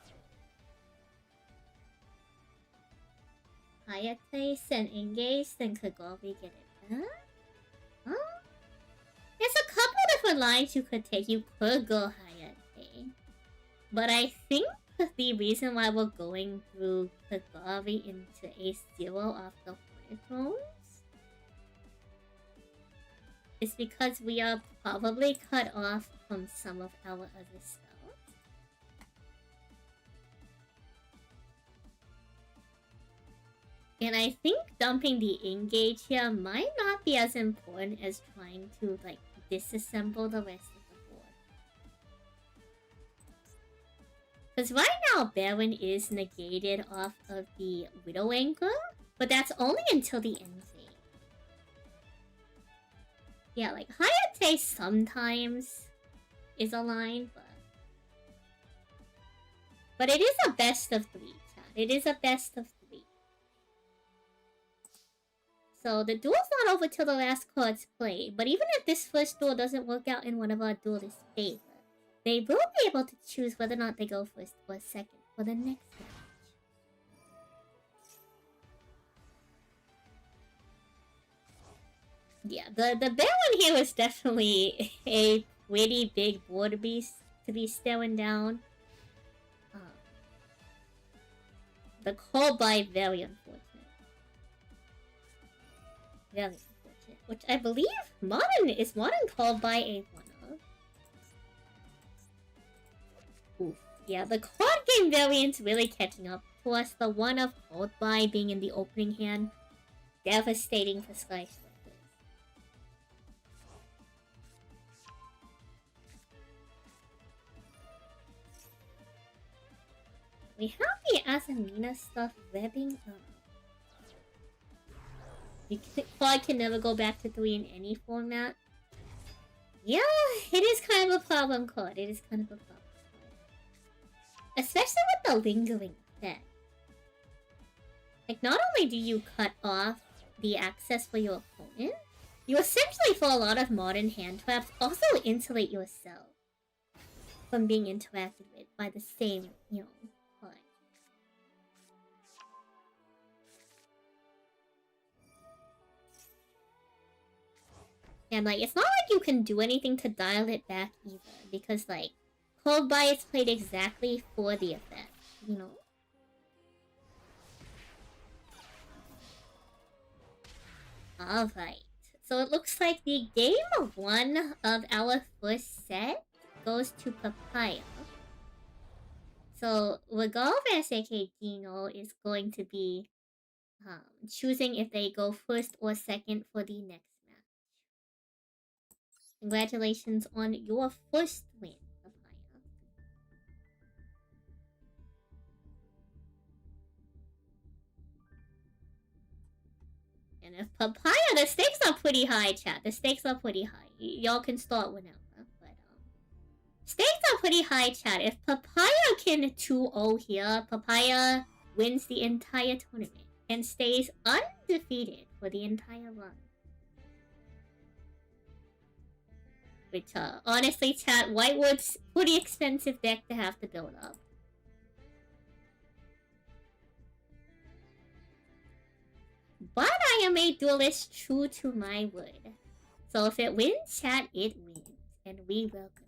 Hayate and Engage, then Kagami get it back? Huh? There's a couple different lines you could take. You could go Hayate. But I think the reason why we're going through Kagami into A0 off the Hornet Drones is because we are probably cut off from some of our other spells. And I think dumping the Engage here might not be as important as trying to, like, disassemble the rest of the board. Because right now, Baron is negated off of the Widow Anchor, but that's only until the end phase. Yeah, like, Hayate sometimes is a line, but it is a best of 3, chat. It is a best of 3. So the duel's not over till the last card's played, but even if this first duel doesn't work out in one of our duelists' favor, they will be able to choose whether or not they go first or second for the next match. Yeah, the Baron here is definitely a pretty big board beast to be staring down. The call by very unfortunate. Very unfortunate. Which I believe modern called by a 1-of. Oof. Yeah, the card game variant's really catching up to us. The 1-of called by being in the opening hand. Devastating for Sky Strikers. We have the Azamina stuff webbing up. Quad can never go back to 3 in any format. Yeah, it is kind of a problem card. It is kind of a problem card. Especially with the lingering effect. Like, not only do you cut off the access for your opponent, you essentially, for a lot of modern hand traps, also insulate yourself from being interacted with by the same, you know, card. And, like, it's not like you can do anything to dial it back either, because, like, Cold By is played exactly for the effect, you know? Alright, so it looks like the game 1 of our first set goes to Papaya. So Regal vs aka Gino is going to be choosing if they go first or second for the next match. Congratulations on your first win, Papaya. And if Papaya, the stakes are pretty high, chat. The stakes are pretty high. Y'all can start whenever. But stakes are pretty high, chat. If Papaya can 2-0 here, Papaya wins the entire tournament and stays undefeated for the entire run. Which, honestly, chat, Whitewood's pretty expensive deck to have to build up. But I am a duelist true to my word. So if it wins, chat, it wins. And we welcome it.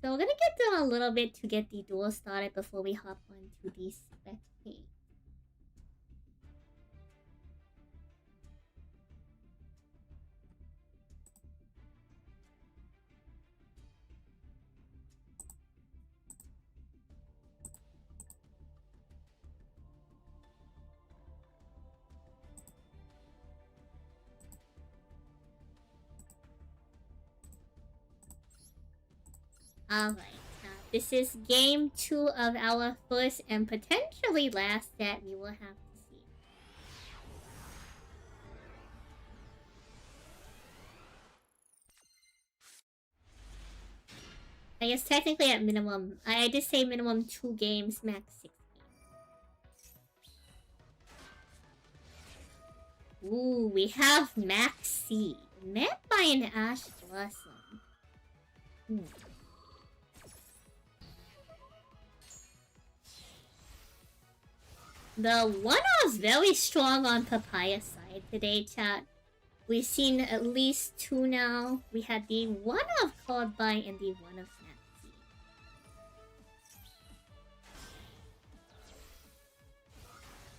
So we're gonna get down a little bit to get the duel started before we hop on to the spectate. Alright, this is game 2 of our first and potentially last set. We will have to see. I guess technically at minimum, I did say minimum 2 games, max 6 games. Ooh, we have Max C, met by an Ash Blossom. The one-off's very strong on Papaya's side today, chat. We've seen at least 2 now. We had the one-off called by and the one-off Maxi.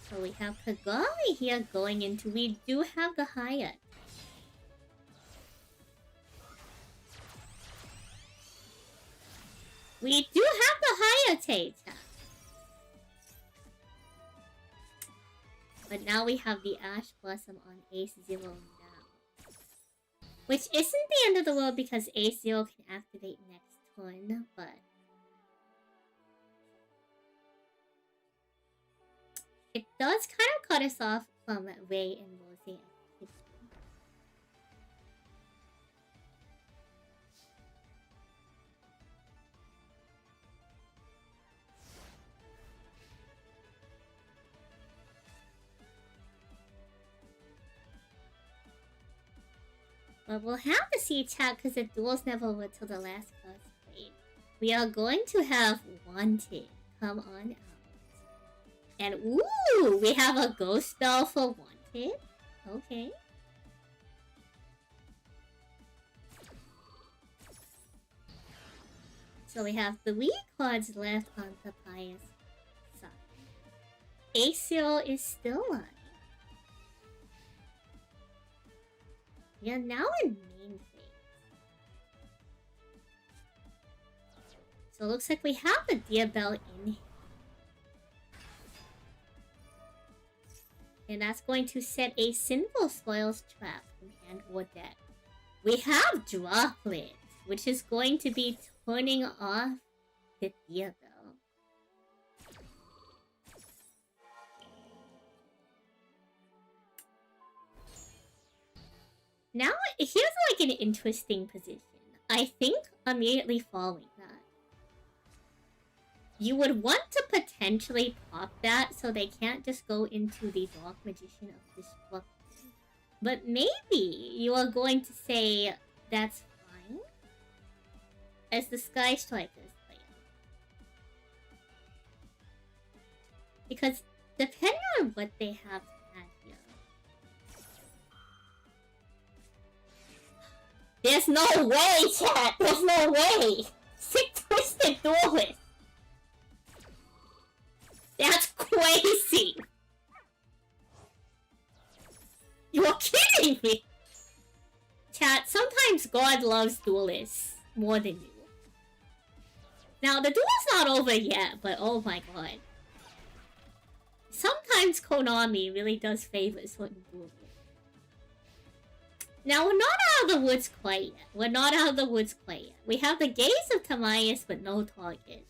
So we have Kagami here going into... We do have the Hyatt. We do have the Hayate, chat. But now we have the Ash Blossom on Ace Zero now. Which isn't the end of the world because Ace Zero can activate next turn, but... It does kind of cut us off from Ray and Rose activity. But we'll have to see, chat, because the duel's never over till the last card played. We are going to have Wanted come on out. And ooh, we have a ghost spell for Wanted. Okay. So we have 3 cards left on Papaya's side. Ace-Zero is still alive. We are now in main phase. So it looks like we have the Diabell in here. And that's going to set a Sinful Spoils trap from hand or deck. We have Droplet, which is going to be turning off the Diabell. Now, here's like an interesting position. I think immediately following that, you would want to potentially pop that so they can't just go into the Dark Magician of Destruction. But maybe you are going to say that's fine as the Sky Strikers play out. Because depending on what they have had here, there's no way, chat! There's no way! Sick Twisted Duelist! That's crazy! You're kidding me! Chat, sometimes God loves duelists more than you. Now, the duel's not over yet, but oh my god. Sometimes Konami really does favor certain duelists. Now, we're not out of the woods quite yet. We're not out of the woods quite yet. We have the gaze of Tamias, but no target.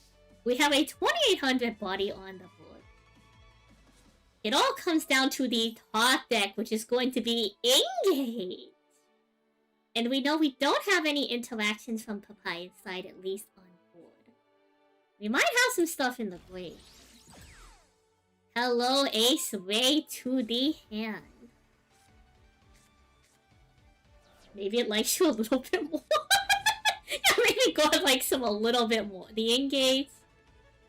We have a 2800 body on the board. It all comes down to the top deck, which is going to be Engage. And we know we don't have any interactions from Papaya side, at least on board. We might have some stuff in the grave. Hello, Ace Way to the hand. Maybe it likes you a little bit more. Yeah, maybe God likes him a little bit more. The Engage.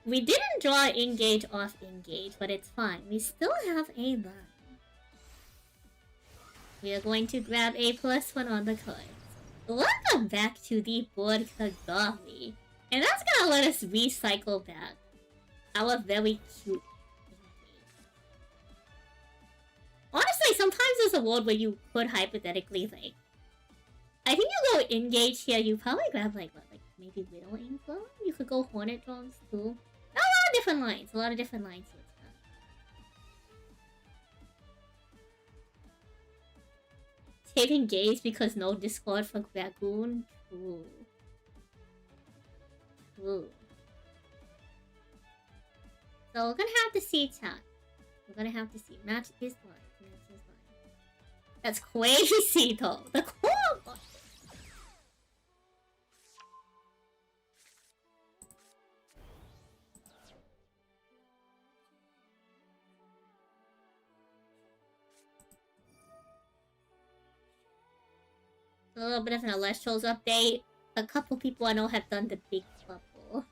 We didn't draw Engage off Engage, but it's fine. We still have a line. We are going to grab a +1 on the cards. Welcome back to the board Kagami. And that's gonna let us recycle back our very cute Engage. Honestly, sometimes there's a world where you could hypothetically, like... I think you go Engage here, you probably grab, like, what, like, maybe Widow Inflow? You could go Hornet Drums, too. A lot of different lines. A lot of different lines here. Save Engage because no Discord for Dragoon? True. True. So we're gonna have to see, chat. We're gonna have to see. Match is line. Match is line. That's crazy, though. The core. A little bit of an Alestrals update. A couple people I know have done the big bubble.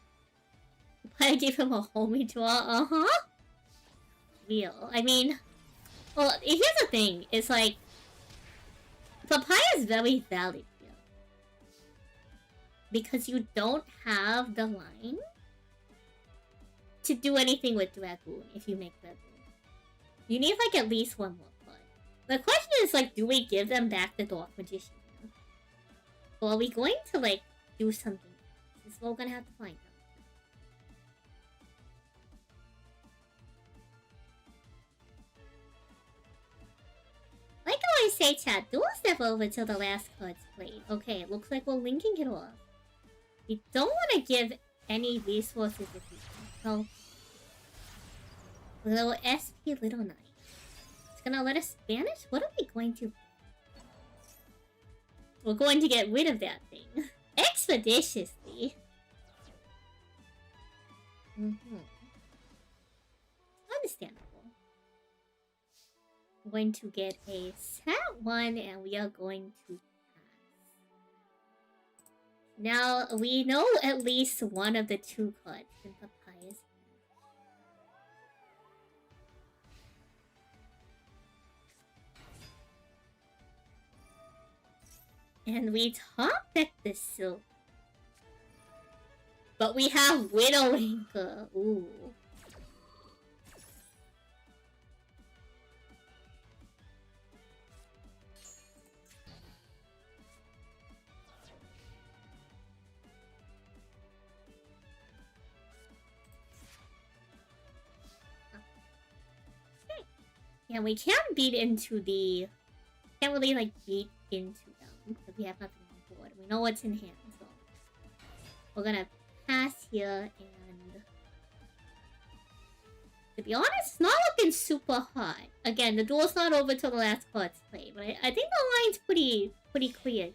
I gave him a homie draw. Uh-huh. Real. I mean... Well, here's the thing. It's like... Papaya is very valid here. Because you don't have the line to do anything with Dragoon if you make Dragoon. You need like at least one more card. The question is like, do we give them back the Dark Magician? Or are we going to like do something? This is what we're gonna have to find out. Like I always say, chat, duel step over till the last card's played. Okay, it looks like we're linking it off. We don't want to give any resources if we can. So, little SP Little Knight. It's gonna let us banish? What are we going to... We're going to get rid of that thing. Expeditiously. Understandable. We're going to get a set 1 and we are going to pass. Now, we know at least one of the two cards in Papaya's hand. And we top deck the silk. But we have Widowmaker. Ooh. Okay. Yeah, we can't beat into the... Can't really, like, beat into them. Because we have nothing on board. We know what's in hand, so... We're gonna pass here, and... To be honest, it's not looking super hot. Again, the duel's not over till the last card's played, but I think the line's pretty clear here.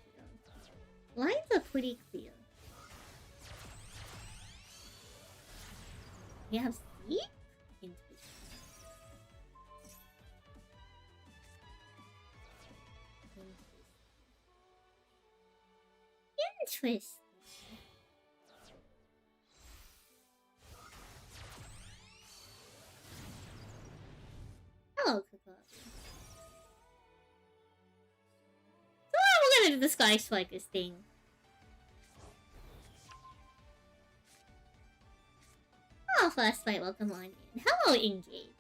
Lines are pretty clear. We have Sleep? Interesting. Hello, Coco. So we're gonna do the Sky Strikers thing. Oh, Frostbite, welcome on in. Hello, Engage.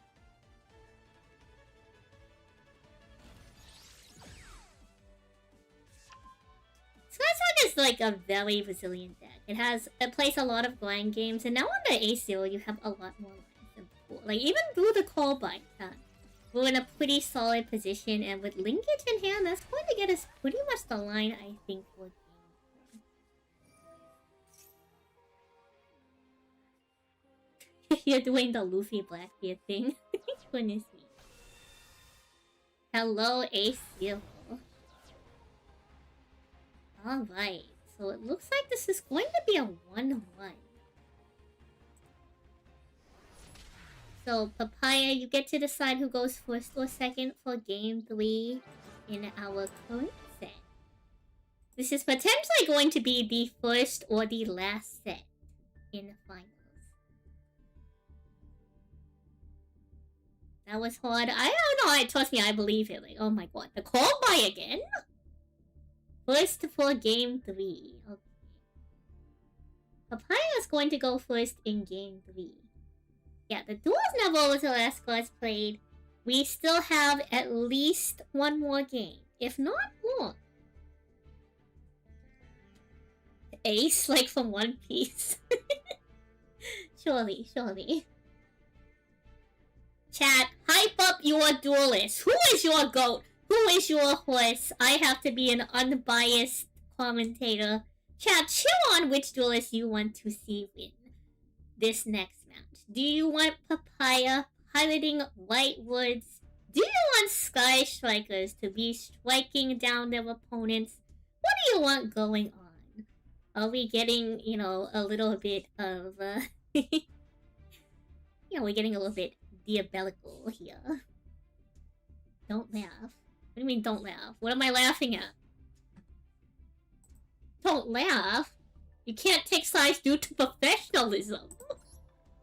Skyswag is like a very resilient deck. It plays a lot of blind games, and now on the ACO you have a lot more lines than before. Like even through the Callbite, we're in a pretty solid position, and with Linkage in hand, that's going to get us pretty much the line I think for game 3. You're doing the Luffy Blackbeard thing. Goodness me. Hello, ACO. Alright, so it looks like this is going to be a 1-1. So, Papaya, you get to decide who goes first or second for game 3 in our current set. This is potentially going to be the first or the last set in the finals. That was hard. I don't know, trust me, I believe it. Like, oh my god, the call by again? First for game 3. Okay. Papaya is going to go first in game 3. Yeah, the duel's never over the last class played. We still have at least one more game, if not more. Ace, like from One Piece. Surely, surely. Chat, hype up your duelist. Who is your GOAT? Who is your horse? I have to be an unbiased commentator. Chat, chill on which duelist you want to see win this next match. Do you want Papaya piloting White Woods? Do you want Sky Strikers to be striking down their opponents? What do you want going on? Are we getting, you know, a little bit of, we're getting a little bit diabolical here. Don't laugh. What do you mean, don't laugh? What am I laughing at? Don't laugh? You can't take sides due to professionalism.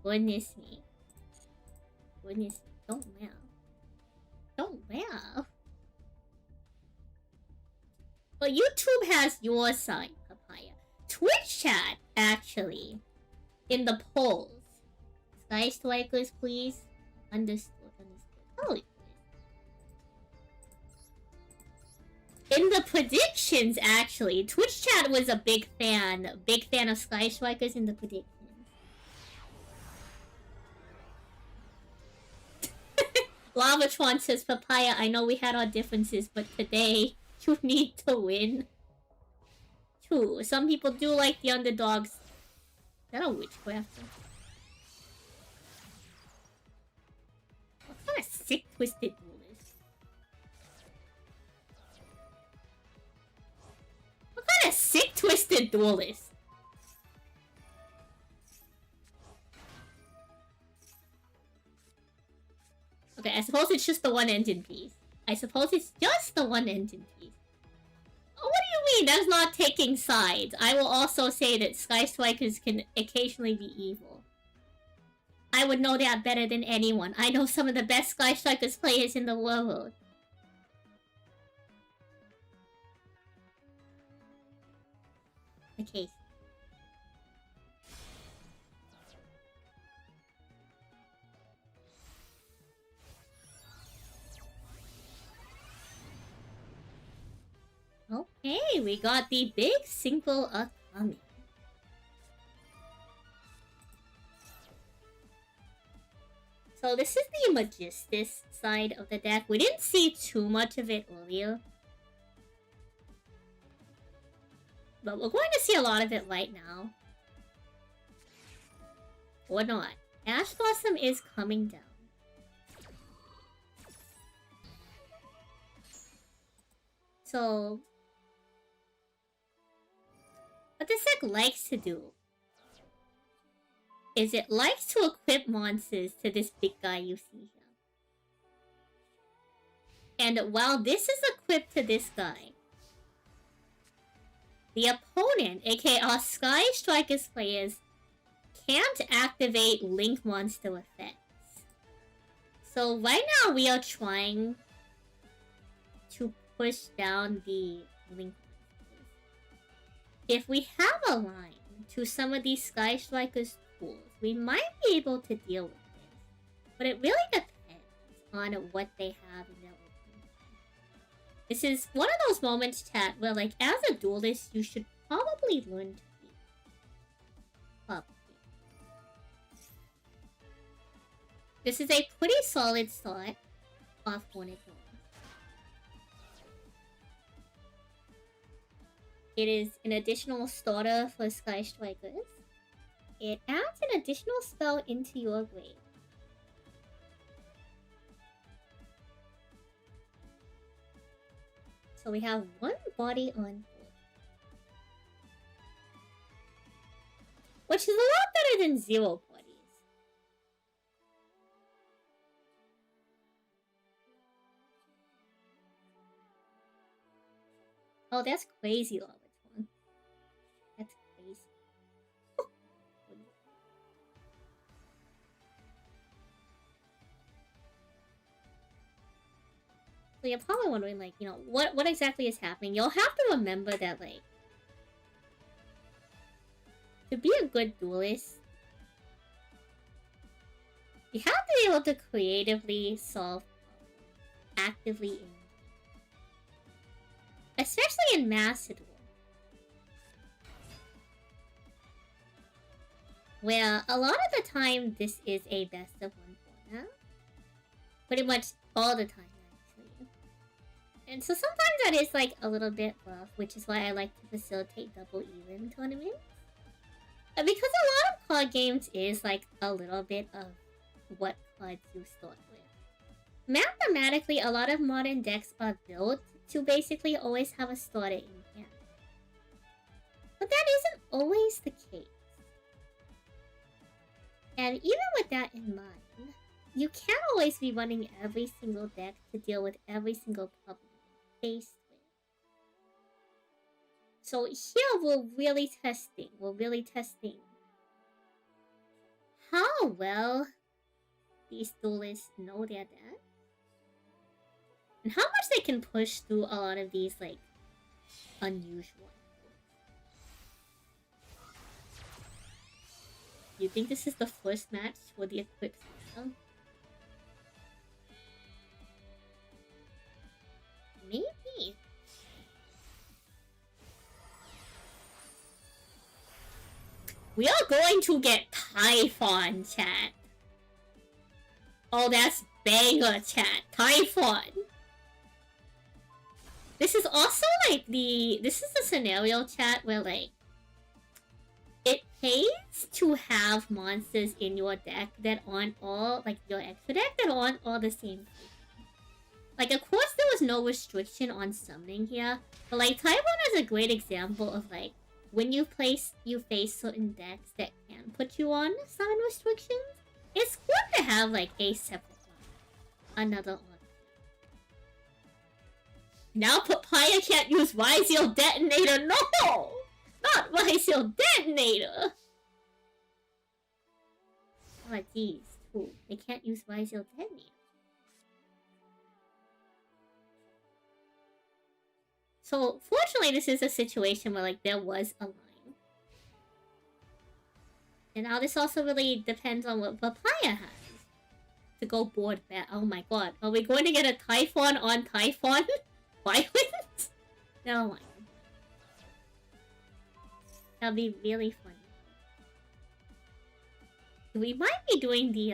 Goodness me. Goodness me. Don't laugh. Don't laugh. But YouTube has your side, Papaya. Twitch chat, actually, in the polls. Sky Strikers, please. Understood. Oh, in the predictions, actually, Twitch chat was a big fan of Sky Strikers in the predictions. Lavatron says, Papaya, I know we had our differences, but today, you need to win. True, some people do like the underdogs. Is that a witchcraft? What kind of sick, twisted rule is? What kind of sick, twisted duelist? Okay, I suppose it's just the one engine piece. I suppose it's just the one engine piece. Oh, what do you mean? That's not taking sides. I will also say that Sky Strikers can occasionally be evil. I would know that better than anyone. I know some of the best Sky Strikers players in the world. Okay. Okay, we got the big single coming. So this is the Magistus side of the deck. We didn't see too much of it earlier, but we're going to see a lot of it right now. Or not. Ash Blossom is coming down. So what this deck likes to do is it likes to equip monsters to this big guy you see here. And while this is equipped to this guy, the opponent, aka our Sky Strikers players, can't activate Link monster effects. So right now we are trying to push down the Link. If we have a line to some of these Sky Strikers tools, we might be able to deal with this. But it really depends on what they have in their opening. This is one of those moments, chat, where like as a duelist, you should probably learn to be. Probably. This is a pretty solid start off Hornet Dawn. It is an additional starter for Sky Strikers. It adds an additional spell into your grade. So we have one body on board. Which is a lot better than 0 bodies. Oh, that's crazy, Lava. That's crazy. So you're probably wondering, like, you know, what exactly is happening? You'll have to remember that, like, to be a good duelist, you have to be able to creatively solve problems, actively engage. Especially in Macedon, where a lot of the time this is a best of 1 format. Pretty much all the time, actually. And so sometimes that is like a little bit rough, which is why I like to facilitate double even tournaments. Because a lot of card games is like a little bit of what cards you start with. Mathematically, a lot of modern decks are built to basically always have a starter in hand. But that isn't always the case. And even with that in mind, you can't always be running every single deck to deal with every single problem you're faced with. So here we're really testing how well these duelists know their deck. And how much they can push through a lot of these, like, unusual. You think this is the first match for the Eclipse system? Maybe. We are going to get Typhon, chat. Oh, that's banger, chat. Typhon. This is also like this is the scenario, chat, where like it pays to have monsters in your deck that aren't all, like your extra deck, that aren't all the same. Like, of course there was no restriction on summoning here, but like Typhon is a great example of like when you face certain decks that can put you on summon restrictions. It's good to have like a separate one, another one. Now Papaya can't use Ryzeal Detonator. No! Not Ryzeal Detonator! Oh, geez. Ooh, they can't use Ryzeal Detonator. So, fortunately, this is a situation where, like, there was a line. And now this also really depends on what Papaya has to go board bet. Oh my god. Are we going to get a Typhon on Typhon? Violence? Never mind. That'll be really funny. We might be doing the,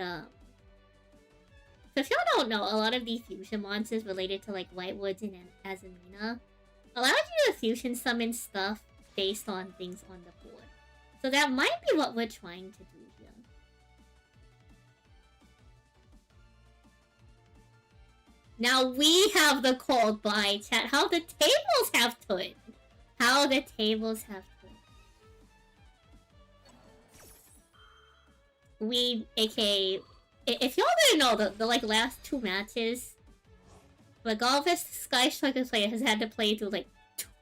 So if y'all don't know, a lot of the fusion monsters related to, like, Whitewoods and Azamina allows you to fusion summon stuff based on things on the board. So that might be what we're trying to do here. Now we have the cold buy, chat. How the tables have turned. How the tables have turned. We, aka... If y'all didn't know, the like last 2 matches, the Golfist Sky Striker player has had to play through like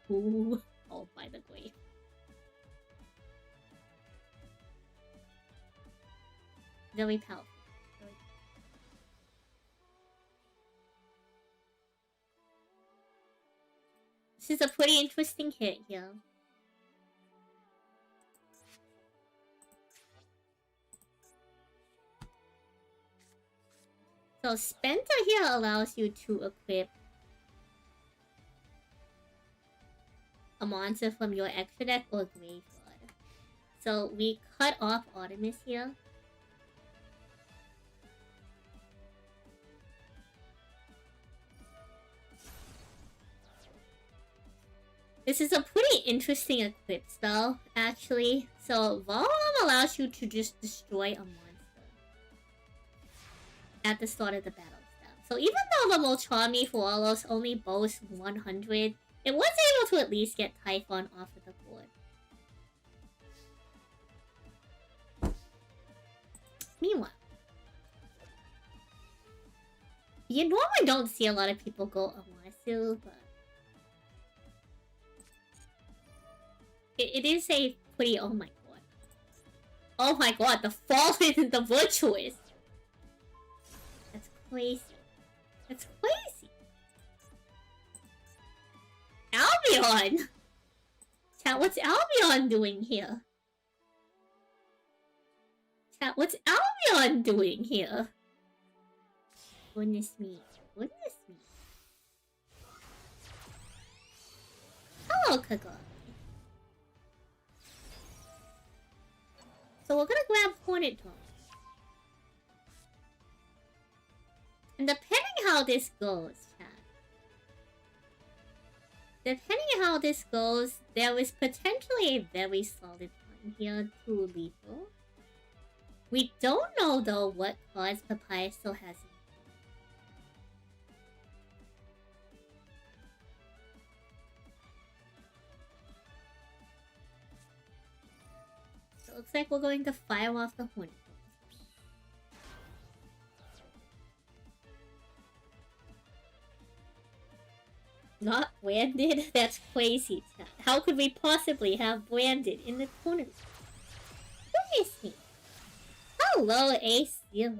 2... Oh, by the way. Very powerful. This is a pretty interesting hit here. So Spender here allows you to equip a monster from your extra deck or graveyard. So we cut off Artemis here. This is a pretty interesting equip spell, actually. So Volley allows you to just destroy a monster at the start of the battle step. So even though the Molchami for Alos only boasts 100, it was able to at least get Typhon off of the board. Meanwhile, you normally don't see a lot of people go Amasu, but it is a pretty... oh my god. Oh my god, the Fallen and the Virtuous! That's crazy. That's crazy! Albion! Chat, what's Albion doing here? Chat, what's Albion doing here? Goodness me. Goodness me. Hello, Kagami. So we're gonna grab Hornet Dome. And depending how this goes, chat. Depending on how this goes, there is potentially a very solid one here to lethal. We don't know though what cards Papaya still has. So it looks like we're going to fire off the Hornet. Not branded? That's crazy. How could we possibly have branded in the tournament? Who is he? Hello, A0.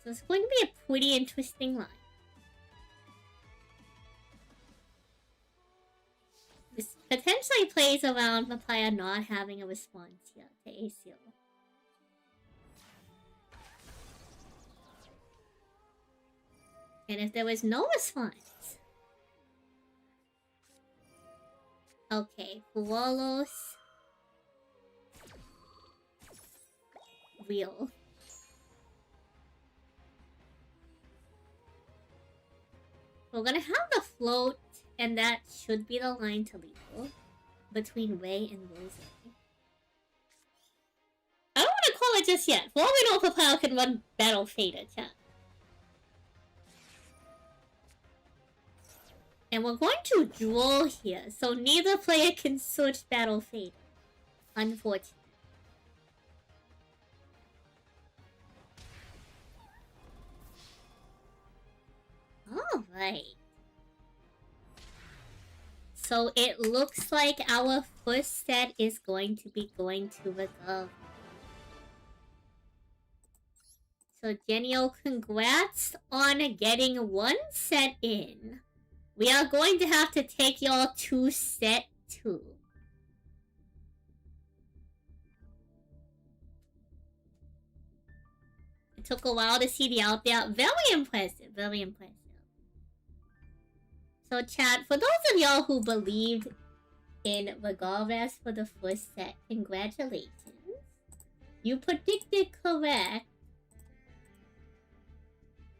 So it's going to be a pretty interesting line. This potentially plays around Papaya not having a response here to ACO. And if there was no response... okay, Fualos... real. We're gonna have the float, and that should be the line to lethal between Ray and Rose. I don't want to call it just yet. For all we know, Papaya can run Battle Fader, chat. And we're going to Duel here, so neither player can search Battle Fader. Unfortunately. Alright. So it looks like our first set is going to be going to the Gov. So Genio, congrats on getting one set in. We are going to have to take y'all to set 2. It took a while to see the out there. Very impressive, very impressive. So chat, for those of y'all who believed in Regalvest for the first set, congratulations. You predicted correct.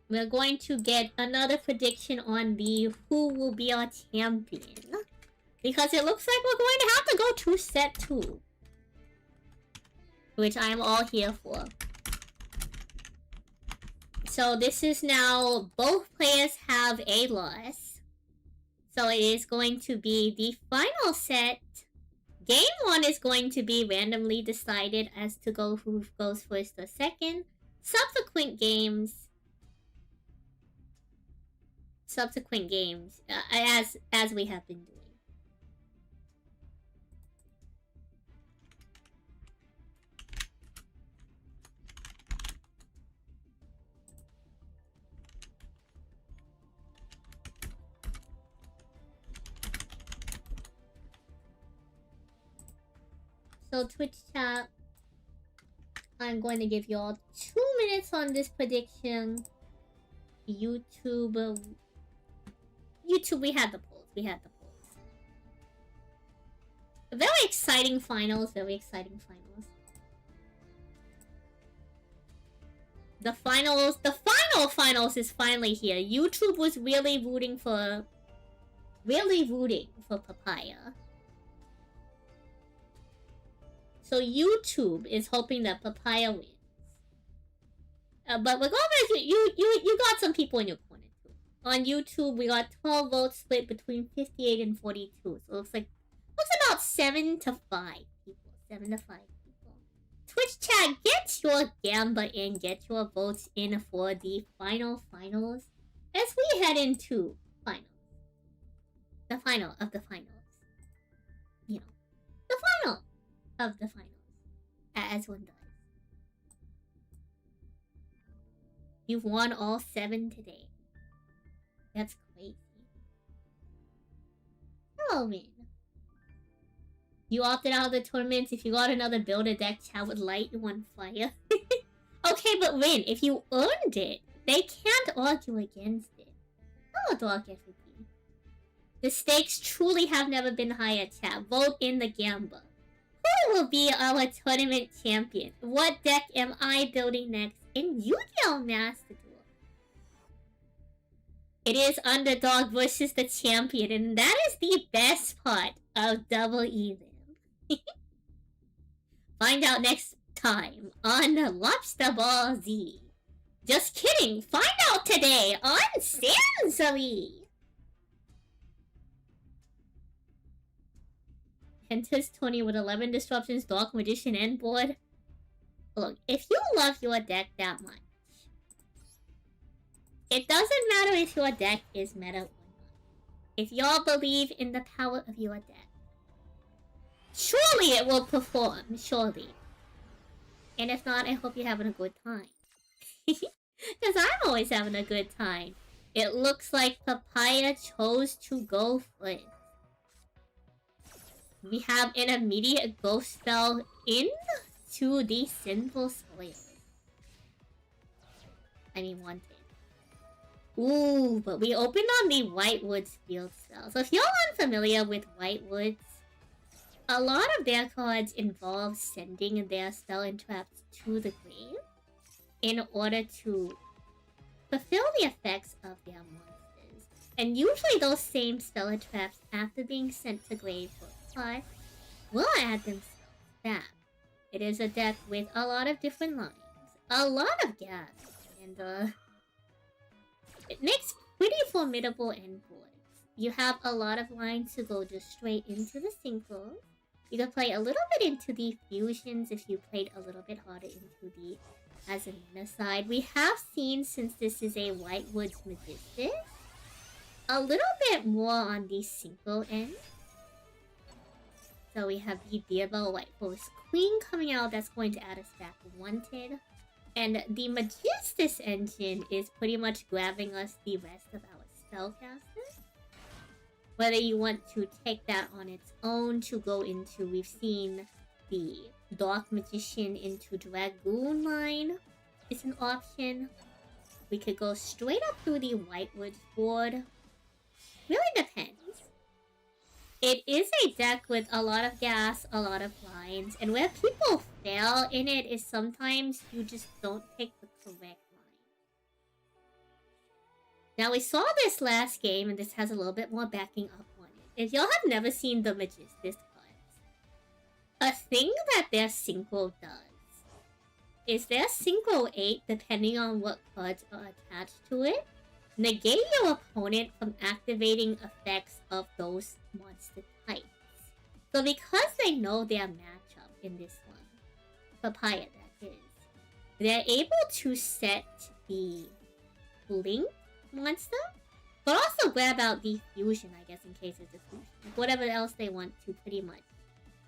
We're going to get another prediction on the who will be our champion. Because it looks like we're going to have to go to set 2. Which I am all here for. So this is now, both players have a loss. So it is going to be the final set. Game 1 is going to be randomly decided as to go who goes first or second. Subsequent games, as we have been doing. So Twitch chat, I'm going to give you all 2 minutes on this prediction. YouTube, we had the polls. Very exciting finals. The finals is finally here. YouTube was really rooting for Papaya. So YouTube is hoping that Papaya wins. But regardless, you got some people in your corner too. On YouTube, we got 12 votes split between 58 and 42. So it looks about 7 to 5 people. 7 to 5 people. Twitch chat, get your gamba in, get your votes in for the finals. As we head into finals. The final of the finals. You know, the final of the finals. As one does. You've won all 7 today. That's crazy. Hello, Win. You opted out of the tournaments. If you got another Build-a-Deck, chat would light you on fire. Okay, but Win, if you earned it, they can't argue against it. Hello, Dog FP. The stakes truly have never been higher, chat. Vote in the Gamba. Who will be our tournament champion? What deck am I building next in Yu-Gi-Oh! Master Duel? It is underdog versus the champion, and that is the best part of Double Even. Find out next time on Lobster Ball Z. Just kidding! Find out today on San Salie! Enters Tony with 11 disruptions, Dark Magician, and board. Look, if you love your deck that much, it doesn't matter if your deck is meta or not. If y'all believe in the power of your deck, surely it will perform, surely. And if not, I hope you're having a good time. Because I'm always having a good time. It looks like Papaya chose to go first. We have an immediate ghost spell into the Sinful Slayer. I mean, wanted. Ooh, but we opened on the Whitewoods field spell. So if you're unfamiliar with Whitewoods, a lot of their cards involve sending their spell and traps to the grave in order to fulfill the effects of their monsters. And usually those same spell and traps, after being sent to grave for will add themselves back. It is a deck with a lot of different lines, a lot of gas, and it makes pretty formidable endboards. You have a lot of lines to go just straight into the synchros. You can play a little bit into the fusions if you played a little bit harder into the Azamina side. We have seen, since this is a Whitewoods Magistus, a little bit more on the synchro end. So we have the Diablo White Force Queen coming out that's going to add us back wanted. And the Magistus engine is pretty much grabbing us the rest of our spellcasters. Whether you want to take that on its own to go into, we've seen the Dark Magician into Dragoon line is an option. We could go straight up through the Whitewood board. Really depends. It is a deck with a lot of gas, a lot of lines, and where people fail in it is sometimes you just don't take the correct line. Now we saw this last game, and this has a little bit more backing up on it. If y'all have never seen the Magistus cards, a thing that their Synchro does is their Synchro 8, depending on what cards are attached to it, negate your opponent from activating effects of those monster types. So because they know their matchup in this one, Papaya that is, they're able to set the Blink monster, but also grab out the Fusion, I guess, in case it's a Fusion. Whatever else they want to pretty much,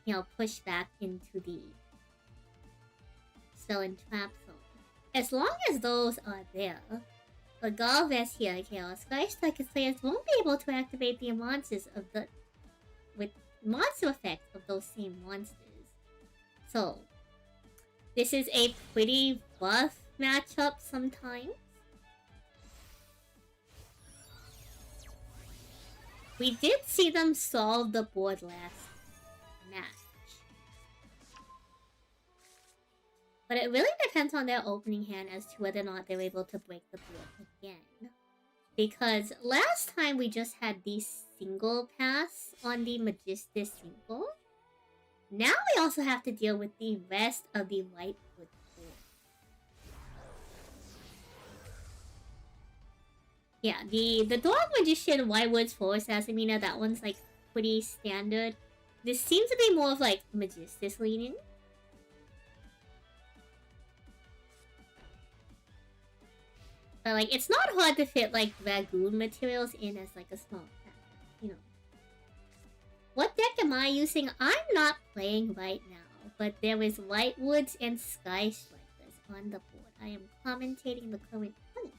you know, push back into the Spell and Trap zone. As long as those are there, but Galvez here, Chaos Strikers players won't be able to activate the monsters of the with monster effects of those same monsters. So, this is a pretty rough matchup sometimes. We did see them solve the board last match. But it really depends on their opening hand as to whether or not they're able to break the board again. Because last time we just had the single pass on the Magistus single. Now we also have to deal with the rest of the Whitewood board. Yeah, the Dog Magician Whitewood's Forest Assamina, that one's like pretty standard. This seems to be more of like Magistus leaning. But like, it's not hard to fit like Dragoon materials in as like a small pack, you know. What deck am I using? I'm not playing right now, but there is Whitewoods and Sky Strikers on the board. I am commentating the current play.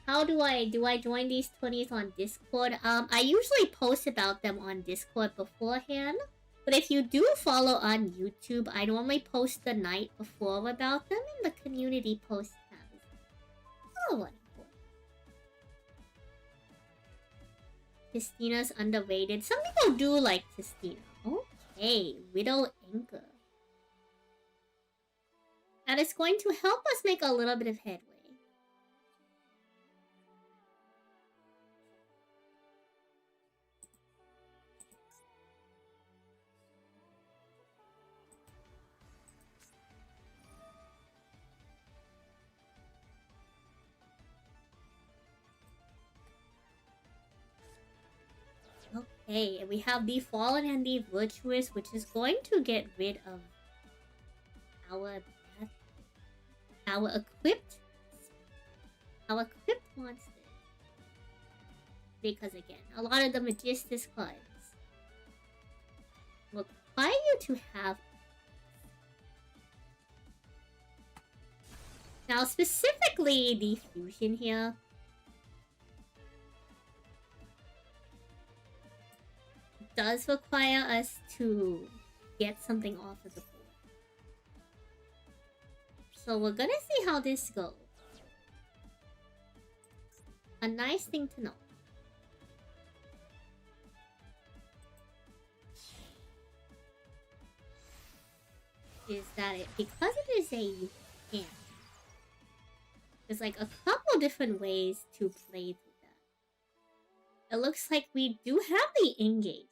How do I join these tourneys on Discord? I usually post about them on Discord beforehand. But if you do follow on YouTube, I normally post the night before about them in the community post tab. Oh, what? Tistina's underrated. Some people do like Tistina. Okay, Widow Anchor. That is going to help us make a little bit of headway. Okay, and we have the Fallen and the Virtuous, which is going to get rid of our equipped monsters. Because again, a lot of the Magistus cards require you to have. Now specifically the fusion here. Does require us to get something off of the board. So we're gonna see how this goes. A nice thing to know is that because it is a hand, there's like a couple different ways to play through that. It looks like we do have the engage.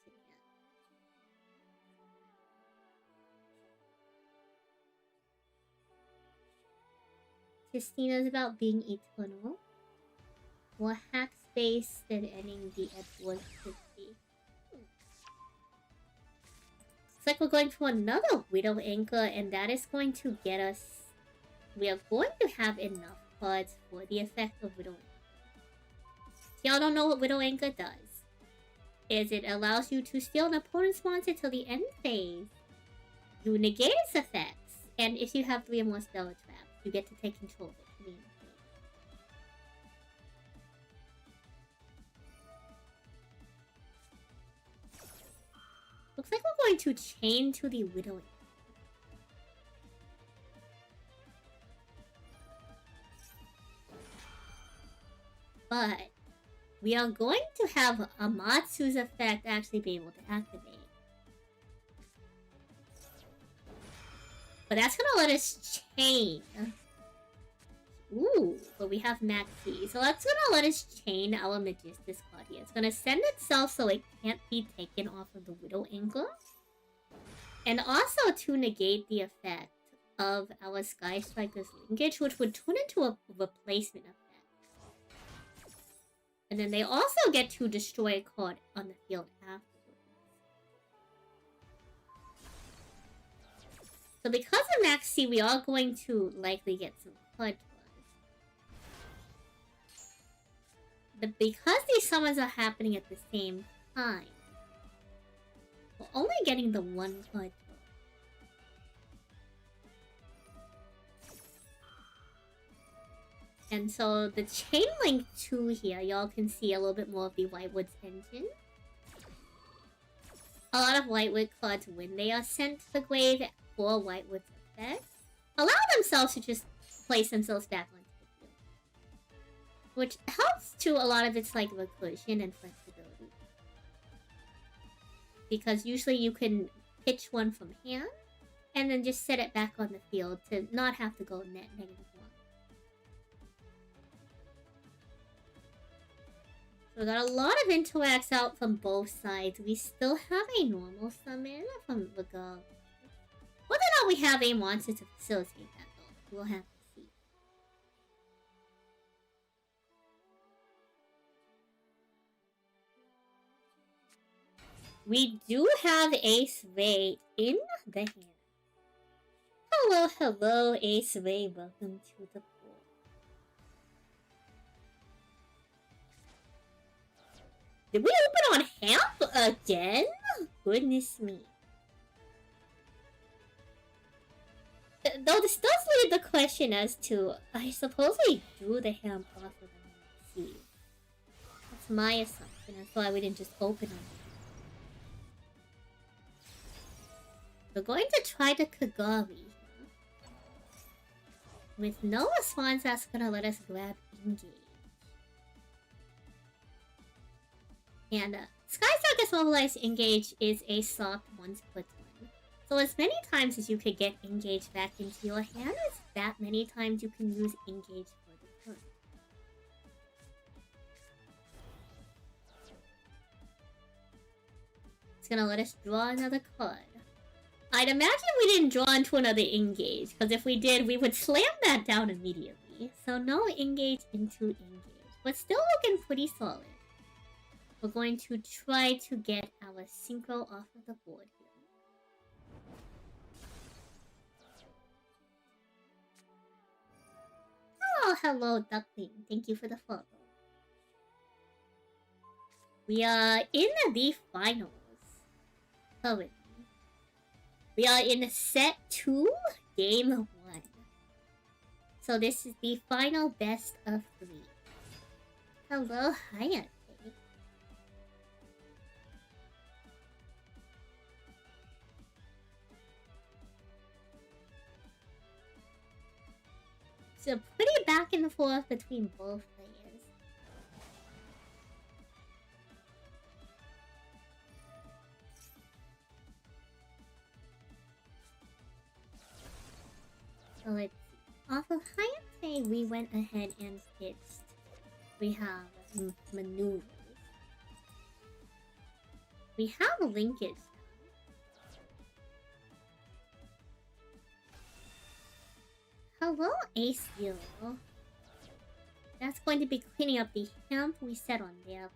Tistina's about being eternal. More hack space than ending the Edward 50. It's like we're going for another Widow Anchor, and that is going to get us. We are going to have enough cards for the effect of Widow Anchor. If y'all don't know what Widow Anchor does, is it allows you to steal an opponent's monster till the end phase. You negate its effects, and if you have 3 or more spell traps, you get to take control of it. Looks like we're going to chain to the Widow. But we are going to have Amatsu's effect actually be able to activate. But that's gonna let us chain. Ooh, but we have Maxi. So that's gonna let us chain our Magistus card here. It's gonna send itself so it can't be taken off of the Widow Anchor. And also to negate the effect of our Sky Striker's linkage, which would turn into a replacement effect. And then they also get to destroy a card on the field after. So because of Maxi, we are going to likely get some card draws. But because these summons are happening at the same time, we're only getting the 1 card draw. And so the Chain Link 2 here, y'all can see a little bit more of the Whitewood's engine. A lot of Whitewood cards, when they are sent to the grave for Whitewood's effect, allow themselves to just place themselves back onto the field. Which helps to a lot of its like recursion and flexibility. Because usually you can pitch one from hand, and then just set it back on the field to not have to go net -1. So we got a lot of interacts out from both sides. We still have a normal summon from Regal. Whether or not we have a monster to facilitate that though, we'll have to see. We do have Ace Ray in the hand. Hello, hello, Ace Ray. Welcome to the board. Did we open on Hamp again? Goodness me. Though this does leave the question as to, I suppose we drew the Hamp off of the sea. That's my assumption. That's why we didn't just open on it. We're going to try the Kagari. With no response, that's gonna let us grab Engage. And Sky Circus Mobilized Engage is a soft once per turn. So as many times as you could get Engage back into your hand is that many times you can use Engage for the turn. It's gonna let us draw another card. I'd imagine we didn't draw into another Engage, because if we did, we would slam that down immediately. So no Engage into Engage. But still looking pretty solid. We're going to try to get our Synchro off of the board here. Oh, hello, Duckling. Thank you for the follow. We are in the finals. Currently. We are in set 2, game 1. So this is the final best of 3. Hello, Hayate. So pretty back and forth between both players. So let's see. Off of Hayate, we went ahead and pitched. We have maneuvers. We have linkage. Hello, Ace Zero. That's going to be cleaning up the Hamp we set on there.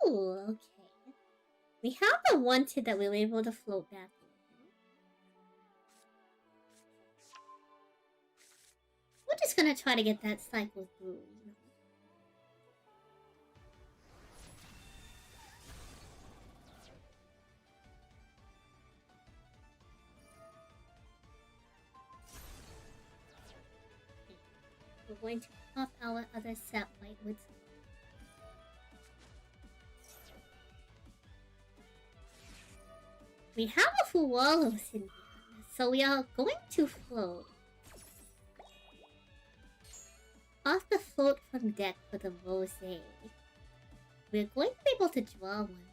Ooh, okay. We have the wanted that we were able to float back. We're just gonna try to get that cycle through, you know. We're going to pop our other set Whitewoods. We have a Fuwalos in here, so we are going to float. Off the float from deck for the Rose, we're going to be able to draw one.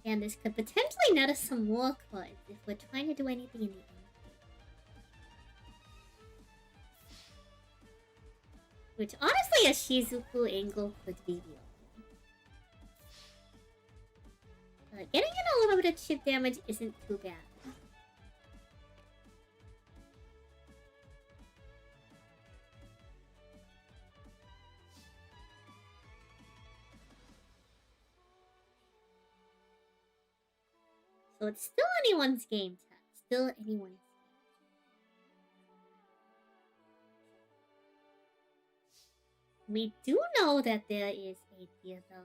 And this could potentially net us some more cards if we're trying to do anything in the end. Which honestly a Shizuku angle could be real. Getting in a little bit of chip damage isn't too bad. So it's still anyone's game, chat. Still anyone's game. we do know that there is a Duel in there.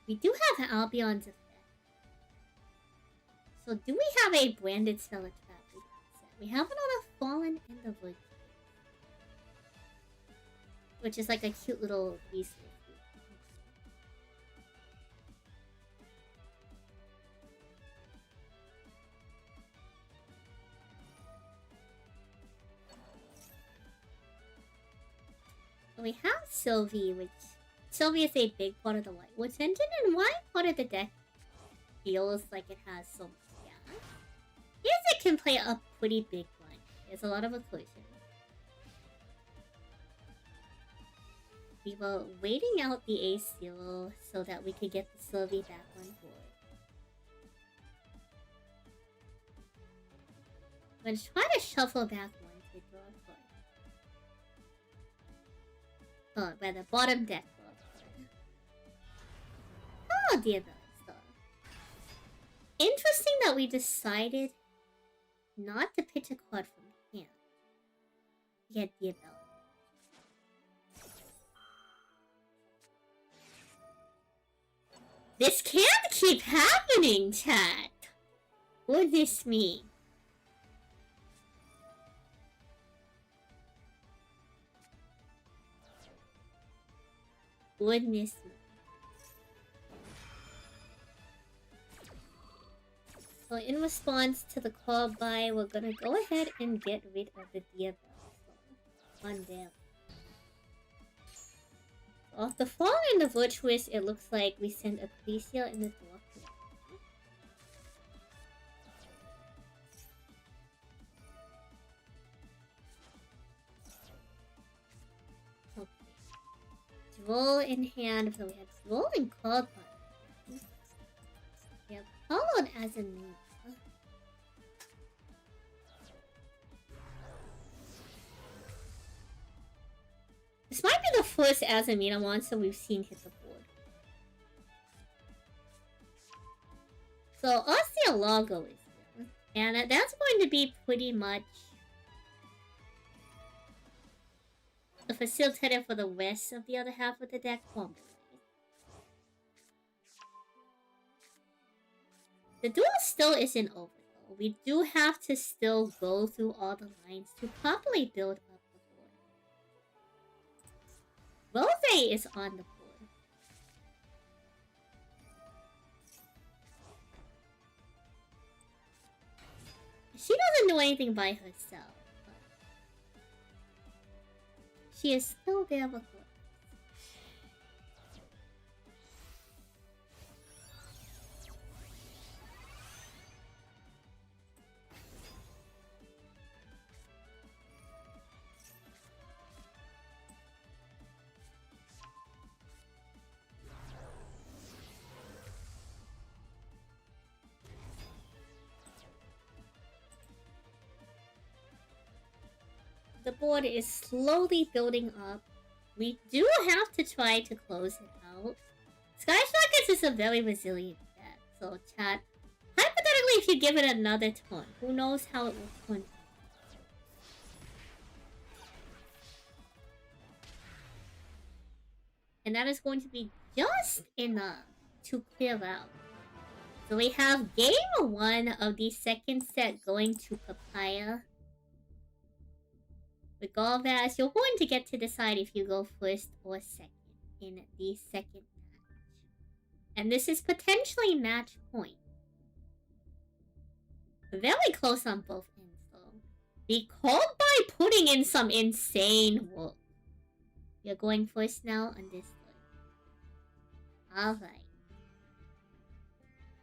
We do have Albion's effect. So do we have a branded Stellar Trap we can set? We have another Fallen Enderwood, which is like a cute little resource. We have Sylvie, which Sylvie is a big part of the Lightwoods engine, and why part of the deck feels like it has so much gas? Yes, it can play a pretty big one. There's a lot of occlusion. We were waiting out the A-Seal so that we could get the Sylvie back on board. Let's try to shuffle back one to draw a card. Oh, rather, bottom deck. Oh, dear God. Interesting that we decided not to pitch a card from hand. Get Duel. This can't keep happening, chat! What does this mean? Goodness me. So in response to the call by, we're gonna go ahead and get rid of the Duel on them. Off the fall in the Virtuous, it looks like we send Ecclesia in the draw. Okay. Duel in hand, so we have Duel in call by. We have followed as a move. This might be the first Azamina monster we've seen hit the board. So Osteolago is here. And that's going to be pretty much a facilitator for the rest of the other half of the deck combo. The duel still isn't over though. We do have to still go through all the lines to properly build up. Rose is on the board. She doesn't do anything by herself, but she is still there with us. The board is slowly building up. We do have to try to close it out. Sky Strikers is a very resilient deck, so chat, hypothetically if you give it another turn, who knows how it will turn out. And that is going to be just enough to clear out. So we have game 1 of the second set going to Papaya. Regardless, you're going to get to decide if you go first or second in the second match. And this is potentially match point. Very close on both ends though. Be called by putting in some insane work. You're going first now on this one. Alright.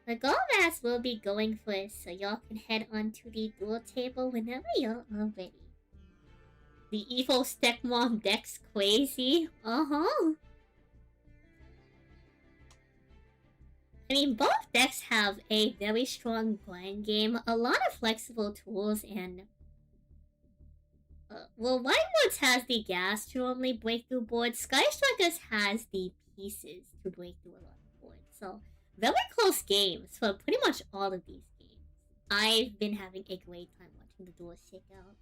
Regardless will be going first, so y'all can head onto the duel table whenever y'all are ready. The evil stepmom deck's crazy. I mean, both decks have a very strong grind game, a lot of flexible tools, and... well, Whitewoods has the gas to only break through boards. Sky Strikers has the pieces to break through a lot of boards. So, very close games for pretty much all of these games. I've been having a great time watching the duels shake out.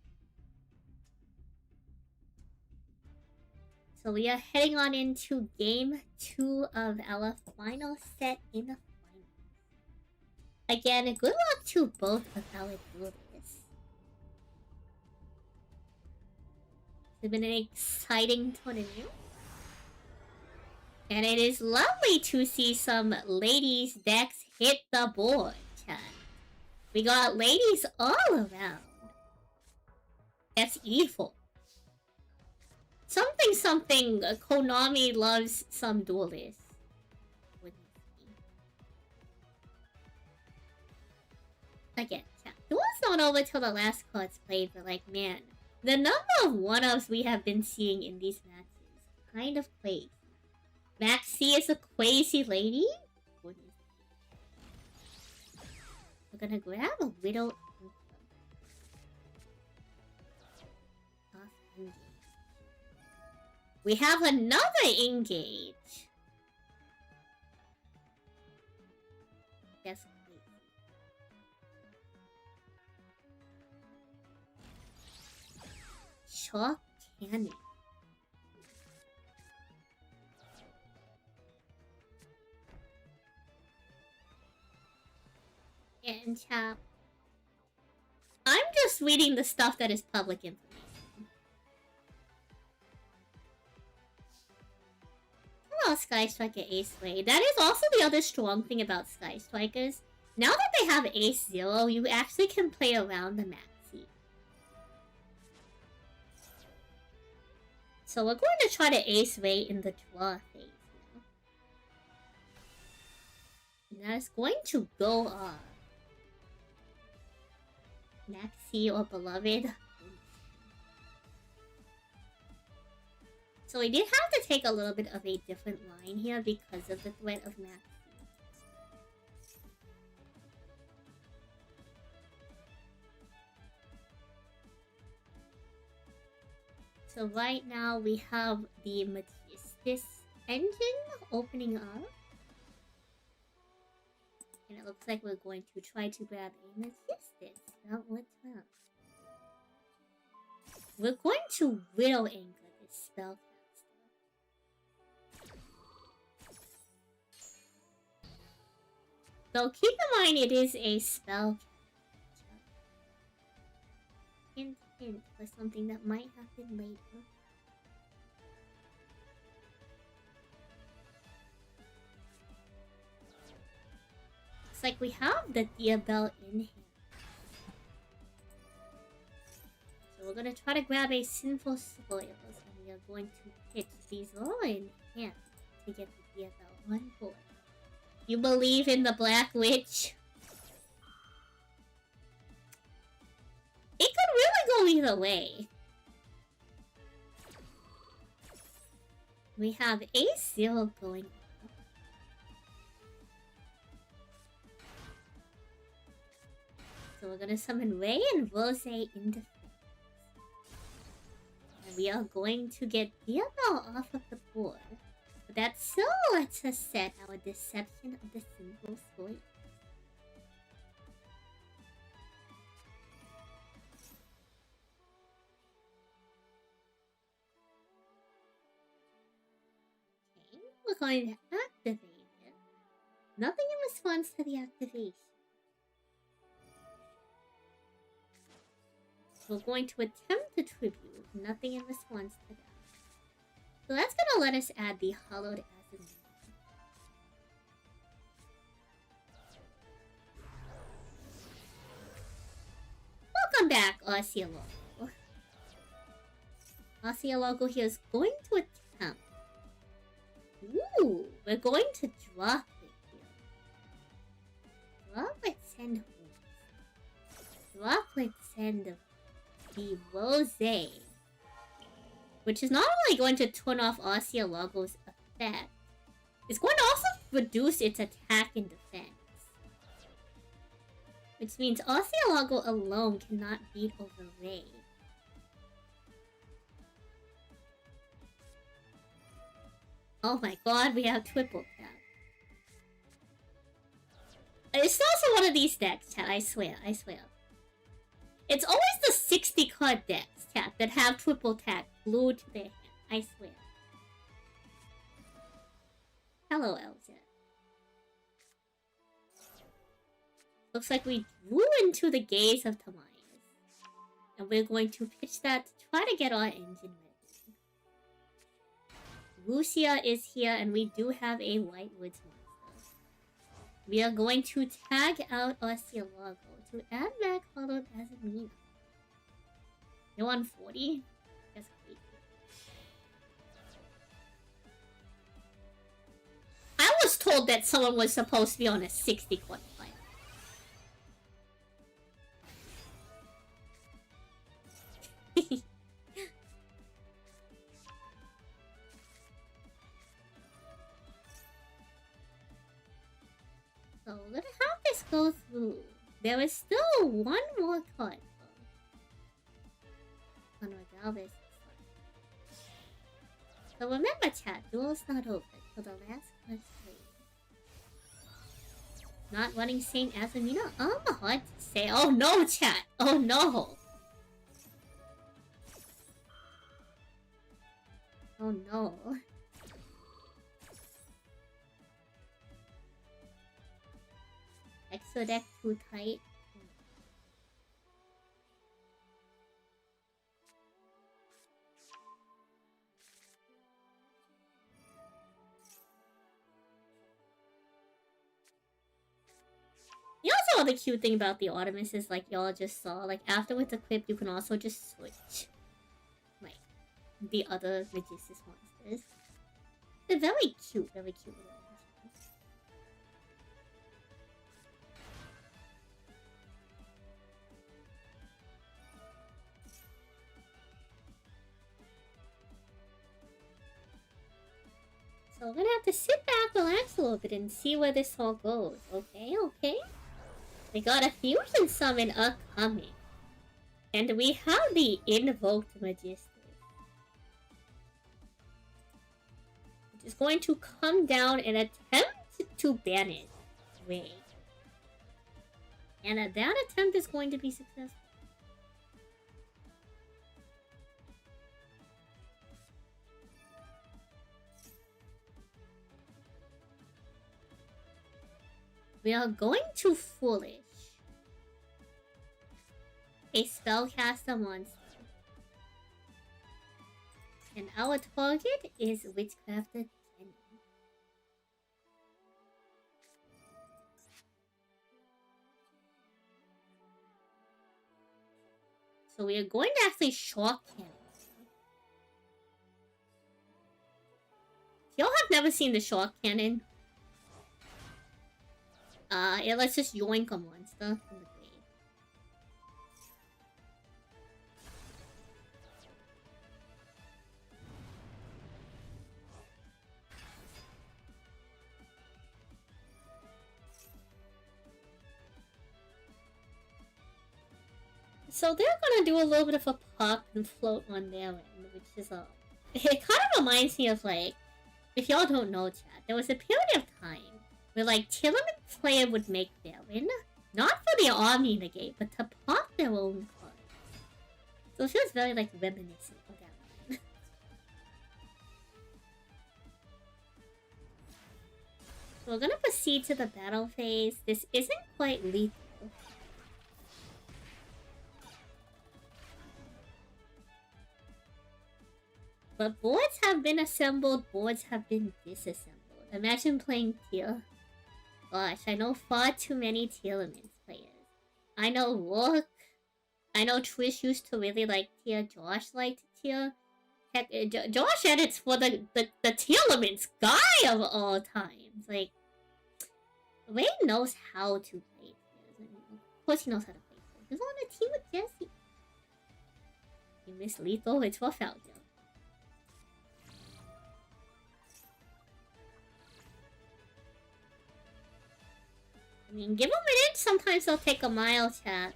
So we are heading on into game 2 of our final set in the finals. Again, good luck to both of our duelists. It's been an exciting tournament. And it is lovely to see some ladies' decks hit the board, chat. We got ladies all around. That's evil. Something, Konami loves some duelists. Again, chat. Duel's not over till the last card's played, but like, man, the number of one-ups we have been seeing in these matches, kind of crazy. Maxie is a crazy lady? We're gonna grab a Widow. We have another engage. Yes, please. Shock cannon. And chat. I'm just reading the stuff that is public information. Hello, Sky Striker Ace Way. That is also the other strong thing about Sky Strikers. Now that they have Ace 0, you actually can play around the Maxi. So we're going to try to Ace Way in the draw phase now. And that is going to go off. Maxi or Beloved. So we did have to take a little bit of a different line here because of the threat of Maxi. So right now we have the Matistis engine opening up. And it looks like we're going to try to grab a Matistis. That would well. We're going to Widow Anchor this spellcaster. So keep in mind it is a spellcaster. Hint, hint for something that might happen later. Looks like we have the Diabell in hand. So we're gonna try to grab a Sinful Spoils, and we are going to pitch these all in hand to get the Diabell on board. You believe in the Black Witch? It could really go either way. We have Ace 0 going up. So we're gonna summon Ray and Rose in defense. And we are going to get Diabell off of the board. But that still lets us set our Deception of the Sinful Spoils. Okay, we're going to activate it. Nothing in response to the activation. We're going to attempt to tribute. Nothing in response to that. So that's gonna let us add the Hollowed Acid. Welcome back, Oceologo. Oceologo here is going to attempt. Ooh, we're going to drop it here. Drop it, send who? Drop it, send the Rose. Which is not only going to turn off Oceologo's effect, it's going to also reduce its attack and defense. Which means Oceologo alone cannot beat over Ray. Oh my god, we have triple tap. It's also one of these decks, chat, I swear. It's always the 60 card decks, chat, that have triple tap glued to their hand, I swear. Hello, LJ. Looks like we drew into the gaze of Tamias. And we're going to pitch that to try to get our engine ready. Lucia is here, and we do have a White Woods monster. We are going to tag out our Cielago to add back Hollow Azamina. You're on 40? That's crazy. I was told that someone was supposed to be on a 60 qualifier. So we're gonna have this go through. There is still one more card though. Galvez. So remember chat, duel's not over till the last card's played. Not running Saint Azamina? Hard to say. Oh no, chat! Oh no! Oh no. Exo deck too tight. You also know the cute thing about the Artemis is like y'all just saw, like after it's equipped you can also just switch like the other Magistus monsters. They're very cute little monsters. So we're gonna have to sit back, relax a little bit, and see where this all goes. Okay, okay. We got a fusion summon upcoming. And we have the invoked Magistus. Which is going to come down and attempt to banish Ray. And that attempt is going to be successful. We are going to Foolish a spellcaster monster. And our target is Witchcrafter 10. So we are going to actually shock cannon. Y'all have never seen the shock cannon? Yeah, let's just yoink a monster from the grave. So they're gonna do a little bit of a pop and float on their end, which is it kind of reminds me of like, if y'all don't know chat, there was a period of time where like Telement player would make their win, not for their army negate, but to pop their own card. So it feels very like reminiscent of that one. So we're gonna proceed to the battle phase. This isn't quite lethal. But boards have been assembled, boards have been disassembled. Imagine playing Teal. Gosh, I know far too many Telements players. I know Rook. I know Trish used to really like Teal. Josh liked Teal. Heck, Josh edits for the Telements guy of all times. Like, Ray knows how to play Teal. Of course he knows how to play Teal. He's on a team with Jesse. You miss lethal, it's rough out there. I mean, give them a minute. Sometimes they'll take a mile, chat.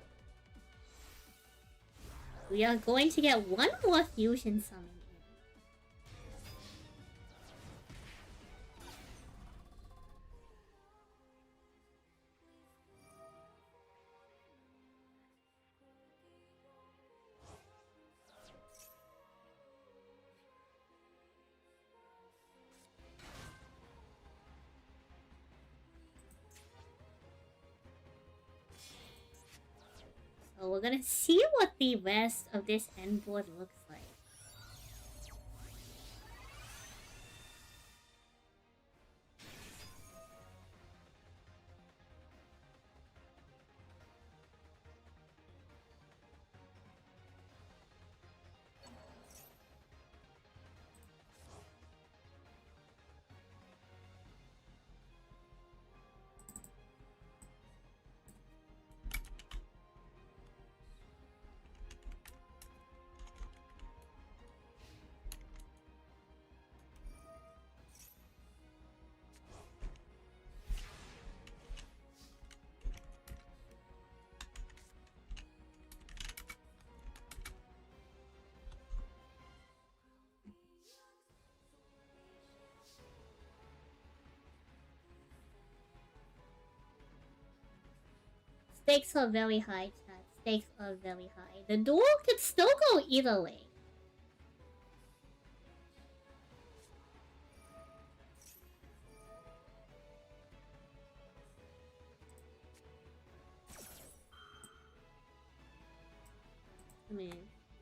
We are going to get one more fusion summon in. So we're gonna see what the rest of this end board looks like. Stakes are very high, chat. Stakes are very high. The duel could still go either way. I mean,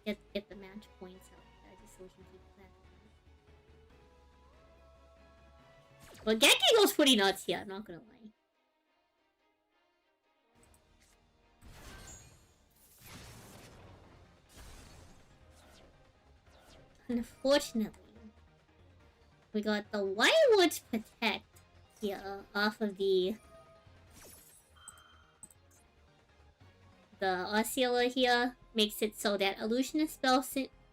get the match points out there just so we can keep track of that. Well, Genki goes pretty nuts here, I'm not gonna lie. Unfortunately, we got the Wildwood's Protect here off of the Osceola here. Makes it so that illusionist spell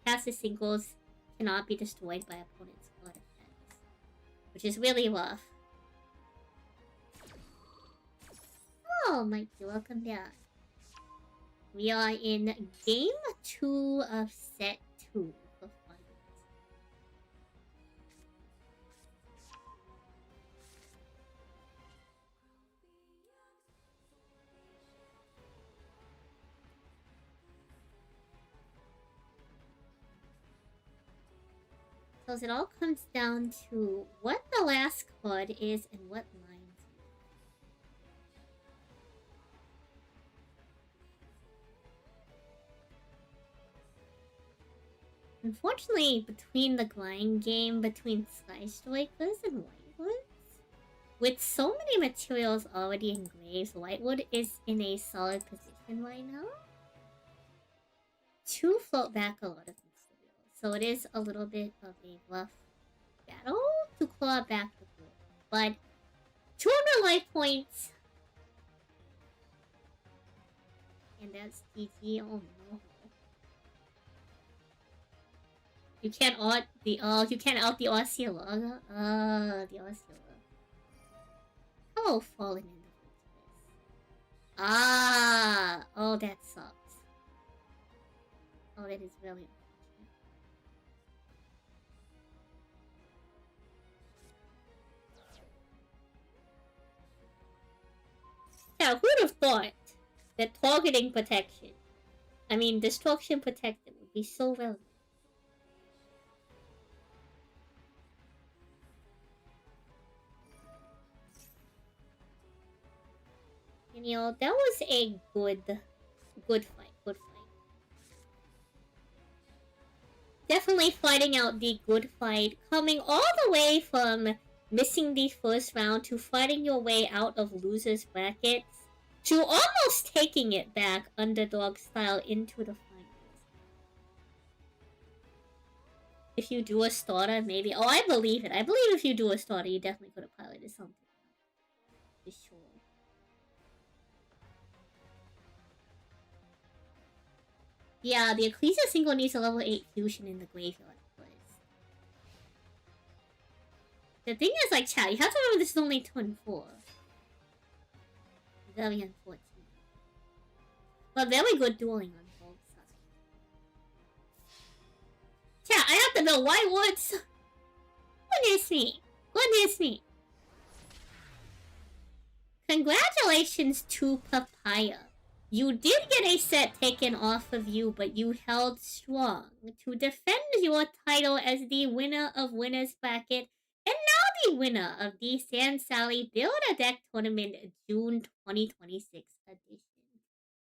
passes singles cannot be destroyed by opponent's blood effects, which is really rough. Oh, Mikey, welcome back. We are in game 2 of set 2. So it all comes down to what the last card is and what lines. Unfortunately, between the grind game between Sky Strikers and Whitewoods, with so many materials already engraved, Whitewood is in a solid position right now to float back a lot of materials. So it is a little bit of a rough battle to claw back the goal. But 200 life points. And that's GG. Oh no. You can't out the Osceola. The Osceola. How fallen in the this? Ah, oh, that sucks. Oh, that is really unfortunate. Yeah, who'd have thought that targeting protection, I mean destruction protection, would be so relevant? And you know, that was a good fight. Definitely fighting out the good fight, coming all the way from missing the first round to fighting your way out of losers brackets to almost taking it back underdog style into the finals. If you do a starter, maybe. Oh, I believe it. I believe if you do a starter, you definitely could have piloted something. For sure. Yeah, the Ecclesia single needs a level 8 fusion in the graveyard. The thing is, like, chat, you have to remember this is only turn 4. Very unfortunate. But very good dueling on both sides. Chat, I have to know why woods. Goodness me. Goodness me. Congratulations to Papaya. You did get a set taken off of you, but you held strong to defend your title as the winner of Winners Bracket and now the winner of the San Salie Build-a-Deck Tournament June 2026 edition.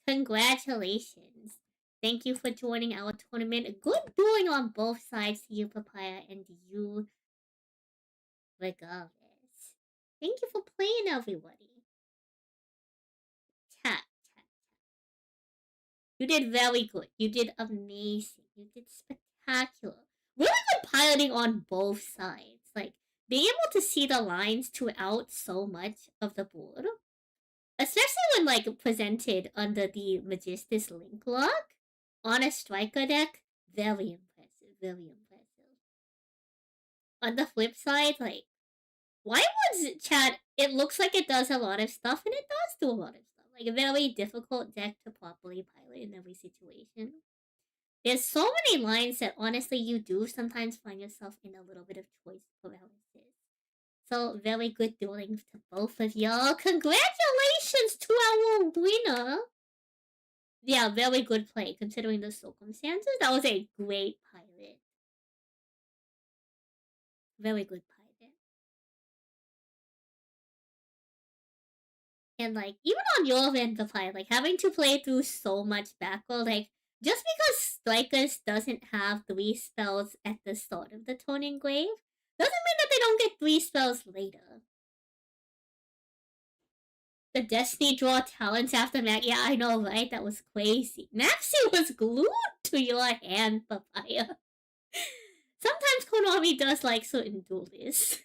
Congratulations. Thank you for joining our tournament. Good dueling on both sides to you, Papaya, and you, regardless. Thank you for playing, everybody. Chat. You did very good. You did amazing. You did spectacular. Really good piloting on both sides. Like, being able to see the lines throughout so much of the board. Especially when, like, presented under the Magistus Link Lock on a striker deck. Very impressive. Very impressive. On the flip side, like, Whitewood's chat, it looks like it does a lot of stuff, and it does do a lot of stuff. Like, a very difficult deck to properly pilot in every situation. There's so many lines that honestly you do sometimes find yourself in a little bit of choice paralysis. So, very good dueling to both of y'all. Congratulations to our winner! Yeah, very good play considering the circumstances. That was a great pilot. Very good pilot. And, like, even on your end, the pilot, like, having to play through so much backroll, like, just because Strikers doesn't have 3 spells at the start of the Turning Grave, doesn't mean that they don't get 3 spells later. The Destiny Draw talents after Mac. Yeah, I know, right? That was crazy. Maxi was glued to your hand, Papaya. Sometimes Konami does like certain duelists.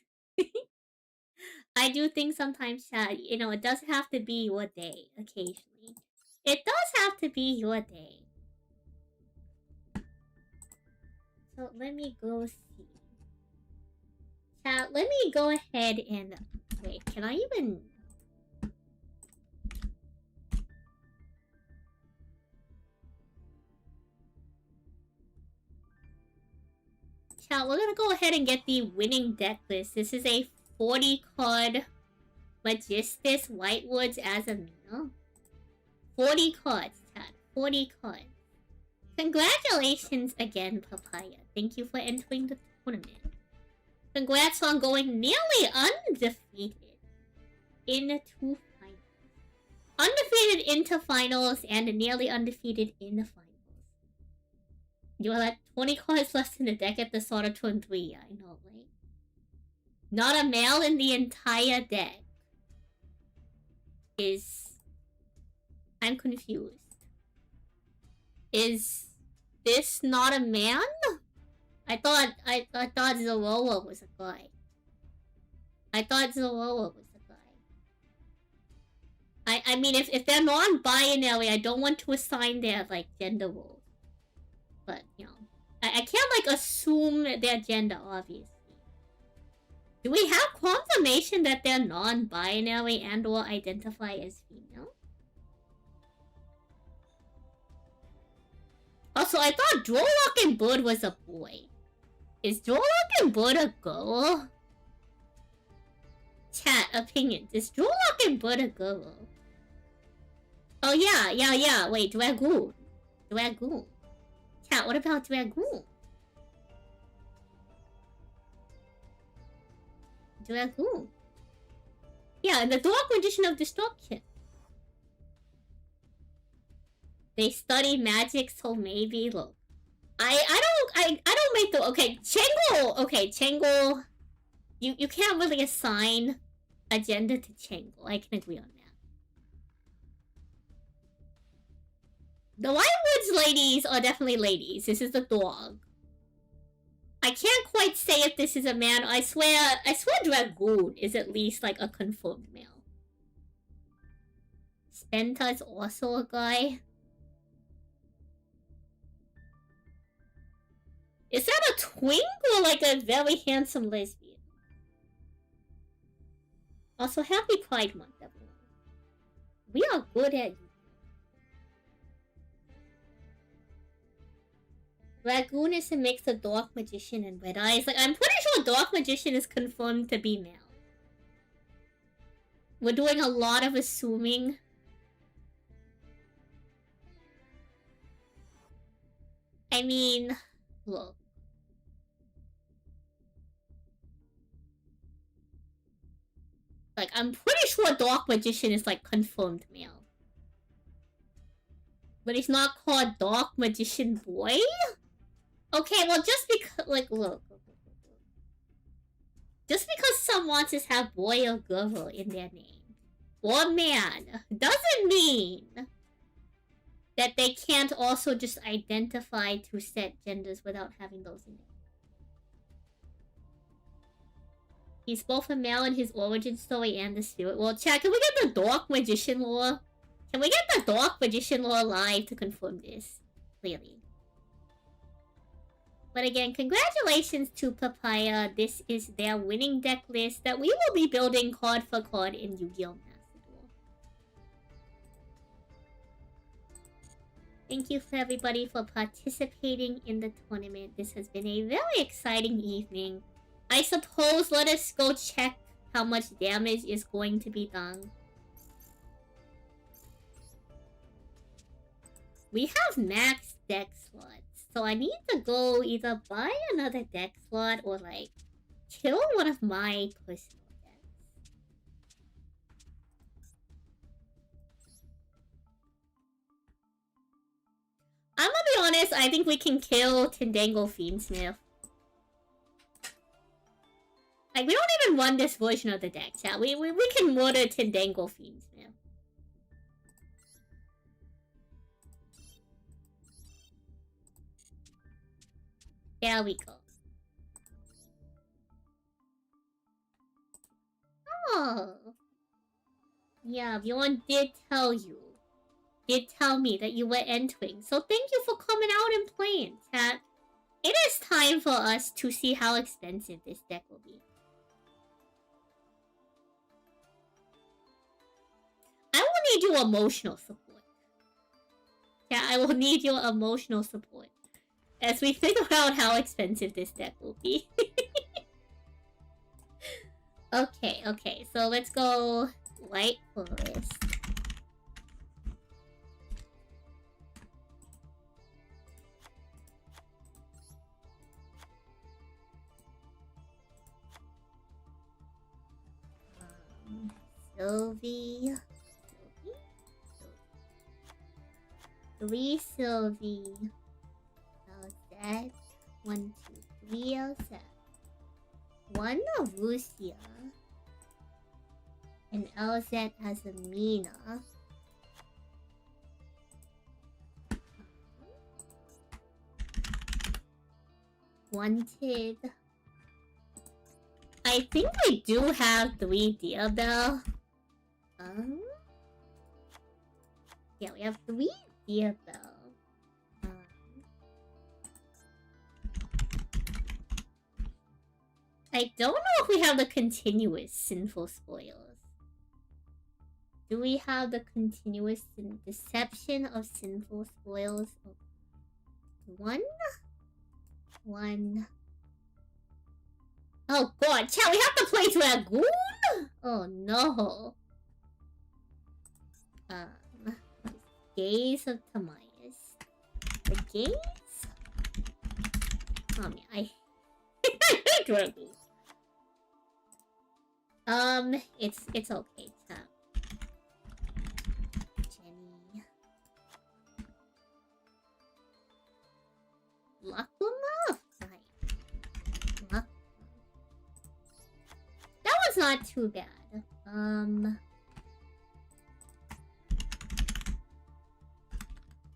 I do think sometimes, chat, you know, it does have to be your day occasionally. It does have to be your day. So let me go see. Chat, let me go ahead and... Wait, can I even... Chat, we're gonna go ahead and get the winning deck list. This is a 40 card Magistus Whitewoods as a meal. 40 cards, chat. 40 cards. Congratulations again, Papaya. Thank you for entering the tournament. Congrats on going nearly undefeated into finals. Undefeated into finals and nearly undefeated in the finals. You are at 20 cards left in the deck at the start of turn 3. I know, right? Not a male in the entire deck. I'm confused. Is this not a man? I thought Zoroa was a guy. I mean, if they're non-binary, I don't want to assign their, like, gender roles. But, you know, I can't, like, assume their gender, obviously. Do we have confirmation that they're non-binary and or identify as female? Also, I thought Drollok and Bird was a boy. Is Drollok and Bird a girl? Chat, opinions. Is Drollok and Bird a girl? Oh, yeah. Wait, Dragoon. Chat, what about Dragoon? Yeah, and the Dark Magician of Destruction. They study magic, so maybe, look. I don't make the... Okay, Chengo... You can't really assign a gender to Chengo. I can agree on that. The Whitewoods ladies are definitely ladies. This is the dog. I can't quite say if this is a man. I swear Dragoon is at least, like, a confirmed male. Spenta is also a guy. Is that a twink or, like, a very handsome lesbian? Also, happy Pride Month, everyone. We are good at you. Dragoon is a mix of Dark Magician and Red Eyes. Like, I'm pretty sure Dark Magician is confirmed to be male. We're doing a lot of assuming. I mean, look. Like, I'm pretty sure Dark Magician is, like, confirmed male. But he's not called Dark Magician Boy? Okay, well, just because, like, look. Just because some monsters have boy or girl in their name, or man, doesn't mean that they can't also just identify two set genders without having those in there. He's both a male in his origin story and the spirit world. Chat, can we get the Dark Magician lore? Can we get the Dark Magician lore live to confirm this? Clearly. But again, congratulations to Papaya. This is their winning deck list that we will be building card for card in Yu-Gi-Oh! Master Duel. Thank you for everybody for participating in the tournament. This has been a very exciting evening. I suppose let us go check how much damage is going to be done. We have max deck slots, so I need to go either buy another deck slot or like kill one of my personal decks. I'm gonna be honest, I think we can kill Tendango Fiendsmith. Like, we don't even run this version of the deck, chat. We can murder Tendango Fiendsmith. There we go. Oh. Yeah, Bjorn did tell you. Did tell me that you were entering. So thank you for coming out and playing, chat. It is time for us to see how expensive this deck will be. I will need your emotional support. Yeah, I will need your emotional support as we figure out how expensive this deck will be. Okay, so let's go White Forest. Sylvie. 3 Sylvie. Elzette. 1, 2, 3 Elzette. 1 of Lucia. And Elzette has a Mina. Wanted. I think we do have 3 Diabell. Yeah, we have 3 Diabell. I don't know if we have the continuous Sinful Spoils. Do we have the continuous Deception of Sinful Spoils? 1? Oh god, chat, we have to play Dragoon? Oh no. Gaze of Tamias. The gaze? Oh man, I hate Dragoon. It's okay, chat. Jenny. Lakuma? Fine. Lakuma. That was not too bad.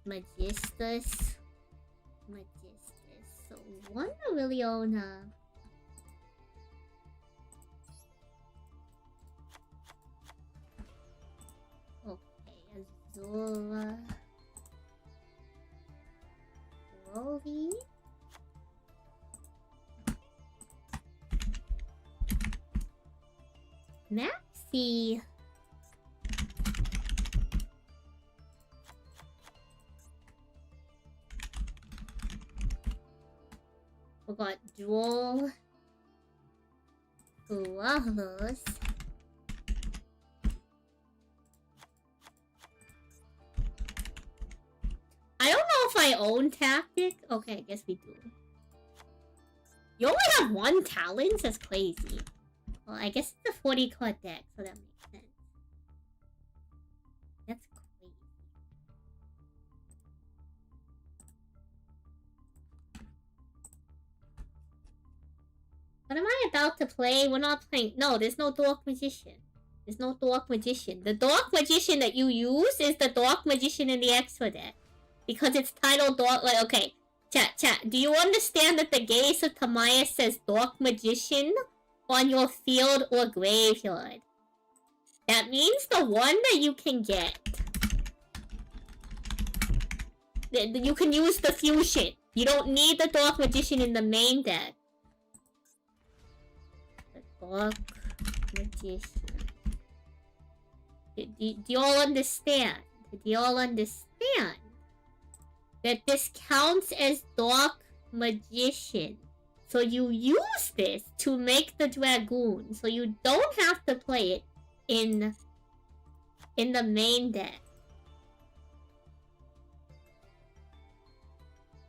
Magistus. So 1 Aureliona. Okay, Azora. Rovi. Maxi. We got Duel. Flawless. I don't know if I own Tactic. Okay, I guess we do. You only have 1 Talons? That's crazy. Well, I guess it's a 40 card deck, so that makes sense. That's crazy. What am I about to play? We're not playing. No, there's no Dark Magician. There's no Dark Magician. The Dark Magician that you use is the Dark Magician in the extra deck. Because it's titled Dark... Like, okay. Chat. Do you understand that the gaze of Tamaya says Dark Magician on your field or graveyard? That means the one that you can get. You can use the fusion. You don't need the Dark Magician in the main deck. The Dark Magician. Do y'all understand? Do y'all understand that this counts as Dark Magician? So you use this to make the Dragoon. So you don't have to play it in the main deck.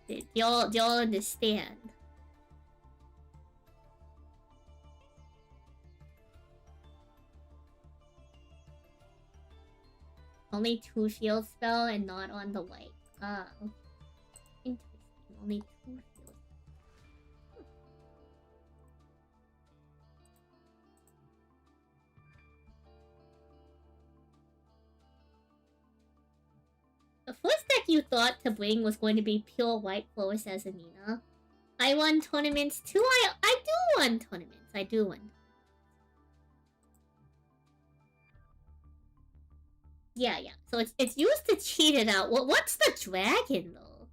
Do y'all understand? Only 2 field spell and not on the white. Ah, okay. Interesting. Only 2 field. The first deck you thought to bring was going to be pure white Flores as Anina. I won tournaments too. I do win tournaments. I do win. Yeah. So it's used to cheat it out. What's the dragon though?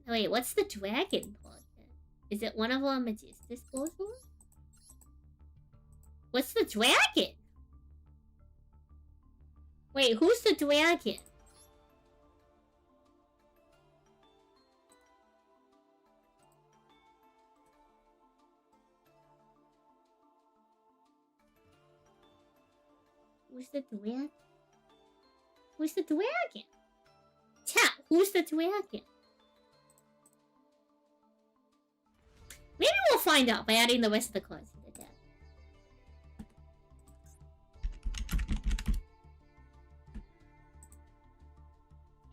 Wait, what's the dragon part then? Is it one of our Magistus disposals? What's the dragon? Wait, who's the dragon? Who's the dragon? Who's the dragon? Chat, who's the dragon? Maybe we'll find out by adding the rest of the cards to the deck.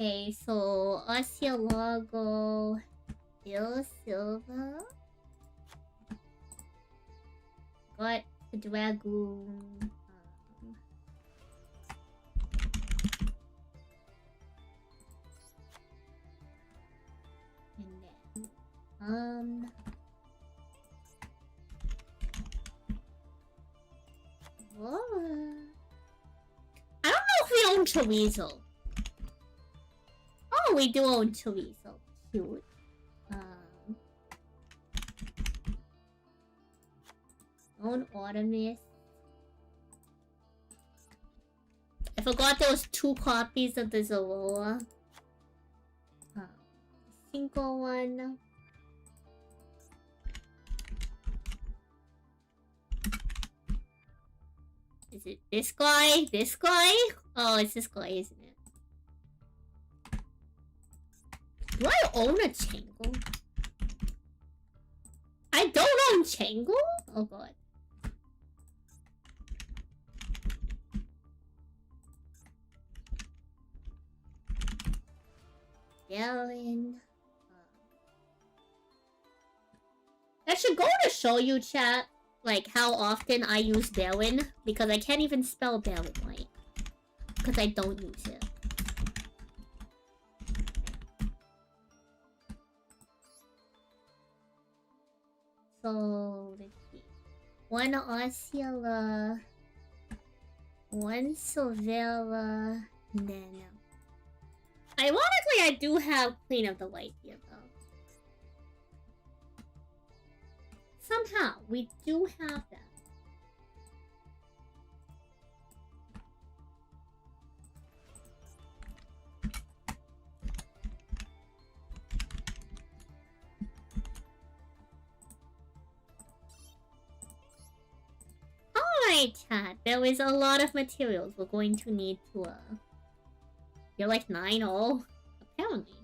Okay, so Asialago, Bill Silva, got the Dragoon. And then, what? I don't know if we own Chorizo. Oh, we do own Chorizo. Cute. Own Artemis. I forgot there was 2 copies of the Zoroa. Single one. Is it this guy? This guy? Oh, it's this guy, isn't it? Do I own a Changle? I don't own Changle? Oh god. Yellen. That should go to show you, chat, like how often I use Darwin, because I can't even spell Darwin right. Because I don't use it. So, let's see. 1 Osceola, 1 Silvera, Nano. Ironically, I do have Queen of the White here, though. Somehow, we do have that. Alright, chat. There is a lot of materials we're going to need to, You're like 9-0? Apparently.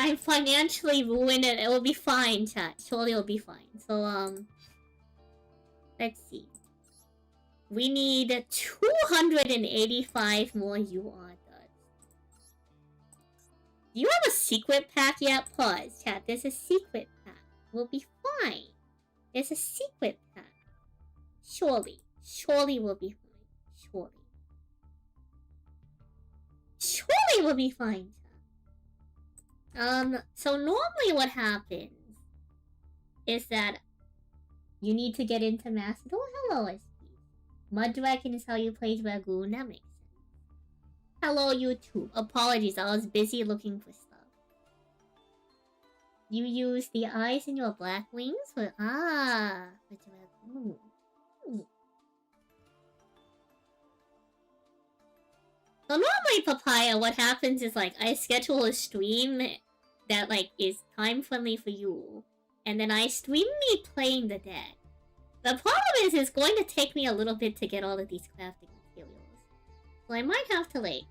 I'm financially ruined and it will be fine, chat. Surely it'll be fine. So, let's see. We need 285 more UR dots. Do you have a secret pack yet? Pause. Chat, there's a secret pack. We'll be fine. There's a secret pack. Surely. Surely we'll be fine. Surely. Surely we'll be fine, chat. So normally what happens is that you need to get into Master. Oh, hello, SP. Mud Dragon is how you play Dragoon. That makes sense. Hello, YouTube. Apologies, I was busy looking for stuff. You use the eyes in your black wings for Dragoon. So normally, Papaya, what happens is like I schedule a stream that like is time friendly for you, and then I stream me playing the deck. The problem is it's going to take me a little bit to get all of these crafting materials, so I might have to like.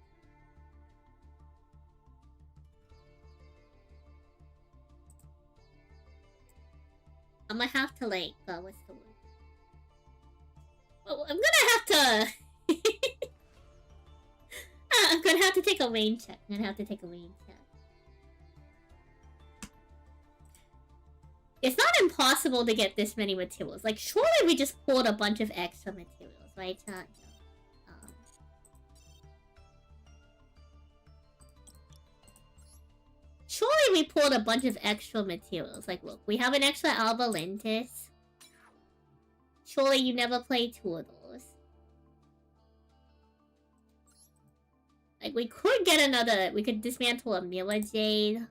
I'm gonna have to like, what's the word? Oh, I'm gonna have to. I'm gonna have to take a rain check. It's not impossible to get this many materials. Like, surely we just pulled a bunch of extra materials, right? Surely we pulled a bunch of extra materials. Like, look, we have an extra Albalentis. Surely you never play two of those. Like, we could get another... We could dismantle a Mila Jade.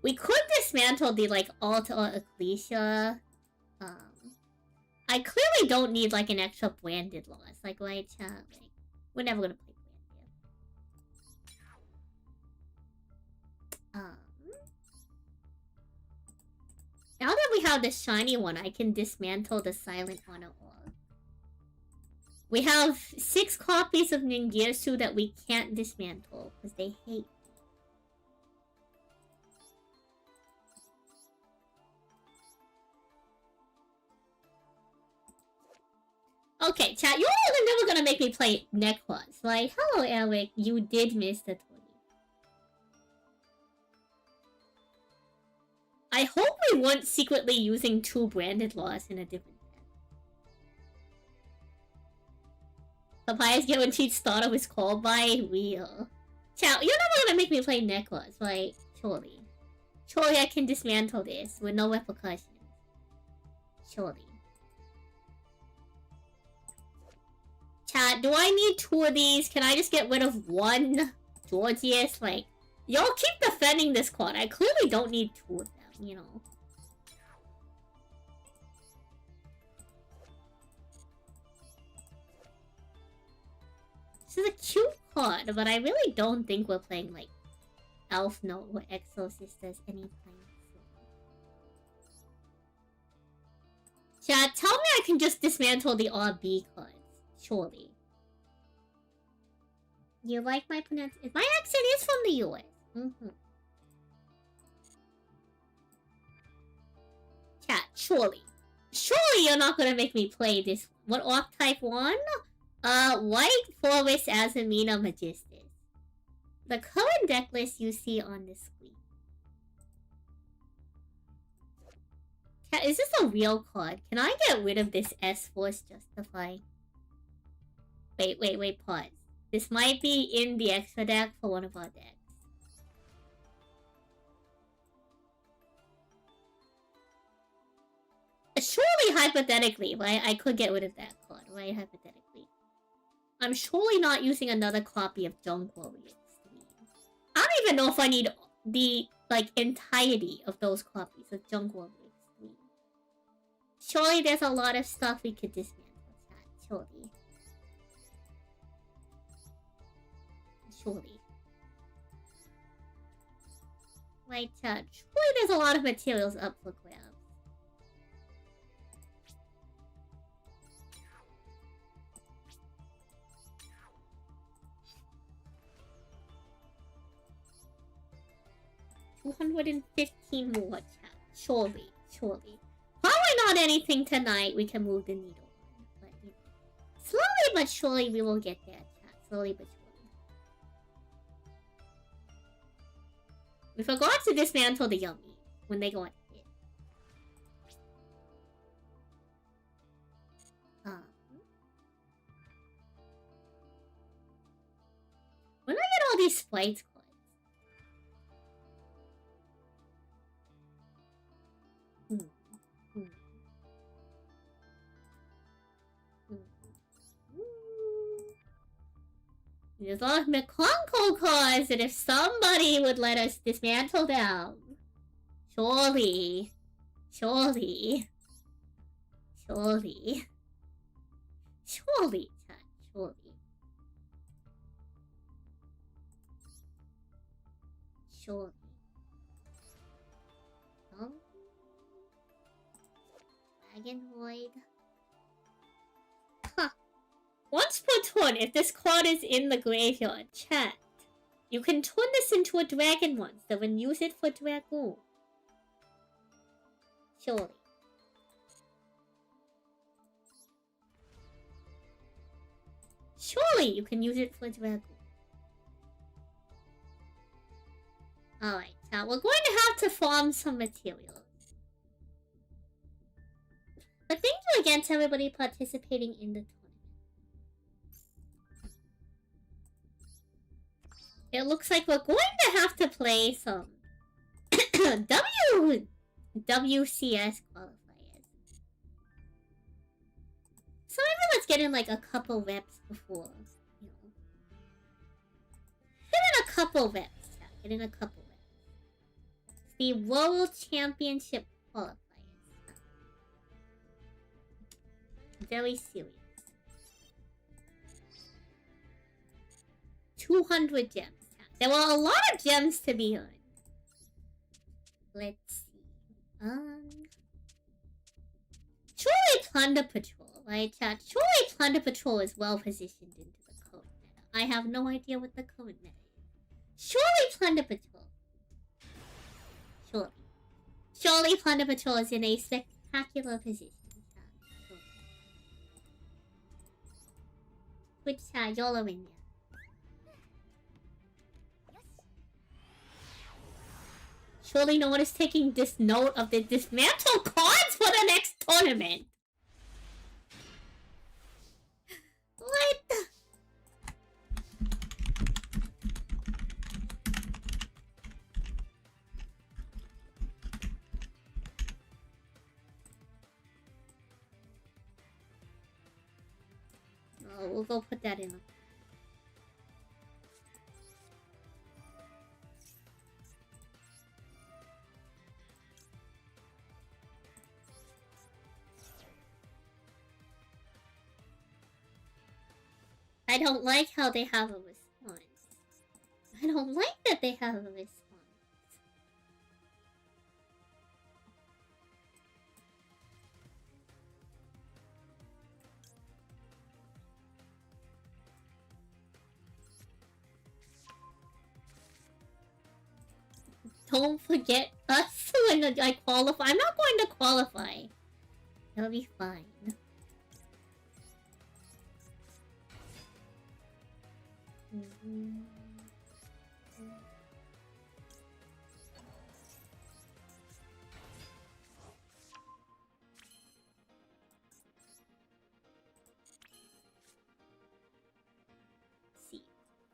We could dismantle the, like, Alta Ecclesia. I clearly don't need, like, an extra branded loss. Like, right, like, we're never gonna play branded. Now that we have the shiny one, I can dismantle the Silent Honor Orb. We have 6 copies of Ningirsu that we can't dismantle because they hate. Okay, chat, you're never gonna make me play Necros. Like, hello, Eric, you did miss the 20. I hope we weren't secretly using 2 branded laws in a different deck. Papaya's guaranteed starter was called by Real. Chat, you're never gonna make me play Necros, right? Surely. Surely I can dismantle this with no repercussions. Surely. Chat, do I need 2 of these? Can I just get rid of 1 Georgius? Like, y'all keep defending this card. I clearly don't need 2 of them, you know. This is a cute card, but I really don't think we're playing, like, Elf Note or Exo Sisters anytime soon. Chat, tell me I can just dismantle the RB cards. Surely. You like my pronunciation? My accent is from the US. Chat, surely. Surely you're not gonna make me play this. What archetype 1? White Forest Azamina Magistus. The current deck list you see on the screen. Chat, is this a real card? Can I get rid of this S-Force Justify? Wait, pause. This might be in the extra deck for one of our decks. Surely, hypothetically, right? I could get rid of that card, right? Hypothetically. I'm surely not using another copy of Junk Warrior Extreme. I don't even know if I need the, like, entirety of those copies of Junk Warrior Extreme. Surely there's a lot of stuff we could dismantle, chat. Surely. Surely. Right, chat. Surely there's a lot of materials up for grabs. $215 more, chat. Surely. Probably not anything tonight we can move the needle on. But, you know, slowly but surely we will get there, chat. Slowly but surely. We forgot to dismantle the yummy when they got hit. When do I get all these sprites cards? There's a lot of McConco cards, and if somebody would let us dismantle them, surely, surely, surely, surely, chat, surely, surely. Dragon Void. Huh. Once per turn, if this card is in the graveyard, chat, you can turn this into a dragon monster and use it for Dragoon. Surely. Surely you can use it for Dragoon. Alright, now we're going to have to farm some materials. But thank you again to everybody participating in the tournament. It looks like we're going to have to play some WCS qualifiers. So maybe let's get in like a couple reps before, you know. Get in a couple reps, chat. Get in a couple reps. It's the World Championship qualifiers. Very serious. 200 gems. There were a lot of gems to be earned. Let's see. Surely Plunder Patrol, right, chat? Surely Plunder Patrol is well positioned into the current meta. I have no idea what the current meta is. Surely Plunder Patrol. Surely. Surely Plunder Patrol is in a spectacular position. Which y'all are in there. Surely no one is taking this note of the dismantle cards for the next tournament. What? Oh, we'll go put that in. I don't like how they have a response. I don't like that they have a response. Don't forget us when I qualify. I'm not going to qualify. It'll be fine. See.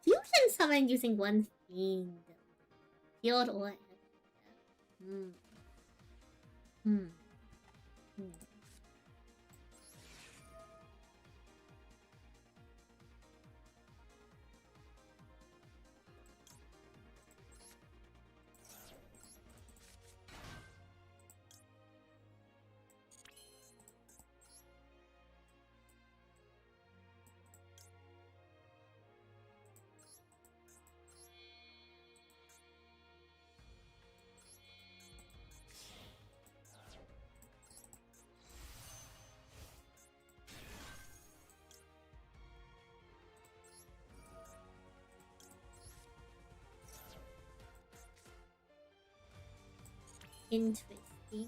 Fusion summon using one thing. Field or interesting.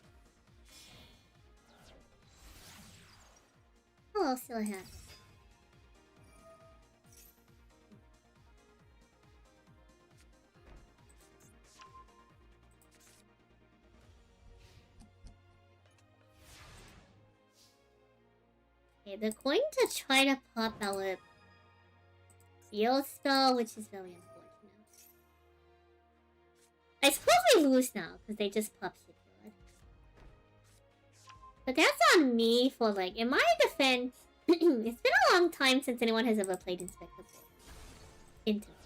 Oh, still have. Okay, they're going to try to pop our field spell, which is very unfortunate. I suppose we lose now, because they just popped shit for us. But that's on me for, like, in my defense, it's been a long time since anyone has ever played Inspector in particular.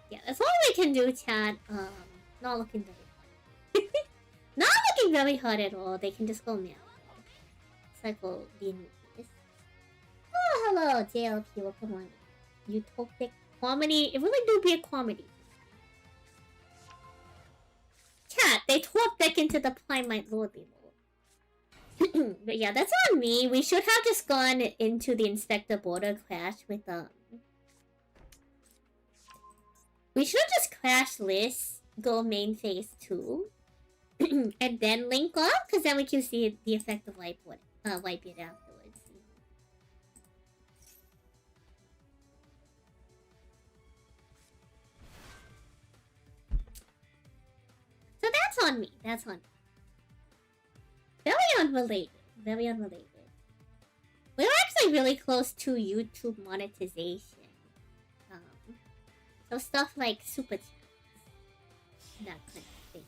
Yeah, that's all we can do, chat. Not looking very hard. Not looking very hard at all. They can just go meow. Cycle the movies. Oh, hello, JLP. Welcome on. Utopic comedy. It really do be a comedy. Chat, they twerk back into the Primite Lordly mode. But yeah, that's on me. We should have just gone into the Inspector Border crash with we should have just crashed this, go main phase 2, and then link up, because then we can see the effect of wipe it afterwards. So that's on me. That's on me. Very unrelated. Very unrelated. We're actually really close to YouTube monetization. So stuff like super chats. That kind of thing.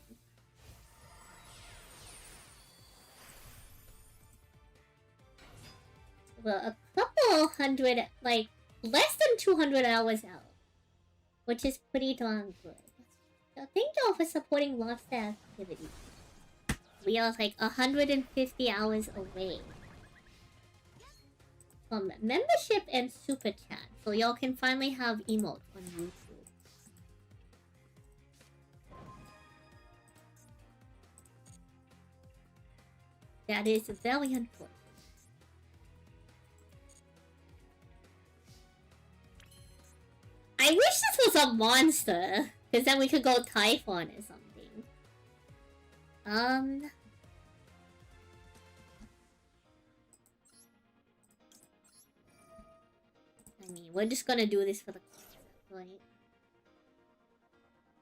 Well, a couple hundred, like, less than 200 hours out. Which is pretty darn good. So thank y'all for supporting Lobster activity. We are like 150 hours away from membership and super chat. So y'all can finally have emotes on YouTube. That is very important. I wish this was a monster, because then we could go Typhon or something. I mean, we're just gonna do this for the concept, right?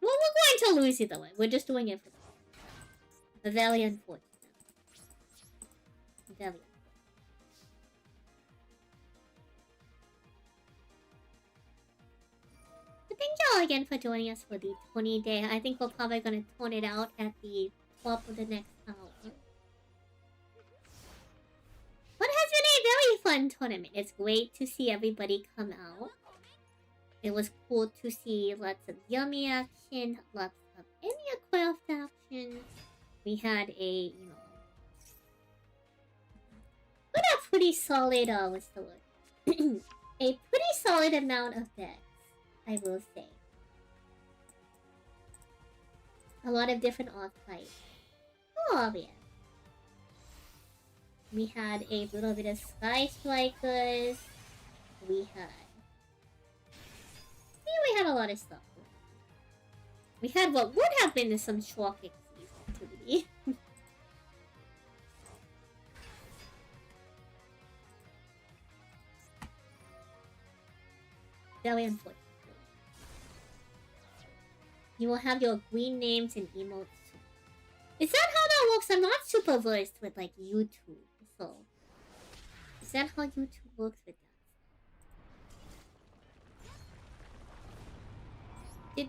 Well, we're going to lose either way. We're just doing it for the concept. Very unfortunate. Very unfortunate. But thank y'all again for joining us for the 20 day. I think we're probably gonna tone it out at the top of the next hour. But it has been a very fun tournament. It's great to see everybody come out. It was cool to see lots of yummy action, lots of Enya action. We had a, but a pretty solid, what's the word? A pretty solid amount of decks, I will say. A lot of different off-types. Oh, yeah. We had a little bit of Sky Strikers. We had a lot of stuff. We had what would have been some Shock activity. Very unfortunate. You will have your green names and emotes too. Is that how that works? I'm not super versed with like YouTube, so is that how YouTube works with that?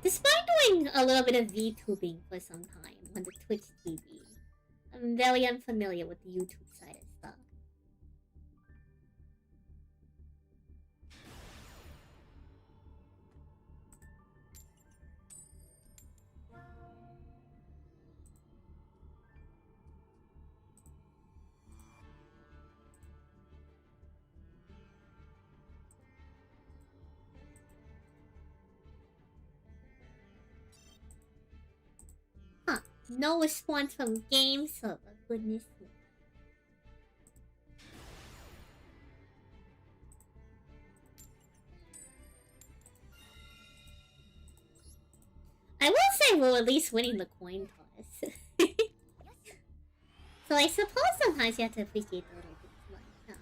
Despite doing a little bit of VTubing for some time on the Twitch TV, I'm very unfamiliar with the YouTube side of stuff. Huh. No response from game server. Goodness me. say we're at least winning the coin toss. So I suppose sometimes you have to appreciate the little things like that.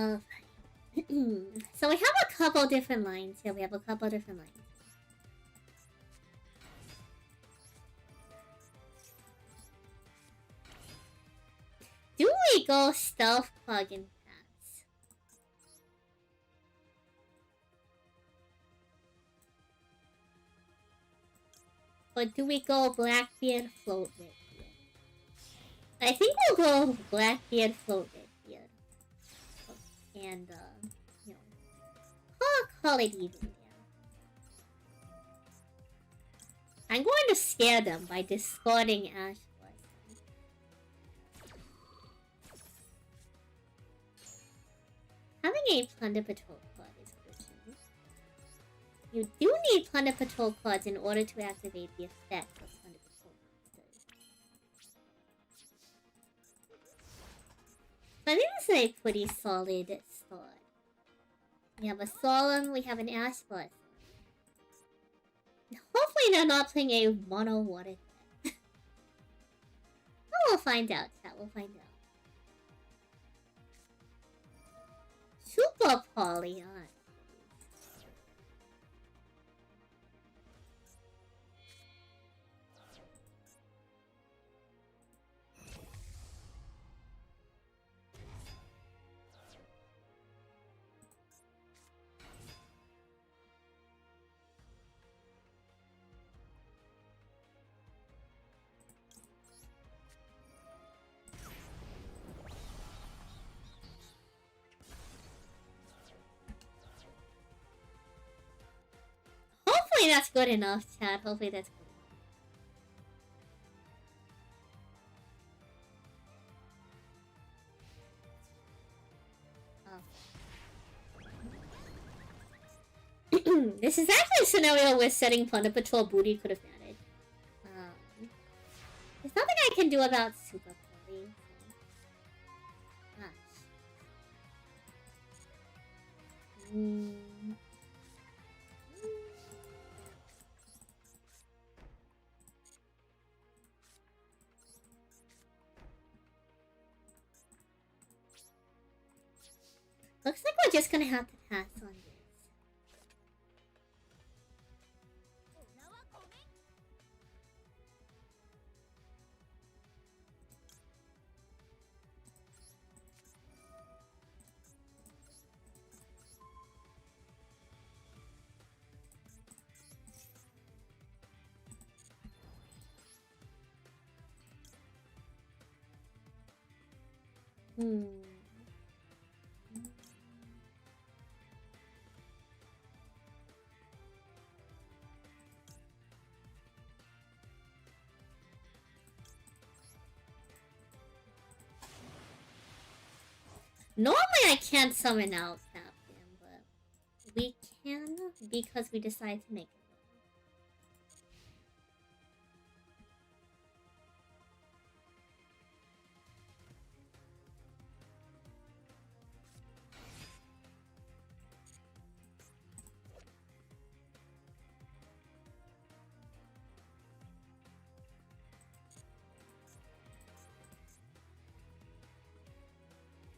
Alright. So we have a couple different lines here. We have a couple different lines. Do we go stealth plug and pass? Or do we go Blackbeard float Redbeard? I think we'll go Blackbeard float Redbeard. And, you know, call it even, yeah. I'm going to scare them by discarding Ash Blessing. Having a Plunder Patrol card is crucial. You do need Plunder Patrol cards in order to activate the effect of Plunder Patrol monsters. I think this is a pretty solid start. We have a Solemn, we have an Ash Blossom. Hopefully they're not playing a mono water deck. Well, we'll find out, chat, we'll find out. Super Polyon. Hopefully that's good enough, chat. Hopefully that's good enough. This is actually a scenario where setting Plunder Patrol booty could have managed. There's nothing I can do about Super Poly. So. Looks like we're just gonna have to pass on this. Normally I can't summon out Captain, but we can because we decided to make it.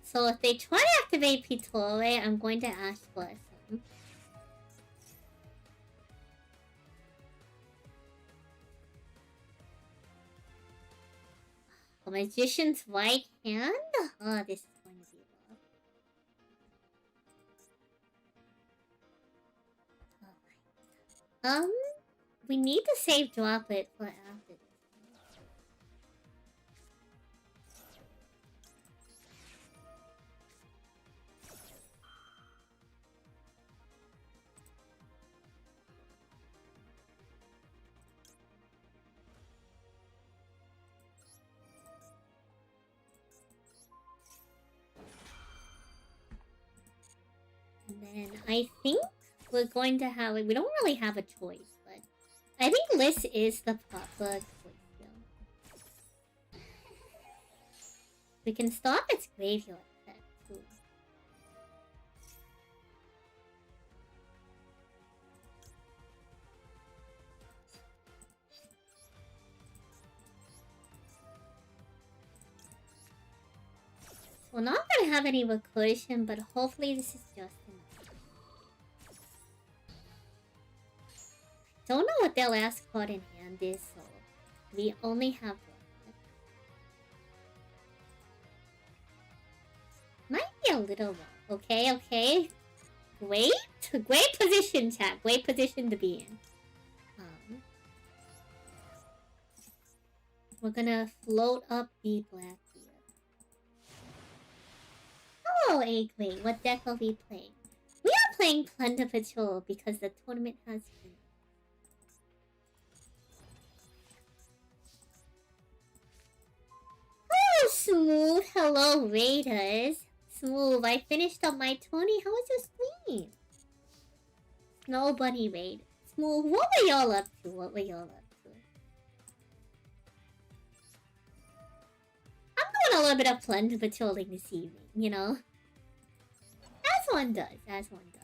So if they try to activate Pitore, I'm going to Ash Blossom. A Magician's right hand? Oh, this is going to be rough. We need to save Droplet for after this. And I think we're going to have... We don't really have a choice, but... I think Liz is the proper choice here. We can stop its graveyard effect, too. We're not gonna have any recursion, but hopefully this is just enough. Don't know what their last card in hand is, so we only have one. Might be a little long. Okay, okay. Great. Great position, chat. Great position to be in. We're gonna float up the black. Hello, A-Grade. What deck are we playing? We are playing Plunder Patrol because the tournament has been. Hello, Smooth. Hello, Raiders. Smooth, I finished up my tourney. How was your stream? Snow Bunny Raid. Smooth, what were y'all up to? What were y'all up to? I'm doing a little bit of Plunder Patrolling this evening, you know? As one does, as one does.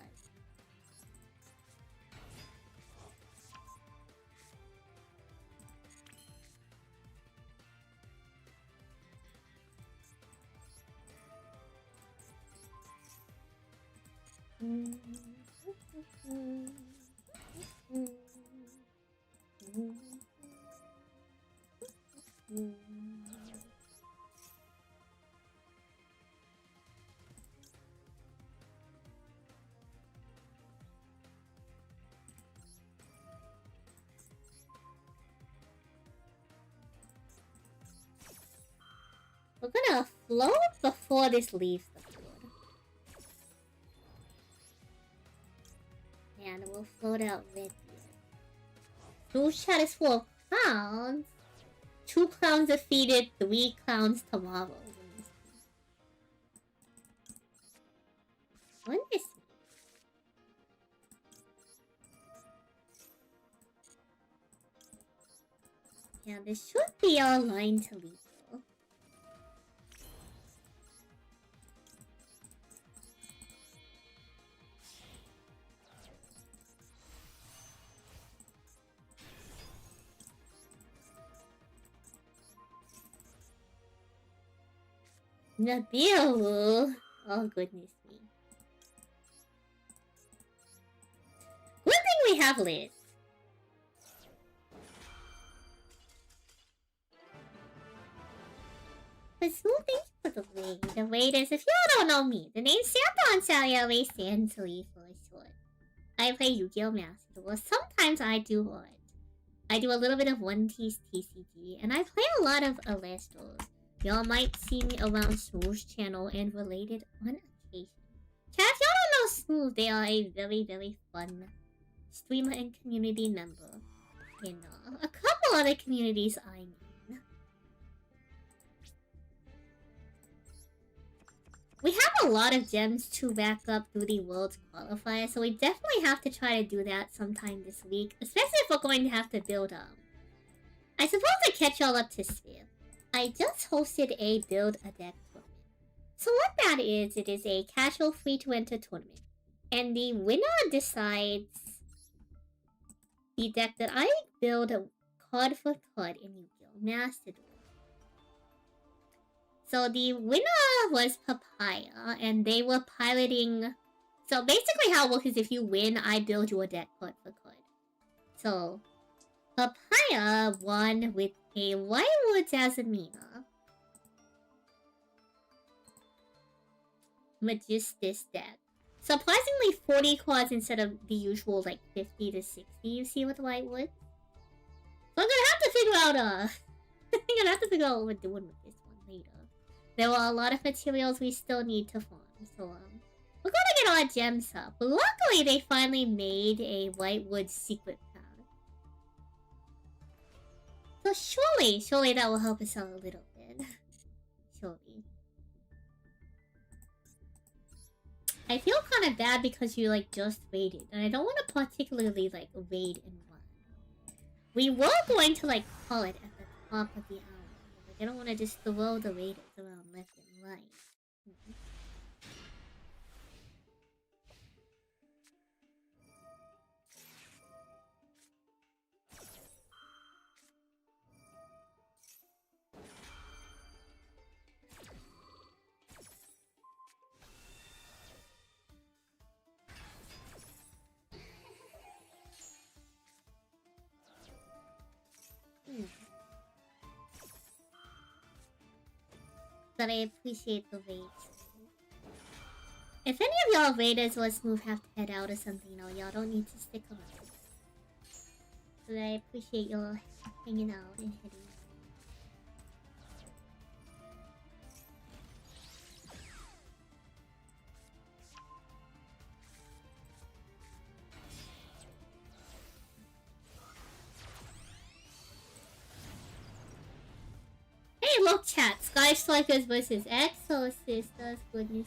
We're gonna float before this leaves the board. And we'll float out red here. Blue chat is full of clowns. 2 clowns defeated, 3 clowns tomorrow. What is this? Yeah, this should be our line to leave. Nabil! Oh, goodness me. Good thing we have Liz. But who thinks for the raid? The raid is, if y'all don't know me, the name's San Salie San Salie for short. I play Yu-Gi-Oh! Master Duel. Sometimes I do what? I do a little bit of One Piece TCG, and I play a lot of Alestros. Y'all might see me around Smooth's channel and related on occasion. Chat, if y'all don't know Smooth, they are a very, very fun streamer and community member in a couple other communities I mean. We have a lot of gems to rack up through the World's Qualifier, so we definitely have to try to do that sometime this week, especially if we're going to have to build I suppose to catch y'all up to speed. I just hosted a Build-a-Deck tournament. So what that is, it is a casual free-to-enter tournament. And the winner decides the deck that I build card for card in Yu-Gi-Oh! Master Duel. So the winner was Papaya, and they were piloting... So basically how it works is if you win, I build you a deck card for card. So Papaya won with a Whitewood Azamina, Magistus deck. Surprisingly 40 cards instead of the usual like 50 to 60 you see with Whitewood. So I'm gonna have to figure out I'm gonna have to figure out what we're doing with this one later. There are a lot of materials we still need to farm, so we're gonna get our gems up. But luckily they finally made a Whitewood secret path. So surely that will help us out a little bit. Surely. I feel kind of bad because you like just waited, and I don't want to particularly like wait and run. We were going to like call it at the top of the hour. Like I don't want to just throw the waiters around left and right. But I appreciate the wait. If any of y'all raiders let's move have to head out or something, y'all don't need to stick around. But I appreciate y'all hanging out and heading out. Hey, look, chat. Sky Strikers versus Exorcisters. Goodness me.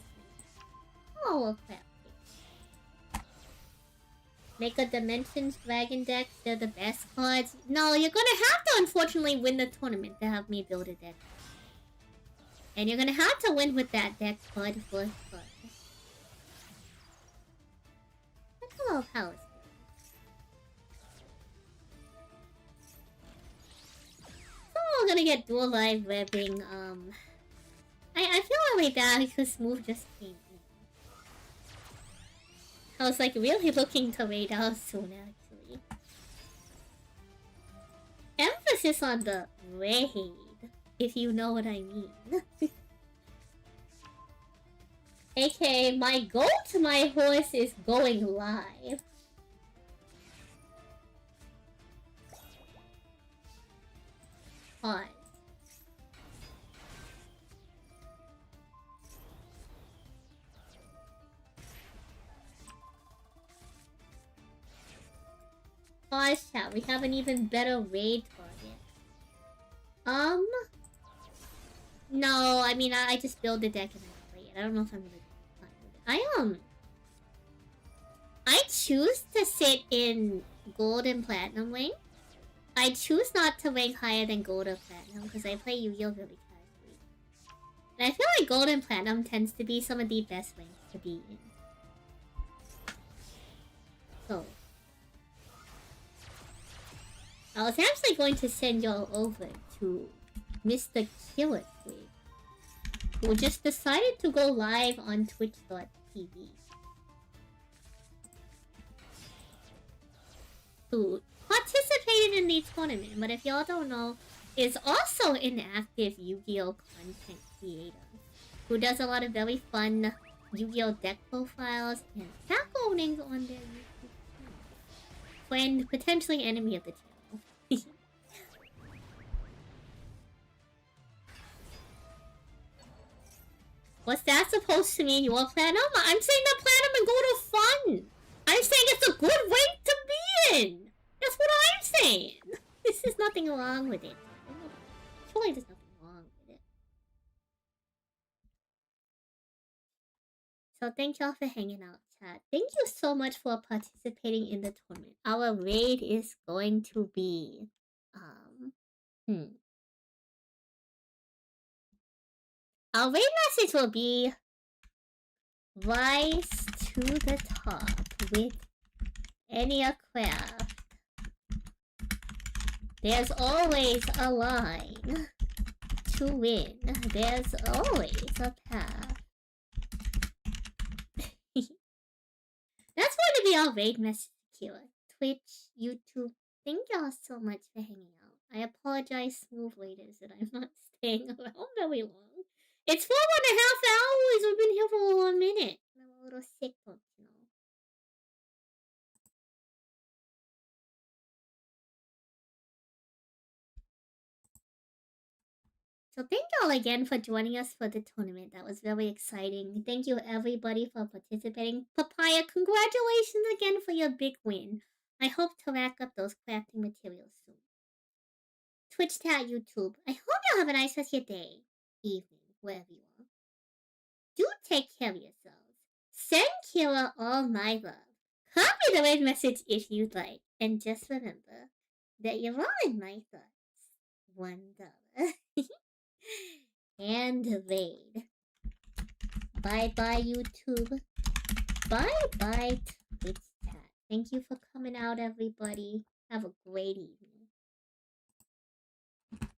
Oh, crap. Make a Dimensions Dragon deck. They're the best cards. No, you're gonna have to unfortunately win the tournament to have me build a deck. And you're gonna have to win with that deck card for card. Hello, Palace. Oh, we're gonna get Duel Live webbing. I feel really bad because Smooth just came in. I was like really looking to raid out soon, actually. Emphasis on the raid, if you know what I mean. AKA, my goat, my horse is going live. Pause. Pause, chat. We have an even better raid target. No, I mean, I just build the deck and I play it. I don't know if I'm gonna be fine with it. I choose to sit in gold and platinum rank. I choose not to rank higher than gold or platinum because I play Yu-Gi-Oh! Really casually. And I feel like gold and platinum tends to be some of the best ranks to be in. So, I was actually going to send y'all over to Mr. Killer Twig, who just decided to go live on twitch.tv who participated in the tournament, but if y'all don't know, is also an active Yu-Gi-Oh! Content creator who does a lot of very fun Yu-Gi-Oh! Deck profiles and pack openings on their YouTube channel. Friend, potentially enemy of the channel. What's that supposed to mean? You want platinum? I'm saying that platinum and gold are fun! I'm saying it's a good rank to be in! That's what I'm saying! There's nothing wrong with it. Surely there's nothing wrong with it. So thank y'all for hanging out, chat. Thank you so much for participating in the tournament. Our raid is going to be... Our raid message will be... Rise to the top with any craft. There's always a line to win. There's always a path. That's going to be our raid message here. Twitch, YouTube, thank y'all so much for hanging out. I apologize, smooth raiders, that I'm not staying around very long. It's 4.5 hours! We've been here for a minute. I'm a little sick, don't you know? So thank y'all again for joining us for the tournament. That was very exciting. Thank you everybody for participating. Papaya, congratulations again for your big win. I hope to rack up those crafting materials soon. Twitch, chat, YouTube. I hope y'all have a nice rest of your day, evening, wherever you are. Do take care of yourselves. Send Killer all my love. Copy the main message if you'd like, and just remember that you're all in my thoughts. $1. And Vade. Bye bye, YouTube. Bye bye, Twitch chat. Thank you for coming out, everybody. Have a great evening.